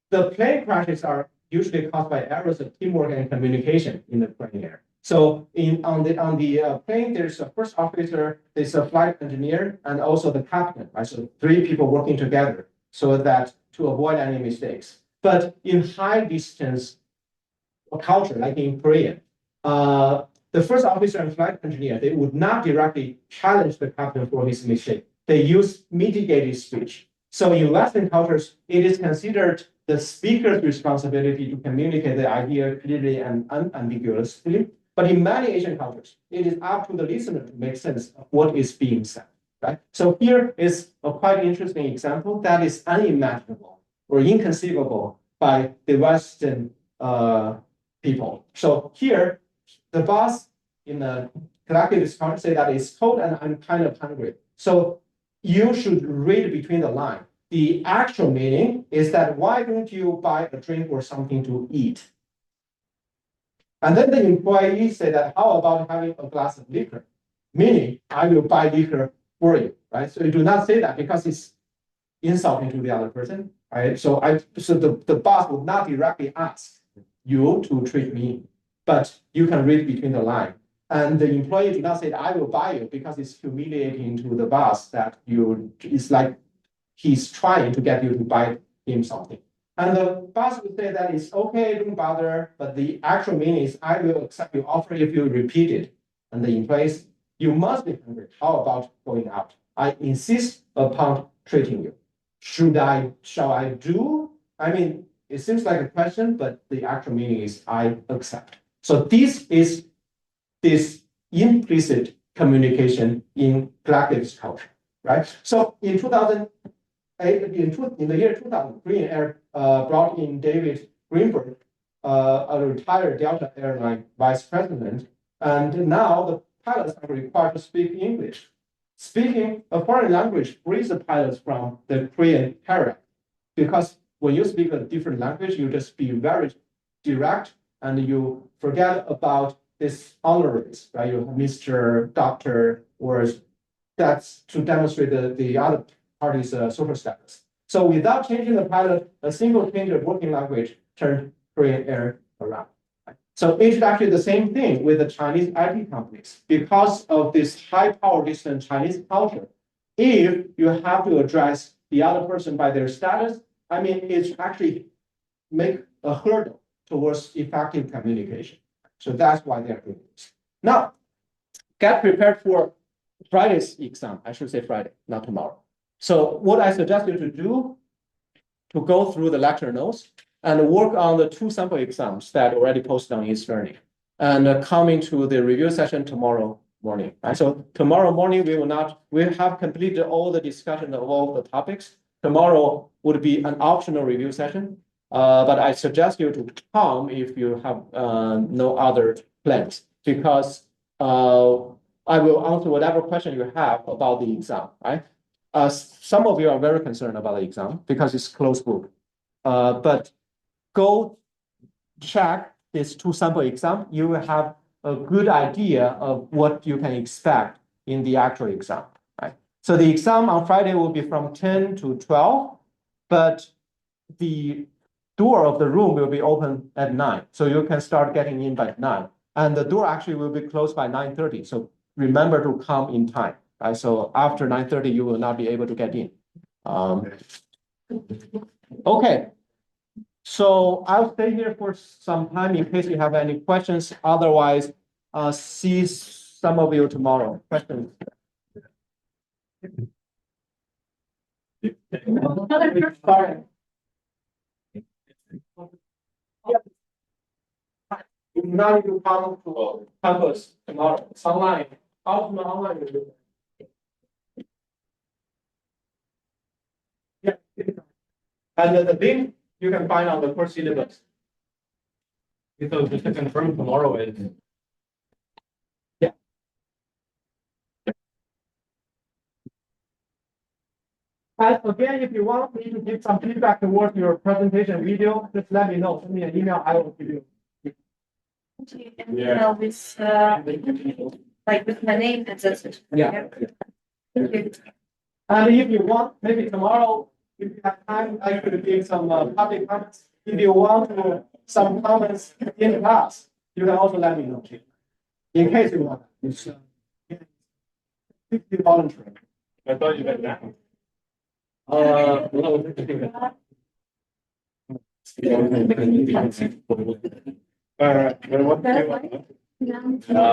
the plane crashes are usually caused by errors of teamwork and communication in the plane air. So on the plane, there's a first officer, there's a flight engineer, and also the captain, right? So 3 people working together so that to avoid any mistakes. But in high distance culture, like in Korea, the first officer and flight engineer, they would not directly challenge the captain for his mistake. They use mitigated speech. So in Western cultures, it is considered the speaker's responsibility to communicate the idea clearly and unambiguously. But in many Asian cultures, it is up to the listener to make sense of what is being said, right? So here is a quite interesting example that is unimaginable or inconceivable by the Western people. So here, the boss in the collective discussion say that it's cold and I'm kind of hungry. So you should read between the lines. The actual meaning is that why don't you buy a drink or something to eat? And then the employee said that how about having a glass of liquor? Meaning, I will buy liquor for you, right? So you do not say that because it's insulting to the other person, right? So the boss would not directly ask you to treat me, but you can read between the line. And the employee do not say I will buy you because it's humiliating to the boss that it's like he's trying to get you to buy him something. And the boss would say that it's okay, don't bother, but the actual meaning is I will accept your offer if you repeat it. And the employee says, you must be hungry. How about going out? I insist upon treating you. Shall I do? I mean, it seems like a question, but the actual meaning is I accept. So this is this implicit communication in collective culture, right? So in 2008, in the year 2000, Korean Air brought in David Greenberg, a retired Delta Airline vice president, and now the pilots are required to speak English. Speaking a foreign language frees the pilots from the Korean hierarchy, because when you speak a different language, you just be very direct and you forget about this honoraries, right? You have Mr. Doctor, or that's to demonstrate the other party's social status. So without changing the pilot, a single change of working language turned Korean Air around. So it's actually the same thing with the Chinese IT companies. Because of this high power distance Chinese culture, if you have to address the other person by their status, I mean, it's actually make a hurdle towards effective communication. So that's why they're doing this. Now, get prepared for Friday's exam. I should say Friday, not tomorrow. So what I suggest you to do, to go through the lecture notes and work on the 2 sample exams that already posted on East Learning, and coming to the review session tomorrow morning. And so tomorrow morning, we have completed all the discussion of all the topics. Tomorrow would be an optional review session, but I suggest you to come if you have no other plans, because I will answer whatever question you have about the exam, right? Some of you are very concerned about the exam because it's closed book. But go check this 2 sample exam. You will have a good idea of what you can expect in the actual exam, right? So the exam on Friday will be from 10 to 12, but the door of the room will be open at 9. So you can start getting in by 9. And the door actually will be closed by 9:30. So remember to come in time, right? So after 9:30, you will not be able to get in. Okay. So I'll stay here for some time in case you have any questions. Otherwise, see some of you tomorrow. Questions? Sorry. You now need to come to campus tomorrow. It's online. Online. Yeah. And the link you can find on the course syllabus. So just to confirm, tomorrow is. And again, if you want me to give some feedback towards your presentation video, just let me know. Send me an email. I will give you. Email with, like with my name and that's it. Yeah. Thank you. And if you want, maybe tomorrow, if you have time, I could give some public comments. If you want some comments in class, you can also let me know. In case you want. It's voluntary. I thought you meant that. No. All right.